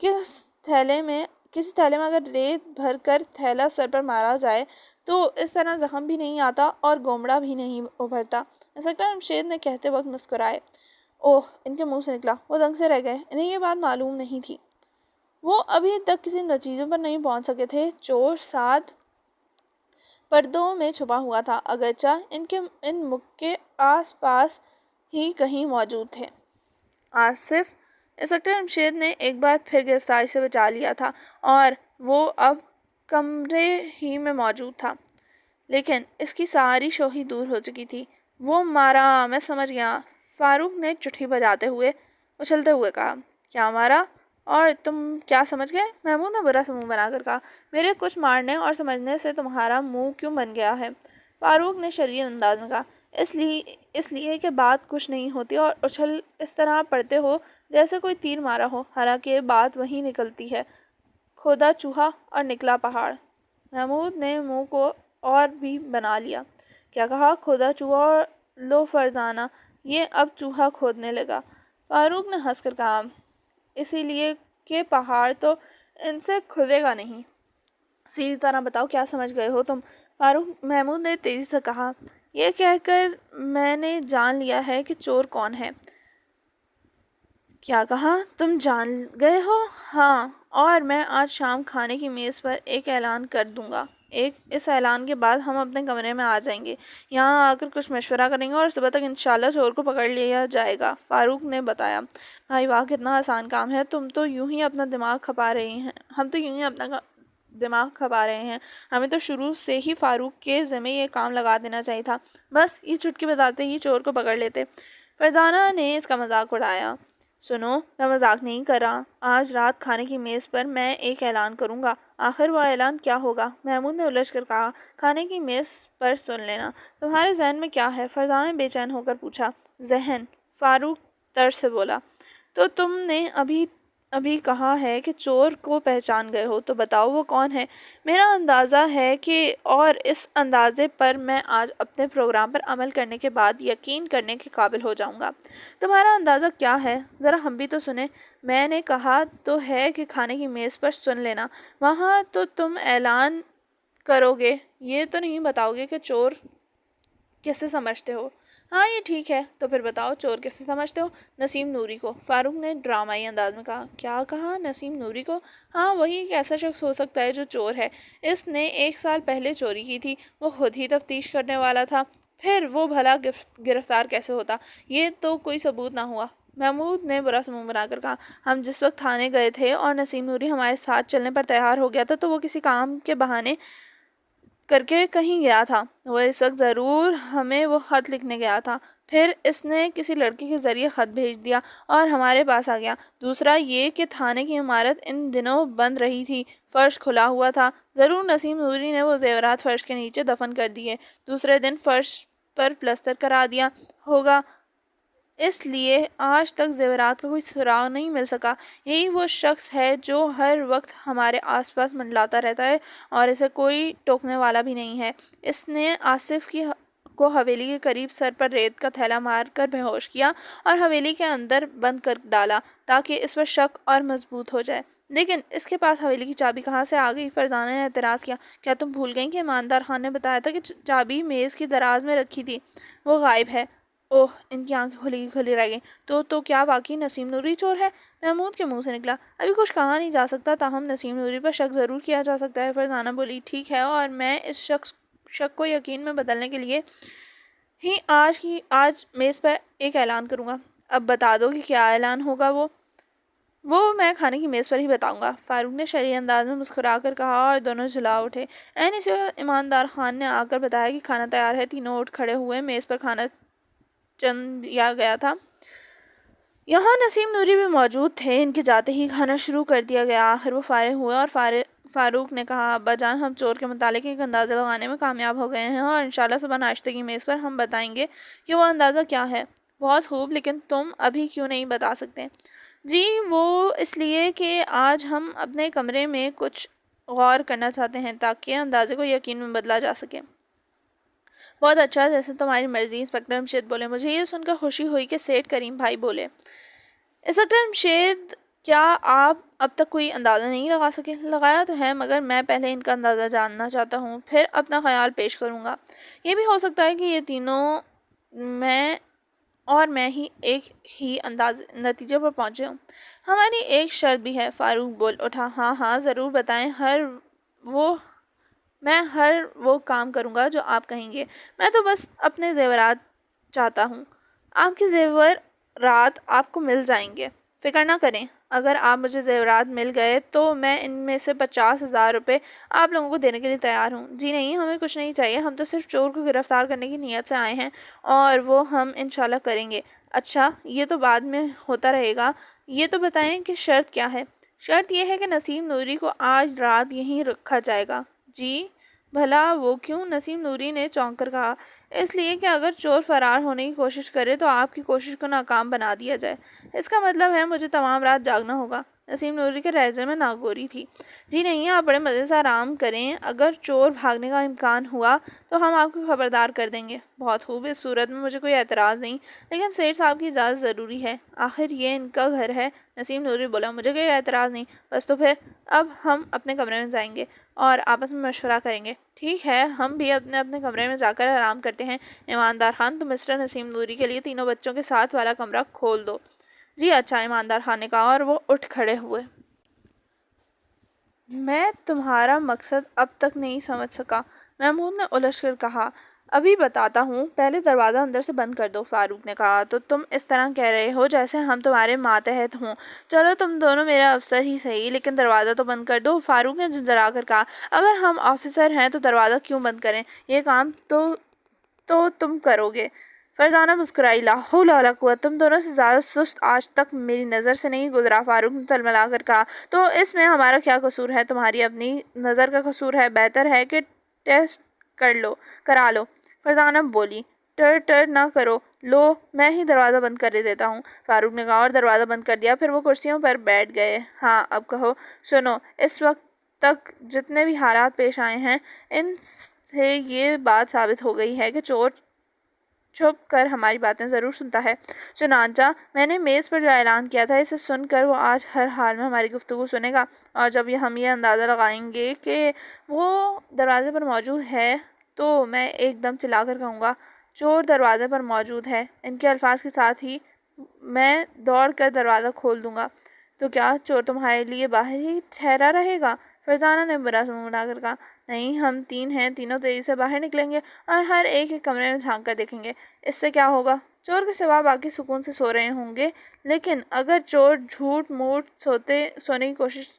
کسی تھیلے میں اگر ریت بھر کر تھیلا سر پر مارا جائے تو اس طرح زخم بھی نہیں آتا اور گومڑا بھی نہیں ابھرتا۔ انسپکٹر جمشید نے کہتے وقت مسکرائے۔ اوہ، ان کے منہ سے نکلا۔ وہ دنگ سے رہ گئے، انہیں یہ بات معلوم نہیں تھی۔ وہ ابھی تک کسی نتیجے پر نہیں پہنچ سکے تھے۔ چور 7 پردوں میں چھپا ہوا تھا، اگرچہ ان مکھ کے آس پاس ہی کہیں موجود تھے۔ آصف، انسپکٹر جمشید نے ایک بار پھر گرفتاری سے بچا لیا تھا اور وہ اب کمرے ہی میں موجود تھا، لیکن اس کی ساری شوخی دور ہو چکی تھی۔ وہ مارا، میں سمجھ گیا، فاروق نے چٹھی بجاتے ہوئے اچھلتے ہوئے کہا۔ کیا مارا؟ اور تم کیا سمجھ گئے؟ محمود نے برا سا منہ بنا کر کہا۔ میرے کچھ مارنے اور سمجھنے سے تمہارا منہ کیوں بن گیا ہے؟ فاروق نے شریر انداز میں کہا۔ اس لیے کہ بات کچھ نہیں ہوتی اور اچھل اس طرح پڑتے ہو جیسے کوئی تیر مارا ہو، حالانکہ بات وہی نکلتی ہے، کھودا چوہا اور نکلا پہاڑ۔ محمود نے منہ کو اور بھی بنا لیا۔ کیا کہا؟ کھودا چوہا؟ اور لو فرزانہ یہ اب چوہا کھودنے لگا۔ فاروق نے ہنس کر کہا، اسی لیے کہ پہاڑ تو ان سے کھدے گا نہیں۔ سیدھی طرح بتاؤ، کیا سمجھ گئے ہو تم؟ محمود نے تیزی سے کہا۔ یہ کہہ کر میں نے جان لیا ہے کہ چور کون ہے۔ کیا کہا؟ تم جان گئے ہو؟ ہاں، اور میں آج شام کھانے کی میز پر ایک اعلان کر دوں گا۔ اس اعلان کے بعد ہم اپنے کمرے میں آ جائیں گے، یہاں آ کر کچھ مشورہ کریں گے اور صبح تک انشاءاللہ چور کو پکڑ لیا جائے گا، فاروق نے بتایا۔ بھائی واہ، کتنا آسان کام ہے، تم تو یوں ہی اپنا دماغ کھپا رہے ہیں، ہم تو یوں ہی اپنا دماغ کھپا رہے ہیں، ہمیں تو شروع سے ہی فاروق کے ذمہ یہ کام لگا دینا چاہیے تھا، بس یہ چٹکی بتاتے ہی چور کو پکڑ لیتے۔ فرزانہ نے اس کا مذاق اڑایا۔ سنو، میں مذاق نہیں کر رہا، آج رات کھانے کی میز پر میں ایک اعلان کروں گا۔ آخر وہ اعلان کیا ہوگا؟ محمود نے الجھ کر کہا۔ کھانے کی میز پر سن لینا۔ تمہارے ذہن میں کیا ہے؟ فرزانہ نے بے چین ہو کر پوچھا۔ ذہن؟ فاروق طرز سے بولا۔ تو تم نے ابھی کہا ہے کہ چور کو پہچان گئے ہو، تو بتاؤ وہ کون ہے؟ میرا اندازہ ہے کہ اور اس اندازے پر میں آج اپنے پروگرام پر عمل کرنے کے بعد یقین کرنے کے قابل ہو جاؤں گا۔ تمہارا اندازہ کیا ہے؟ ذرا ہم بھی تو سنیں۔ میں نے کہا تو ہے کہ کھانے کی میز پر سن لینا، وہاں تو تم اعلان کرو گے، یہ تو نہیں بتاؤ گے کہ چور کسے سمجھتے ہو۔ ہاں یہ ٹھیک ہے، تو پھر بتاؤ چور کسے سمجھتے ہو؟ نسیم نوری کو، فاروق نے ڈرامائی انداز میں کہا۔ کیا کہا؟ نسیم نوری کو؟ ہاں، وہی ایک ایسا شخص ہو سکتا ہے جو چور ہے۔ اس نے 1 سال پہلے چوری کی تھی، وہ خود ہی تفتیش کرنے والا تھا، پھر وہ بھلا گرفتار کیسے ہوتا؟ یہ تو کوئی ثبوت نہ ہوا۔ محمود نے برا سا منہ بنا کر کہا۔ ہم جس وقت تھانے گئے تھے اور نسیم نوری ہمارے ساتھ چلنے پر تیار ہو گیا تھا تو وہ کسی کام کے بہانے کر کے کہیں گیا تھا، وہ اس وقت ضرور ہمیں وہ خط لکھنے گیا تھا، پھر اس نے کسی لڑکی کے ذریعے خط بھیج دیا اور ہمارے پاس آ گیا۔ دوسرا یہ کہ تھانے کی عمارت ان دنوں بند رہی تھی، فرش کھلا ہوا تھا، ضرور نسیم نوری نے وہ زیورات فرش کے نیچے دفن کر دیے، دوسرے دن فرش پر پلستر کرا دیا ہوگا، اس لیے آج تک زیورات کا کوئی سراغ نہیں مل سکا۔ یہی وہ شخص ہے جو ہر وقت ہمارے آس پاس منڈلاتا رہتا ہے اور اسے کوئی ٹوکنے والا بھی نہیں ہے۔ اس نے آصف کو حویلی کے قریب سر پر ریت کا تھیلا مار کر بے ہوش کیا اور حویلی کے اندر بند کر ڈالا تاکہ اس پر شک اور مضبوط ہو جائے۔ لیکن اس کے پاس حویلی کی چابی کہاں سے آ گئی؟ فرزانہ نے اعتراض کیا۔ کیا تم بھول گئیں کہ ایماندار خان نے بتایا تھا کہ چابی میز کی دراز میں رکھی تھی؟ وہ غائب ہے۔ اوہ، ان کی آنکھیں کھلی رہ گئیں۔ تو کیا واقعی نسیم نوری چور ہے؟ محمود کے منہ سے نکلا۔ ابھی کچھ کہا نہیں جا سکتا، تاہم نسیم نوری پر شک ضرور کیا جا سکتا ہے، فرزانہ بولی۔ ٹھیک ہے، اور میں اس شک کو یقین میں بدلنے کے لیے ہی آج میز پر ایک اعلان کروں گا۔ اب بتا دو کہ کیا اعلان ہوگا۔ وہ وہ میں کھانے کی میز پر ہی بتاؤں گا، فاروق نے شرعی انداز میں مسکرا کر کہا اور دونوں جھلا اٹھے۔ اسی وقت ایماندار خان نے آ کر بتایا کہ کھانا تیار ہے۔ تینوں اٹھ کھڑے ہوئے، میز پر کھانا چن دیا گیا تھا۔ یہاں نسیم نوری بھی موجود تھے۔ ان کے جاتے ہی کھانا شروع کر دیا گیا۔ آخر وہ فارغ ہوئے اور فاروق نے کہا، ابا جان، ہم چور کے متعلق ایک اندازہ لگانے میں کامیاب ہو گئے ہیں اور انشاءاللہ صبح ناشتے کی میز پر ہم بتائیں گے کہ وہ اندازہ کیا ہے۔ بہت خوب، لیکن تم ابھی کیوں نہیں بتا سکتے؟ جی وہ اس لیے کہ آج ہم اپنے کمرے میں کچھ غور کرنا چاہتے ہیں تاکہ اندازے کو یقین میں بدلا جا سکے۔ بہت اچھا، جیسے تمہاری مرضی، انسپکٹر امشید بولے۔ مجھے یہ سن کر خوشی ہوئی کہ سیٹھ کریم بھائی بولے، انسپکٹر امشید، کیا آپ اب تک کوئی اندازہ نہیں لگا سکے؟ لگایا تو ہے، مگر میں پہلے ان کا اندازہ جاننا چاہتا ہوں، پھر اپنا خیال پیش کروں گا۔ یہ بھی ہو سکتا ہے کہ یہ تینوں میں ہی ایک ہی نتیجے پر پہنچے ہوں۔ ہماری ایک شرط بھی ہے، فاروق بول اٹھا۔ ہاں ہاں ضرور بتائیں، میں ہر وہ کام کروں گا جو آپ کہیں گے۔ میں تو بس اپنے زیورات چاہتا ہوں۔ آپ کے زیورات آپ کو مل جائیں گے، فکر نہ کریں۔ اگر آپ مجھے زیورات مل گئے تو میں ان میں سے 50,000 روپے آپ لوگوں کو دینے کے لیے تیار ہوں۔ جی نہیں، ہمیں کچھ نہیں چاہیے، ہم تو صرف چور کو گرفتار کرنے کی نیت سے آئے ہیں اور وہ ہم انشاءاللہ کریں گے۔ اچھا، یہ تو بعد میں ہوتا رہے گا، یہ تو بتائیں کہ شرط کیا ہے؟ شرط یہ ہے کہ نسیم نوری کو آج رات یہیں رکھا جائے گا۔ جی بھلا وہ کیوں؟ نسیم نوری نے چونک کر کہا۔ اس لیے کہ اگر چور فرار ہونے کی کوشش کرے تو آپ کی کوشش کو ناکام بنا دیا جائے۔ اس کا مطلب ہے مجھے تمام رات جاگنا ہوگا۔ نسیم نوری کے لہجے میں ناگوری تھی۔ جی نہیں، آپ بڑے مزے سے آرام کریں، اگر چور بھاگنے کا امکان ہوا تو ہم آپ کو خبردار کر دیں گے۔ بہت خوب، اس صورت میں مجھے کوئی اعتراض نہیں، لیکن سیٹھ صاحب کی اجازت ضروری ہے، آخر یہ ان کا گھر ہے۔ نسیم نوری بولا، مجھے کوئی اعتراض نہیں، بس تو پھر اب ہم اپنے کمرے میں جائیں گے اور آپس میں مشورہ کریں گے۔ ٹھیک ہے، ہم بھی اپنے اپنے کمرے میں جا کر آرام کرتے ہیں۔ ایماندار خان، تم مسٹر نسیم نوری کے لیے تینوں بچوں کے ساتھ والا کمرہ کھول دو۔ جی اچھا، ایماندار خان نے کہا اور وہ اٹھ کھڑے ہوئے۔ میں تمہارا مقصد اب تک نہیں سمجھ سکا، محمود نے الجھ کر کہا۔ ابھی بتاتا ہوں، پہلے دروازہ اندر سے بند کر دو، فاروق نے کہا۔ تو تم اس طرح کہہ رہے ہو جیسے ہم تمہارے ماتحت ہوں۔ چلو تم دونوں میرے افسر ہی صحیح، لیکن دروازہ تو بند کر دو، فاروق نے جھنجھلا کر کہا۔ اگر ہم آفیسر ہیں تو دروازہ کیوں بند کریں؟ یہ کام تو تم کرو گے۔ فرزانہ مسکرائی۔ لا حول ولا قوت، تم دونوں سے زیادہ سست آج تک میری نظر سے نہیں گزرا، فاروق نے تلملا کر کہا۔ تو اس میں ہمارا کیا قصور ہے؟ تمہاری اپنی نظر کا قصور ہے، بہتر ہے کہ ٹیسٹ کرا لو، فرزانہ بولی۔ ٹر نہ کرو، لو میں ہی دروازہ بند کر دیتا ہوں، فاروق نے کہا اور دروازہ بند کر دیا۔ پھر وہ کرسیوں پر بیٹھ گئے۔ ہاں اب کہو۔ سنو، اس وقت تک جتنے بھی حالات پیش آئے ہیں ان سے یہ بات ثابت ہو گئی ہے کہ چور چھپ کر ہماری باتیں ضرور سنتا ہے، چنانچہ میں نے میز پر جو اعلان کیا تھا اسے سن کر وہ آج ہر حال میں ہماری گفتگو سنے گا، اور جب ہم یہ اندازہ لگائیں گے کہ وہ دروازے پر موجود ہے تو میں ایک دم چلا کر کہوں گا، چور دروازے پر موجود ہے۔ ان کے الفاظ کے ساتھ ہی میں دوڑ کر دروازہ کھول دوں گا۔ تو کیا چور تمہارے لیے باہر ہی ٹھہرا رہے گا؟ فرزانہ نے برا منہ بنا کر کہا۔ نہیں، ہم تین ہیں، تینوں تیزی سے باہر نکلیں گے اور ہر ایک کمرے میں جھانک کر دیکھیں گے۔ اس سے کیا ہوگا؟ چور کے سوا باقی سکون سے سو رہے ہوں گے، لیکن اگر چور جھوٹ موٹ سونے کی کوشش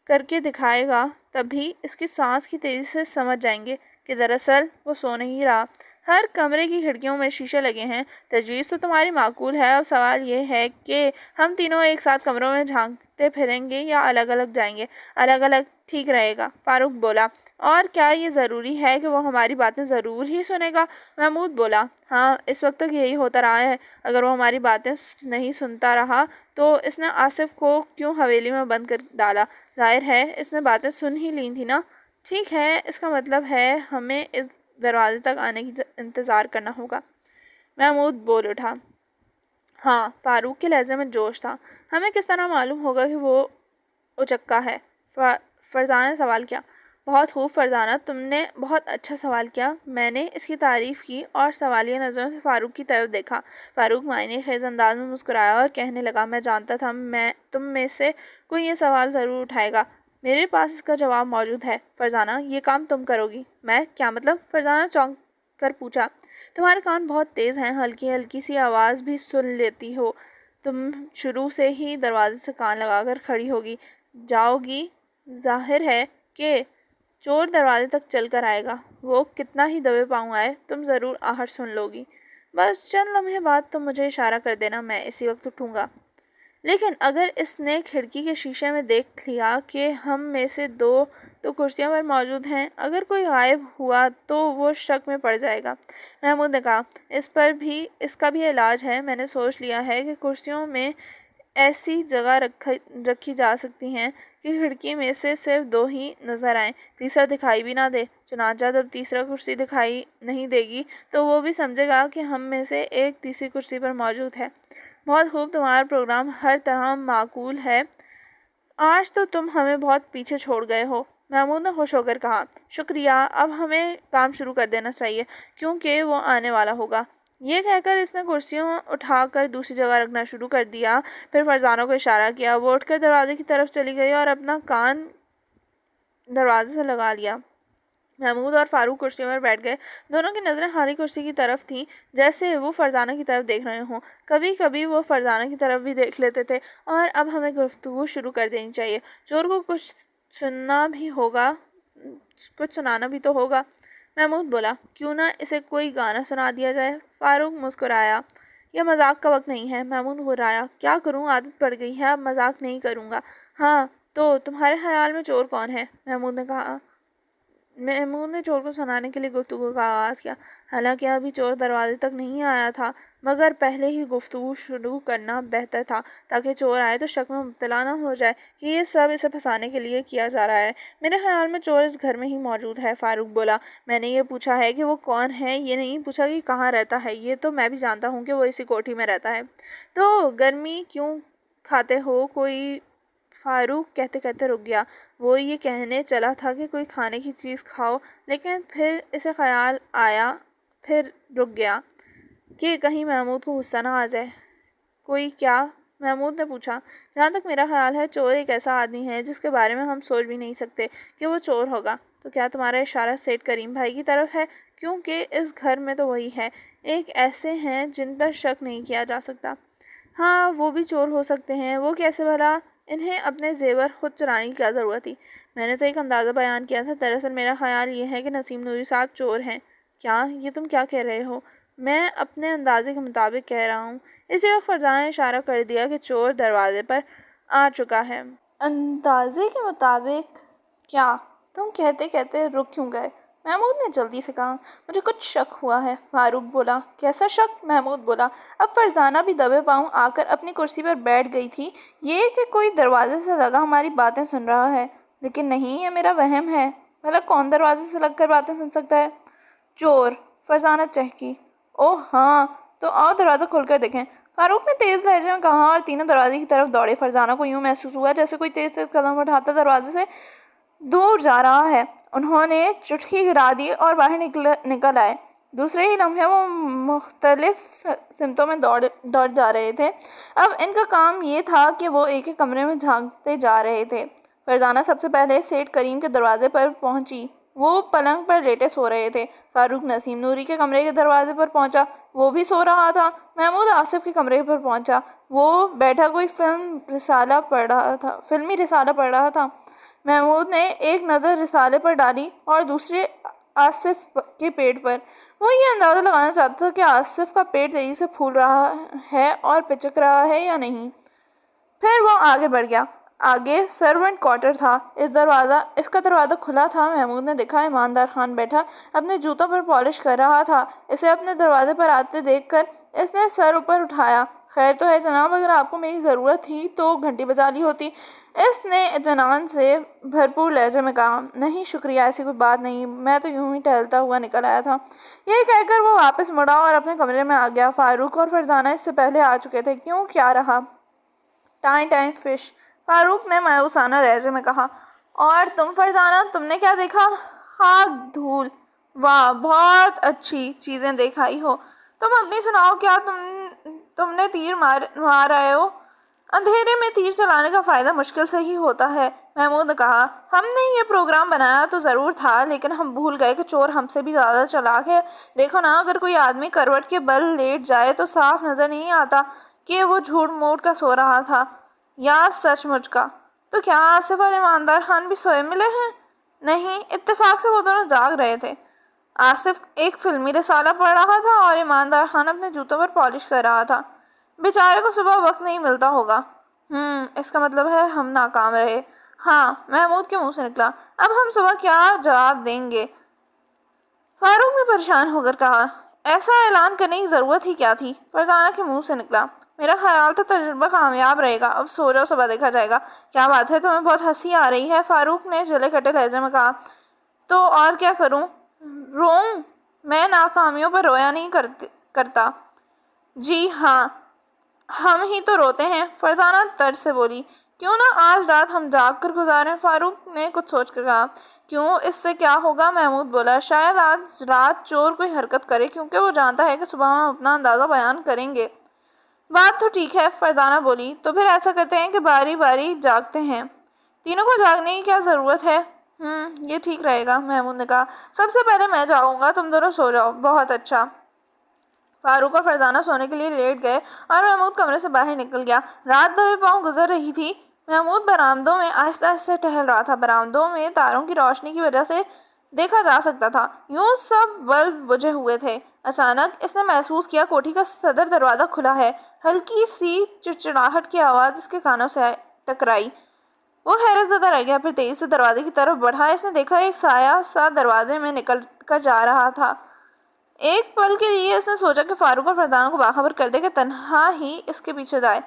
کر کے دکھائے گا تب بھی اس کی سانس کی تیزی سے سمجھ جائیں گے کہ دراصل وہ سو نہیں رہا۔ ہر کمرے کی کھڑکیوں میں شیشے لگے ہیں۔ تجویز تو تمہاری معقول ہے، اب سوال یہ ہے کہ ہم تینوں ایک ساتھ کمروں میں جھانکتے پھریں گے یا الگ الگ جائیں گے؟ الگ الگ ٹھیک رہے گا، فاروق بولا۔ اور کیا یہ ضروری ہے کہ وہ ہماری باتیں ضرور ہی سنے گا؟ محمود بولا۔ ہاں، اس وقت تک یہی ہوتا رہا ہے، اگر وہ ہماری باتیں نہیں سنتا رہا تو اس نے آصف کو کیوں حویلی میں بند کر ڈالا؟ ظاہر ہے اس نے باتیں سن ہی لی تھی نا۔ ٹھیک ہے، اس کا مطلب ہے ہمیں اس دروازے تک آنے کی انتظار کرنا ہوگا، محمود بول اٹھا۔ ہاں، فاروق کے لہجے میں جوش تھا۔ ہمیں کس طرح معلوم ہوگا کہ وہ اچکا ہے؟ فرزانہ نے سوال کیا۔ بہت خوب فرزانہ، تم نے بہت اچھا سوال کیا۔ میں نے اس کی تعریف کی اور سوالیہ نظروں سے فاروق کی طرف دیکھا۔ فاروق معنی خیز انداز میں مسکرایا اور کہنے لگا، میں جانتا تھا تم میں سے کوئی یہ سوال ضرور اٹھائے گا، میرے پاس اس کا جواب موجود ہے۔ فرزانہ، یہ کام تم کرو گی؟ میں؟ کیا مطلب؟ فرزانہ چونک کر پوچھا۔ تمہارے کان بہت تیز ہیں، ہلکی ہلکی سی آواز بھی سن لیتی ہو، تم شروع سے ہی دروازے سے کان لگا کر کھڑی جاؤ گی. ظاہر ہے کہ چور دروازے تک چل کر آئے گا. وہ کتنا ہی دبے پاؤں آئے تم ضرور آہٹ سن لو گی. بس چند لمحے بعد تم مجھے اشارہ کر دینا, میں اسی وقت اٹھوں گا. لیکن اگر اس نے کھڑکی کے شیشے میں دیکھ لیا کہ ہم میں سے دو تو کرسیوں پر موجود ہیں, اگر کوئی غائب ہوا تو وہ شک میں پڑ جائے گا. محمود نے کہا, اس کا بھی علاج ہے. میں نے سوچ لیا ہے کہ کرسیوں میں ایسی جگہ رکھی جا سکتی ہیں کہ کھڑکی میں سے صرف دو ہی نظر آئیں, تیسرا دکھائی بھی نہ دے. چنانچہ جب تیسرا کرسی دکھائی نہیں دے گی تو وہ بھی سمجھے گا کہ ہم میں سے ایک تیسری کرسی پر موجود ہے. بہت خوب, تمہارا پروگرام ہر طرح معقول ہے. آج تو تم ہمیں بہت پیچھے چھوڑ گئے ہو. محمود نے خوش ہو کر کہا, شکریہ. اب ہمیں کام شروع کر دینا چاہیے کیونکہ وہ آنے والا ہوگا. یہ کہہ کر اس نے کرسیوں اٹھا کر دوسری جگہ رکھنا شروع کر دیا. پھر فرزانہ کو اشارہ کیا. وہ اٹھ کر دروازے کی طرف چلی گئی اور اپنا کان دروازے سے لگا لیا. محمود اور فاروق کرسیوں پر بیٹھ گئے. دونوں کی نظریں خالی کرسی کی طرف تھیں, جیسے وہ فرزانہ کی طرف دیکھ رہے ہوں. کبھی کبھی وہ فرزانہ کی طرف بھی دیکھ لیتے تھے. اور اب ہمیں گفتگو شروع کر دینی چاہیے. چور کو کچھ سنانا بھی تو ہوگا. محمود بولا, کیوں نہ اسے کوئی گانا سنا دیا جائے. فاروق مسکرایا. یہ مذاق کا وقت نہیں ہے. محمود گھبرایا. کیا کروں, عادت پڑ گئی ہے, اب مذاق نہیں کروں گا. ہاں تو تمہارے خیال میں چور کون ہے؟ محمود نے چور کو سنانے کے لیے گفتگو کا آغاز کیا. حالانکہ ابھی چور دروازے تک نہیں آیا تھا, مگر پہلے ہی گفتگو شروع کرنا بہتر تھا تاکہ چور آئے تو شک میں مبتلا نہ ہو جائے کہ یہ سب اسے پھنسانے کے لیے کیا جا رہا ہے. میرے خیال میں چور اس گھر میں ہی موجود ہے. فاروق بولا, میں نے یہ پوچھا ہے کہ وہ کون ہے, یہ نہیں پوچھا کہ کہاں رہتا ہے. یہ تو میں بھی جانتا ہوں کہ وہ اسی کوٹھی میں رہتا ہے. تو گرمی کیوں کھاتے ہو کوئی؟ فاروق کہتے کہتے رک گیا. وہ یہ کہنے چلا تھا کہ کوئی کھانے کی چیز کھاؤ, لیکن پھر اسے خیال آیا, پھر رک گیا کہ کہیں محمود کو غصہ نہ آ جائے. کوئی کیا؟ محمود نے پوچھا. جہاں تک میرا خیال ہے چور ایک ایسا آدمی ہے جس کے بارے میں ہم سوچ بھی نہیں سکتے کہ وہ چور ہوگا. تو کیا تمہارا اشارہ سیٹھ کریم بھائی کی طرف ہے؟ کیونکہ اس گھر میں تو وہی ہے. ایک ایسے ہیں جن پر شک نہیں کیا جا سکتا. ہاں وہ بھی چور ہو سکتے ہیں. وہ کیسے بھلا؟ انہیں اپنے زیور خود چرانے کی کیا ضرورت تھی؟ میں نے تو ایک اندازہ بیان کیا تھا. دراصل میرا خیال یہ ہے کہ نسیم نوری صاحب چور ہیں. کیا؟ یہ تم کیا کہہ رہے ہو؟ میں اپنے اندازے کے مطابق کہہ رہا ہوں. اسی وقت فرزانہ نے اشارہ کر دیا کہ چور دروازے پر آ چکا ہے. اندازے کے مطابق کیا؟ تم کہتے کہتے رک کیوں گئے؟ محمود نے جلدی سے کہا. مجھے کچھ شک ہوا ہے. فاروق بولا. کیسا شک؟ محمود بولا. اب فرزانہ بھی دبے پاؤں آ کر اپنی کرسی پر بیٹھ گئی تھی. یہ کہ کوئی دروازے سے لگا ہماری باتیں سن رہا ہے. لیکن نہیں, یہ میرا وہم ہے. بھلا کون دروازے سے لگ کر باتیں سن سکتا ہے؟ چور, فرزانہ چہکی. اوہ ہاں, تو آؤ دروازہ کھول کر دیکھیں. فاروق نے تیز لہجے میں کہا اور تینوں دروازے کی طرف دوڑے. فرزانہ کو یوں محسوس ہوا جیسے کوئی تیز تیز قدم اٹھاتا دروازے سے دور جا رہا ہے. انہوں نے چٹکی گرا دی اور باہر نکل آئے. دوسرے ہی لمحے وہ مختلف سمتوں میں دوڑ جا رہے تھے. اب ان کا کام یہ تھا کہ وہ ایک ایک کمرے میں جھانکتے جا رہے تھے. فرزانہ سب سے پہلے سیٹھ کریم کے دروازے پر پہنچی. وہ پلنگ پر لیٹے سو رہے تھے. فاروق نسیم نوری کے کمرے کے دروازے پر پہنچا. وہ بھی سو رہا تھا. محمود آصف کے کمرے پر پہنچا. وہ بیٹھا کوئی فلمی رسالہ پڑھ رہا تھا. محمود نے ایک نظر رسالے پر ڈالی اور دوسری آصف کے پیٹ پر. وہ یہ اندازہ لگانا چاہتا تھا کہ آصف کا پیٹ تیزی سے پھول رہا ہے اور پچک رہا ہے یا نہیں. پھر وہ آگے بڑھ گیا. آگے سرونٹ کوارٹر تھا. اس کا دروازہ کھلا تھا. محمود نے دیکھا ایماندار خان بیٹھا اپنے جوتوں پر پالش کر رہا تھا. اسے اپنے دروازے پر آتے دیکھ کر اس نے سر اوپر اٹھایا. خیر تو ہے جناب, اگر آپ کو میری ضرورت تھی تو گھنٹی بجا لی ہوتی. اس نے اطمینان سے بھرپور لہجے میں کہا. نہیں شکریہ, ایسی کوئی بات نہیں, میں تو یوں ہی ٹہلتا ہوا نکل آیا تھا. یہ کہہ کر وہ واپس مڑا اور اپنے کمرے میں آ گیا. فاروق اور فرزانہ اس سے پہلے آ چکے تھے. کیوں, کیا رہا؟ ٹائم فش, فاروق نے مایوسانہ لہجے میں کہا. اور تم فرزانہ, تم نے کیا دیکھا؟ خاک دھول. واہ, بہت اچھی چیزیں دیکھ آئی ہو. تم اپنی سناؤ, کیا تم نے تیر مار آئے ہو؟ اندھیرے میں تیر چلانے کا فائدہ مشکل سے ہی ہوتا ہے. محمود نے کہا. ہم نے یہ پروگرام بنایا تو ضرور تھا, لیکن ہم بھول گئے کہ چور ہم سے بھی زیادہ چالاک ہے. دیکھو نا, اگر کوئی آدمی کروٹ کے بل لیٹ جائے تو صاف نظر نہیں آتا کہ وہ جھوٹ موٹ کا سو رہا تھا یا سچ مچ کا؟ تو کیا آصف اور ایماندار خان بھی سوئے ملے ہیں؟ نہیں، اتفاق سے وہ دونوں جاگ رہے تھے۔ آصف ایک فلمی رسالہ پڑھ رہا تھا اور ایماندار خان اپنے جوتوں پر پالش کر رہا تھا۔ بیچارے کو صبح وقت نہیں ملتا ہوگا۔ اس کا مطلب ہے ہم ناکام رہے۔ ہاں، محمود کے منہ سے نکلا۔ اب ہم صبح کیا جواب دیں گے؟ فاروق نے پریشان ہو کر کہا۔ ایسا اعلان کرنے کی ضرورت ہی کیا تھی؟ فرزانہ کے منہ سے نکلا۔ میرا خیال تھا تجربہ کامیاب رہے گا۔ اب سو جاؤ، صبح دیکھا جائے گا۔ کیا بات ہے، تمہیں بہت ہنسی آ رہی ہے؟ فاروق نے جلے کٹے لہجے میں کہا۔ تو اور کیا کروں؟ روؤں؟ میں ناکامیوں پر رویا نہیں کرتا۔ جی ہاں، ہم ہی تو روتے ہیں، فرزانہ طرز سے بولی۔ کیوں نہ آج رات ہم جاگ کر گزاریں؟ فاروق نے کچھ سوچ کر کہا۔ کیوں، اس سے کیا ہوگا؟ محمود بولا۔ شاید آج رات چور کوئی حرکت کرے، کیونکہ وہ جانتا ہے کہ صبح ہم اپنا اندازہ بیان کریں گے۔ بات تو ٹھیک ہے، فرزانہ بولی۔ تو پھر ایسا کرتے ہیں کہ باری باری جاگتے ہیں۔ تینوں کو جاگنے کی کیا ضرورت ہے؟ یہ ٹھیک رہے گا، محمود نے کہا۔ سب سے پہلے میں جاگوں گا، تم دونوں سو جاؤ۔ بہت اچھا۔ فاروق اور فرزانہ سونے کے لیے لیٹ گئے اور محمود کمرے سے باہر نکل گیا۔ رات دبے پاؤں گزر رہی تھی۔ محمود برآمدوں میں آہستہ آہستہ ٹہل رہا تھا۔ برآمدوں میں تاروں کی روشنی کی وجہ سے دیکھا جا سکتا تھا، یوں سب بلب بجھے ہوئے تھے۔ اچانک اس نے محسوس کیا کوٹھی کا صدر دروازہ کھلا ہے۔ ہلکی سی چڑچڑاہٹ کی آواز اس کے کانوں سے ٹکرائی۔ وہ حیرت زدہ رہ گیا، پھر تیزی سے دروازے کی طرف بڑھا۔ اس نے دیکھا ایک سایہ سا دروازے میں نکل کر جا رہا تھا۔ ایک پل کے لیے اس نے سوچا کہ فاروق اور فرزانہ کو باخبر کر دے کہ تنہا ہی اس کے پیچھے جائے۔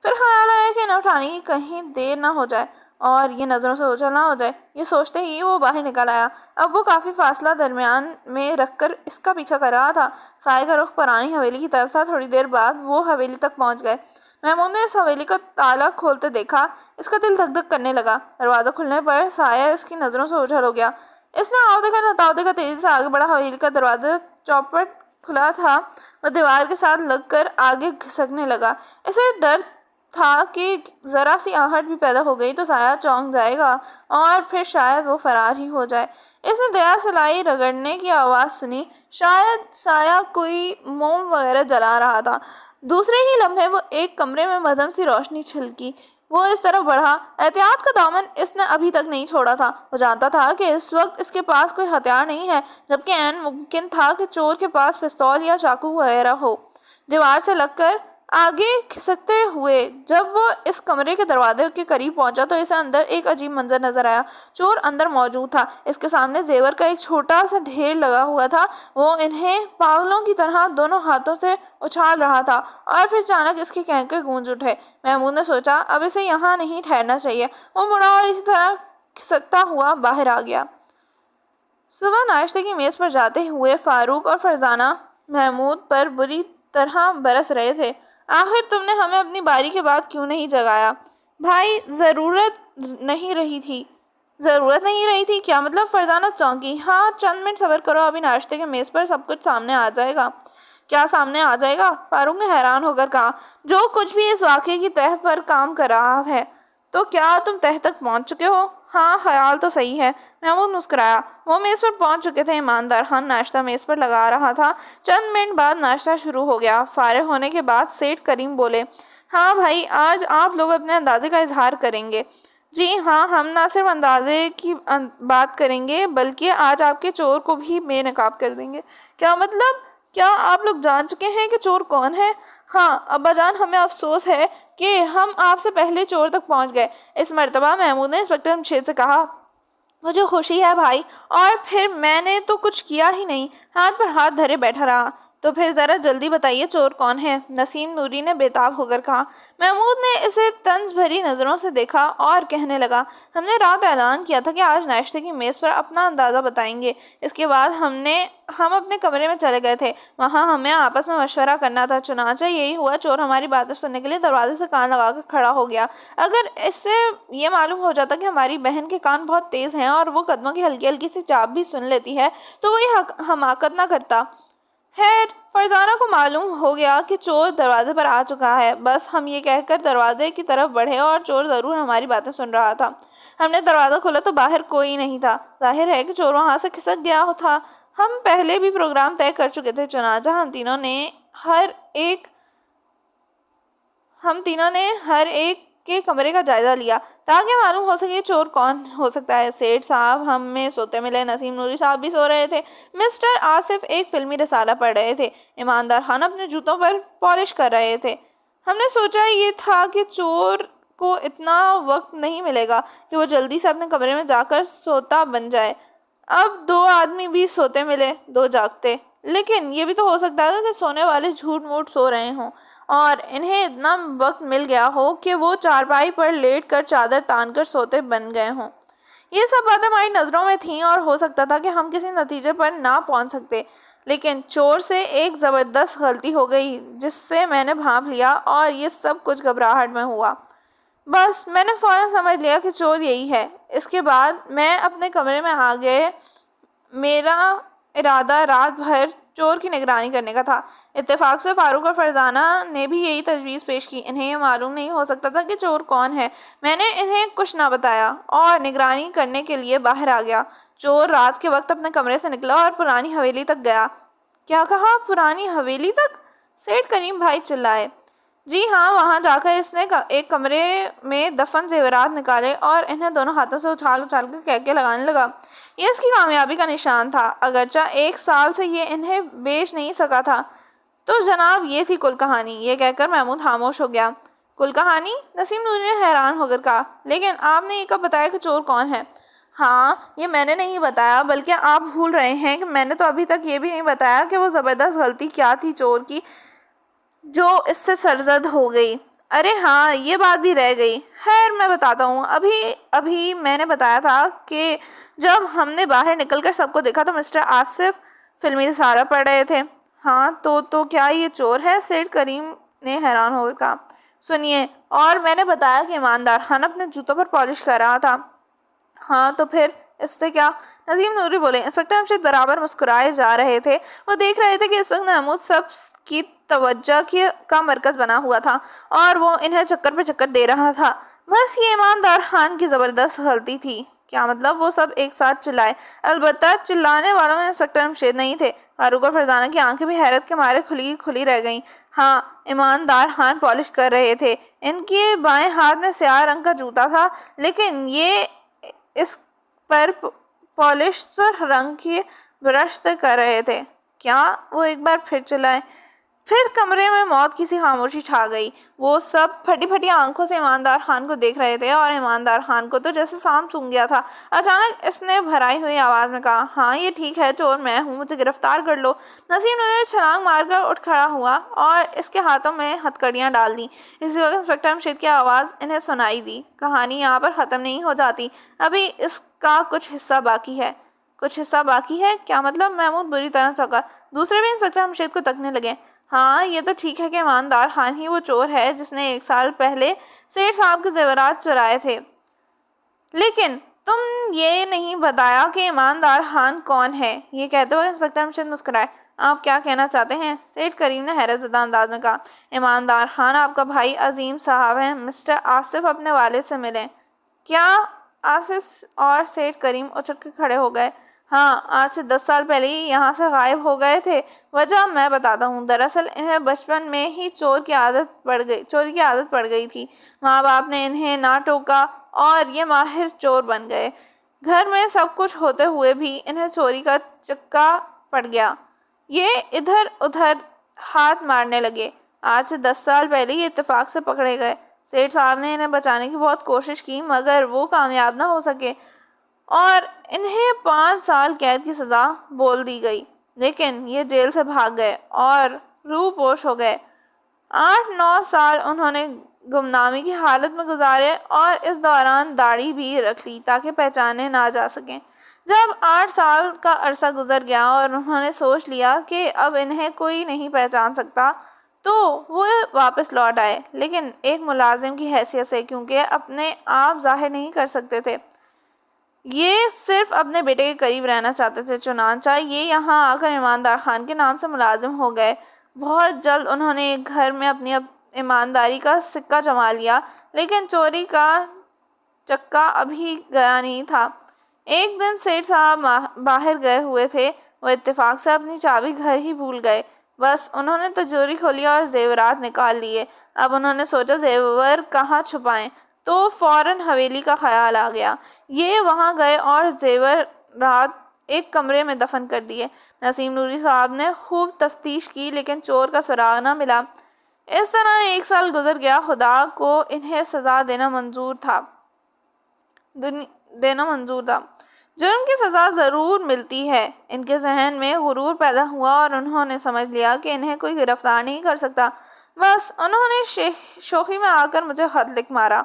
پھر خیال آیا کہ انہیں اٹھانے کی کہیں دیر نہ ہو جائے اور یہ نظروں سے اوجھل نہ ہو جائے۔ یہ سوچتے ہی وہ باہر نکل آیا۔ اب وہ کافی فاصلہ درمیان میں رکھ کر اس کا پیچھا کر رہا تھا۔ سائے کا رخ پرانی حویلی کی طرف تھا۔ تھوڑی دیر بعد وہ حویلی تک پہنچ گئے۔ محمود نے اس حویلی کا تالا کھولتے دیکھا۔ اس کا دل دھک دھک کرنے لگا۔ دروازہ کھلنے پر سایہ اس کی نظروں سے اوجھل ہو گیا۔ اس نے آؤ دیکھا نتاؤ دیکھا، تیزی سے آگے بڑھا۔ حویلی کا دروازہ چوپٹ کھلا تھا اور دیوار کے ساتھ لگ کر آگے گھسکنے لگا۔ اسے ڈر تھا کہ ذرا سی آہٹ بھی پیدا ہو گئی تو سایہ چونک جائے گا اور پھر شاید وہ فرار ہی ہو جائے۔ اس نے دیا سلائی رگڑنے کی آواز سنی، شاید سایہ کوئی موم وغیرہ جلا رہا تھا۔ دوسرے ہی لمحے وہ ایک کمرے میں مدھم سی روشنی چھلکی۔ وہ اس طرف بڑھا۔ احتیاط کا دامن اس نے ابھی تک نہیں چھوڑا تھا۔ وہ جانتا تھا کہ اس وقت اس کے پاس کوئی ہتھیار نہیں ہے، جبکہ عین ممکن تھا کہ چور کے پاس پستول یا چاقو وغیرہ ہو۔ دیوار سے لگ کر آگے کھسکتے ہوئے جب وہ اس کمرے کے دروازے کے قریب پہنچا تو اسے اندر ایک عجیب منظر نظر آیا۔ چور اندر موجود تھا۔ اس کے سامنے زیور کا ایک چھوٹا سا ڈھیر لگا ہوا تھا۔ وہ انہیں پاگلوں کی طرح دونوں ہاتھوں سے اچھال رہا تھا اور پھر اچانک اس کے کینکر گونج اٹھے۔ محمود نے سوچا اب اسے یہاں نہیں ٹھہرنا چاہیے۔ وہ مڑا اور اسی طرح کھسکتا ہوا باہر آ گیا۔ صبح ناشتے کی میز پر جاتے ہوئے فاروق اور فرزانہ محمود پر بری طرح برس رہے تھے۔ آخر تم نے ہمیں اپنی باری کے بعد کیوں نہیں جگایا؟ بھائی، ضرورت نہیں رہی تھی۔ ضرورت نہیں رہی تھی؟ کیا مطلب؟ فرزانہ چونکی۔ ہاں، چند منٹ صبر کرو، ابھی ناشتے کے میز پر سب کچھ سامنے آ جائے گا۔ کیا سامنے آ جائے گا؟ فاروق نے حیران ہو کر کہا۔ جو کچھ بھی اس واقعے کی تہہ پر کام کر رہا ہے۔ تو کیا تم تہہ تک پہنچ چکے ہو؟ ہاں، خیال تو صحیح ہے، محمود مسکرایا۔ وہ میز پر پہنچ چکے تھے۔ ایماندار خان ناشتہ میز پر لگا رہا تھا۔ چند منٹ بعد ناشتہ شروع ہو گیا۔ فارغ ہونے کے بعد سیٹھ کریم بولے۔ ہاں بھائی، آج آپ لوگ اپنے اندازے کا اظہار کریں گے۔ جی ہاں، ہم نہ صرف اندازے کی بات کریں گے بلکہ آج آپ کے چور کو بھی بے نقاب کر دیں گے۔ کیا مطلب؟ کیا آپ لوگ جان چکے ہیں کہ چور کون ہے؟ ہاں ابا جان، ہمیں افسوس ہے کہ ہم آپ سے پہلے چور تک پہنچ گئے۔ اس مرتبہ محمود نے انسپکٹر جمشید سے کہا۔ مجھے خوشی ہے بھائی، اور پھر میں نے تو کچھ کیا ہی نہیں، ہاتھ پر ہاتھ دھرے بیٹھا رہا۔ تو پھر ذرا جلدی بتائیے چور کون ہے؟ نسیم نوری نے بے تاب ہو کر کہا۔ محمود نے اسے طنز بھری نظروں سے دیکھا اور کہنے لگا۔ ہم نے رات اعلان کیا تھا کہ آج ناشتے کی میز پر اپنا اندازہ بتائیں گے۔ اس کے بعد ہم اپنے کمرے میں چلے گئے تھے۔ وہاں ہمیں آپس میں مشورہ کرنا تھا، چنانچہ یہی ہوا۔ چور ہماری باتیں سننے کے لیے دروازے سے کان لگا کر کھڑا ہو گیا۔ اگر اس سے یہ معلوم ہو جاتا کہ ہماری بہن کے کان بہت تیز ہیں اور وہ قدموں کی ہلکی ہلکی سی چاپ بھی سن لیتی ہے تو وہ یہ حماقت نہ کرتا۔ خیر، فرزانہ کو معلوم ہو گیا کہ چور دروازے پر آ چکا ہے۔ بس ہم یہ کہہ کر دروازے کی طرف بڑھے اور چور ضرور ہماری باتیں سن رہا تھا۔ ہم نے دروازہ کھولا تو باہر کوئی نہیں تھا۔ ظاہر ہے کہ چور وہاں سے کھسک گیا تھا۔ ہم پہلے بھی پروگرام طے کر چکے تھے، چنانچہ ہم تینوں نے ہر ایک ہم تینوں نے ہر ایک کے کمرے کا جائزہ لیا تاکہ معلوم ہو سکے چور کون ہو سکتا ہے۔ سیٹھ صاحب ہم میں سوتے ملے، نسیم نوری صاحب بھی سو رہے تھے، مسٹر آصف ایک فلمی رسالہ پڑھ رہے تھے، ایماندار خان اپنے جوتوں پر پالش کر رہے تھے۔ ہم نے سوچا یہ تھا کہ چور کو اتنا وقت نہیں ملے گا کہ وہ جلدی سے اپنے کمرے میں جا کر سوتا بن جائے۔ اب دو آدمی بھی سوتے ملے، دو جاگتے، لیکن یہ بھی تو ہو سکتا تھا کہ سونے والے جھوٹ موٹ سو رہے ہوں اور انہیں اتنا وقت مل گیا ہو کہ وہ چارپائی پر لیٹ کر چادر تان کر سوتے بن گئے ہوں۔ یہ سب باتیں ہماری نظروں میں تھیں اور ہو سکتا تھا کہ ہم کسی نتیجے پر نہ پہنچ سکتے، لیکن چور سے ایک زبردست غلطی ہو گئی جس سے میں نے بھانپ لیا اور یہ سب کچھ گھبراہٹ میں ہوا۔ بس میں نے فوراً سمجھ لیا کہ چور یہی ہے۔ اس کے بعد میں اپنے کمرے میں آ گئے۔ میرا ارادہ رات بھر چور کی نگرانی کرنے کا تھا۔ اتفاق سے فاروق اور فرزانہ نے بھی یہی تجویز پیش کی۔ انہیں یہ معلوم نہیں ہو سکتا تھا کہ چور کون ہے۔ میں نے انہیں کچھ نہ بتایا اور نگرانی کرنے کے لیے باہر آ گیا۔ چور رات کے وقت اپنے کمرے سے نکلا اور پرانی حویلی تک گیا۔ کیا کہا؟ پرانی حویلی تک؟ سیٹھ کریم بھائی چلائے۔ جی ہاں، وہاں جا کر اس نے ایک کمرے میں دفن زیورات نکالے اور انہیں دونوں ہاتھوں سے اچھال اچھال کر کہکے لگانے لگا۔ یہ اس کی کامیابی کا نشان تھا، اگرچہ 1 سال سے یہ انہیں بیچ نہیں سکا تھا۔ تو جناب یہ تھی کل کہانی۔ یہ کہہ کر محمود خاموش ہو گیا۔ کل کہانی؟ نسیم نوری نے حیران ہو کر کہا۔ لیکن آپ نے یہ کب بتایا کہ چور کون ہے؟ ہاں، یہ میں نے نہیں بتایا، بلکہ آپ بھول رہے ہیں کہ میں نے تو ابھی تک یہ بھی نہیں بتایا کہ وہ زبردست غلطی کیا تھی چور کی جو اس سے سرزد ہو گئی۔ ارے ہاں، یہ بات بھی رہ گئی۔ خیر میں بتاتا ہوں۔ ابھی میں نے بتایا تھا کہ جب ہم نے باہر نکل کر سب کو دیکھا تو مسٹر آصف فلمی رسالہ پڑھ رہے تھے۔ ہاں تو کیا یہ چور ہے؟ سیٹھ کریم نے حیران ہو کر کہا۔ سنیے، اور میں نے بتایا کہ ایماندار خان اپنے جوتوں پر پالش کر رہا تھا۔ ہاں تو پھر اس سے کیا؟ نسیم نوری بولے۔ انسپکٹر ہمشید برابر مسکرائے جا رہے تھے۔ وہ دیکھ رہے تھے کہ اس وقت محمود سب کی توجہ کا مرکز بنا ہوا تھا اور وہ انہیں چکر پہ چکر دے رہا تھا۔ بس یہ ایماندار خان کی زبردست غلطی تھی۔ کیا مطلب؟ وہ سب ایک ساتھ چلائے۔ البتہ چلانے والوں میں انسپکٹر ہمشید نہیں تھے۔ فاروق اور فرزانہ کی آنکھیں بھی حیرت کے مارے کھلی رہ گئیں۔ ہاں، ایماندار خان پالش کر رہے تھے۔ ان کے بائیں ہاتھ میں سیاہ رنگ کا جوتا تھا، لیکن یہ اس پر پالش سرخ رنگ کی برش سے کر رہے تھے۔ کیا؟ وہ ایک بار پھر چلائے۔ پھر کمرے میں موت کی سی خاموشی چھا گئی۔ وہ سب پھٹی پھٹی آنکھوں سے ایماندار خان کو دیکھ رہے تھے اور ایماندار خان کو تو جیسے سانپ سونگھ گیا تھا۔ اچانک اس نے بھرائی ہوئی آواز میں کہا، ہاں یہ ٹھیک ہے، چور میں ہوں، مجھے گرفتار کر لو۔ نسیم نے چھلانگ مار کر اٹھ کھڑا ہوا اور اس کے ہاتھوں میں ہتھکڑیاں ڈال دیں۔ اسی وقت انسپکٹر ہمشید کی آواز انہیں سنائی دی، کہانی یہاں پر ختم نہیں ہو جاتی، ابھی اس کا کچھ حصہ باقی ہے۔ کچھ حصہ باقی ہے؟ کیا مطلب؟ محمود بری طرح چونکا۔ دوسرے بھی انسپکٹر ہمشید کو تکنے لگے۔ ہاں یہ تو ٹھیک ہے کہ ایماندار خان ہی وہ چور ہے جس نے 1 سال پہلے سیٹھ صاحب کے زیورات چرائے تھے، لیکن تم یہ نہیں بتایا کہ ایماندار خان کون ہے۔ یہ کہتے ہوئے انسپکٹر ہمشید مسکرائے۔ آپ کیا کہنا چاہتے ہیں؟ سیٹھ کریم نے حیرت زدہ انداز میں کہا۔ ایماندار خان آپ کا بھائی عظیم صاحب ہے، مسٹر آصف اپنے والد سے ملیں۔ کیا؟ آصف اور سیٹھ کریم اچھل کر کھڑے ہو گئے۔ ہاں، آج سے 10 سال پہلے ہی یہاں سے غائب ہو گئے تھے۔ وجہ میں بتاتا ہوں۔ دراصل انہیں بچپن میں ہی چوری کی عادت پڑ گئی تھی۔ ماں باپ نے انہیں نہ ٹوکا اور یہ ماہر چور بن گئے۔ گھر میں سب کچھ ہوتے ہوئے بھی انہیں چوری کا چسکا پڑ گیا۔ یہ ادھر ادھر ہاتھ مارنے لگے۔ آج سے 10 سال پہلے یہ اتفاق سے پکڑے گئے۔ سیٹھ صاحب نے انہیں بچانے کی بہت کوشش کی مگر وہ کامیاب نہ ہو سکے اور انہیں 5 سال قید کی سزا بول دی گئی، لیکن یہ جیل سے بھاگ گئے اور روح پوش ہو گئے۔ 8-9 سال انہوں نے گمنامی کی حالت میں گزارے اور اس دوران داڑھی بھی رکھ لی تاکہ پہچانے نہ جا سکیں۔ جب 8 سال کا عرصہ گزر گیا اور انہوں نے سوچ لیا کہ اب انہیں کوئی نہیں پہچان سکتا تو وہ واپس لوٹ آئے، لیکن ایک ملازم کی حیثیت سے، کیونکہ اپنے آپ ظاہر نہیں کر سکتے تھے۔ یہ صرف اپنے بیٹے کے قریب رہنا چاہتے تھے، چنانچہ یہ یہاں آ کر ایماندار خان کے نام سے ملازم ہو گئے۔ بہت جلد انہوں نے ایک گھر میں اپنی ایمانداری کا سکہ جما لیا، لیکن چوری کا چکا ابھی گیا نہیں تھا۔ ایک دن سیٹھ صاحب باہر گئے ہوئے تھے، وہ اتفاق سے اپنی چابی گھر ہی بھول گئے۔ بس انہوں نے تجوری کھولی اور زیورات نکال لیے۔ اب انہوں نے سوچا زیور کہاں چھپائیں، تو فوراً حویلی کا خیال آ گیا۔ یہ وہاں گئے اور زیور رات ایک کمرے میں دفن کر دیے۔ نسیم نوری صاحب نے خوب تفتیش کی لیکن چور کا سراغ نہ ملا۔ اس طرح 1 سال گزر گیا۔ خدا کو انہیں سزا دینا منظور تھا۔ جرم کی سزا ضرور ملتی ہے۔ ان کے ذہن میں غرور پیدا ہوا اور انہوں نے سمجھ لیا کہ انہیں کوئی گرفتار نہیں کر سکتا۔ بس انہوں نے شوخی میں آ کر مجھے خط لکھ مارا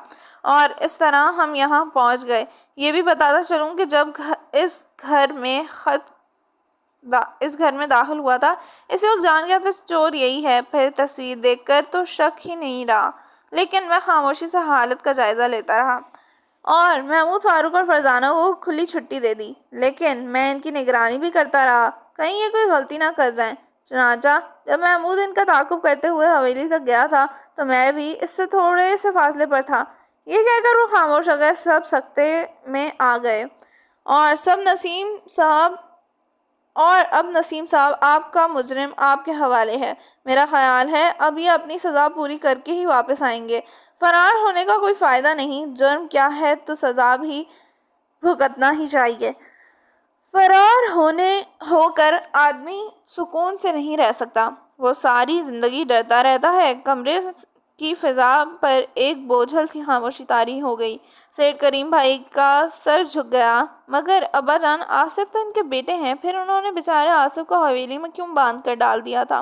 اور اس طرح ہم یہاں پہنچ گئے۔ یہ بھی بتاتا چلوں کہ جب اس گھر میں داخل ہوا تھا اسی وقت جان گیا تھا چور یہی ہے۔ پھر تصویر دیکھ کر تو شک ہی نہیں رہا، لیکن میں خاموشی سے حالت کا جائزہ لیتا رہا اور محمود فاروق اور فرزانہ کو کھلی چھٹی دے دی، لیکن میں ان کی نگرانی بھی کرتا رہا کہیں یہ کوئی غلطی نہ کر جائیں۔ چنانچہ جب محمود ان کا تعاقب کرتے ہوئے حویلی تک گیا تھا تو میں بھی اس سے تھوڑے سے فاصلے پر تھا۔ یہ کہہ کر وہ خاموش ہو گئے۔ سب سکتے میں آ گئے اور اب نسیم صاحب آپ کا مجرم آپ کے حوالے ہے۔ میرا خیال ہے اب یہ اپنی سزا پوری کر کے ہی واپس آئیں گے۔ فرار ہونے کا کوئی فائدہ نہیں، جرم کیا ہے تو سزا بھی بھگتنا ہی چاہیے۔ فرار ہو کر آدمی سکون سے نہیں رہ سکتا، وہ ساری زندگی ڈرتا رہتا ہے۔ کمرے کی فضا پر ایک بوجھل سی خاموشی طاری ہو گئی۔ سیٹھ کریم بھائی کا سر جھک گیا۔ مگر ابا جان، آصف تو ان کے بیٹے ہیں، پھر انہوں نے بیچارے آصف کو حویلی میں کیوں باندھ کر ڈال دیا تھا؟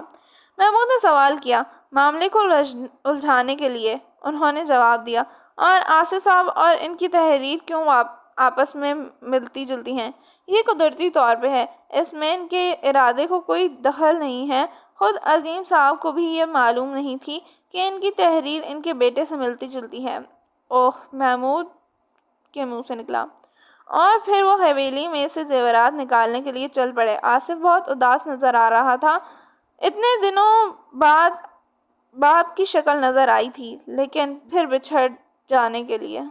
محمود نے سوال کیا۔ معاملے کو الجھانے کے لیے، انہوں نے جواب دیا۔ اور آصف صاحب اور ان کی تحریر کیوں آپس میں ملتی جلتی ہیں؟ یہ قدرتی طور پہ ہے، اس میں ان کے ارادے کو کوئی دخل نہیں ہے۔ خود عظیم صاحب کو بھی یہ معلوم نہیں تھی کہ ان کی تحریر ان کے بیٹے سے ملتی جلتی ہے۔ اوہ، محمود کے منہ سے نکلا۔ اور پھر وہ حویلی میں سے زیورات نکالنے کے لیے چل پڑے۔ آصف بہت اداس نظر آ رہا تھا۔ اتنے دنوں بعد باپ کی شکل نظر آئی تھی، لیکن پھر بچھڑ جانے کے لیے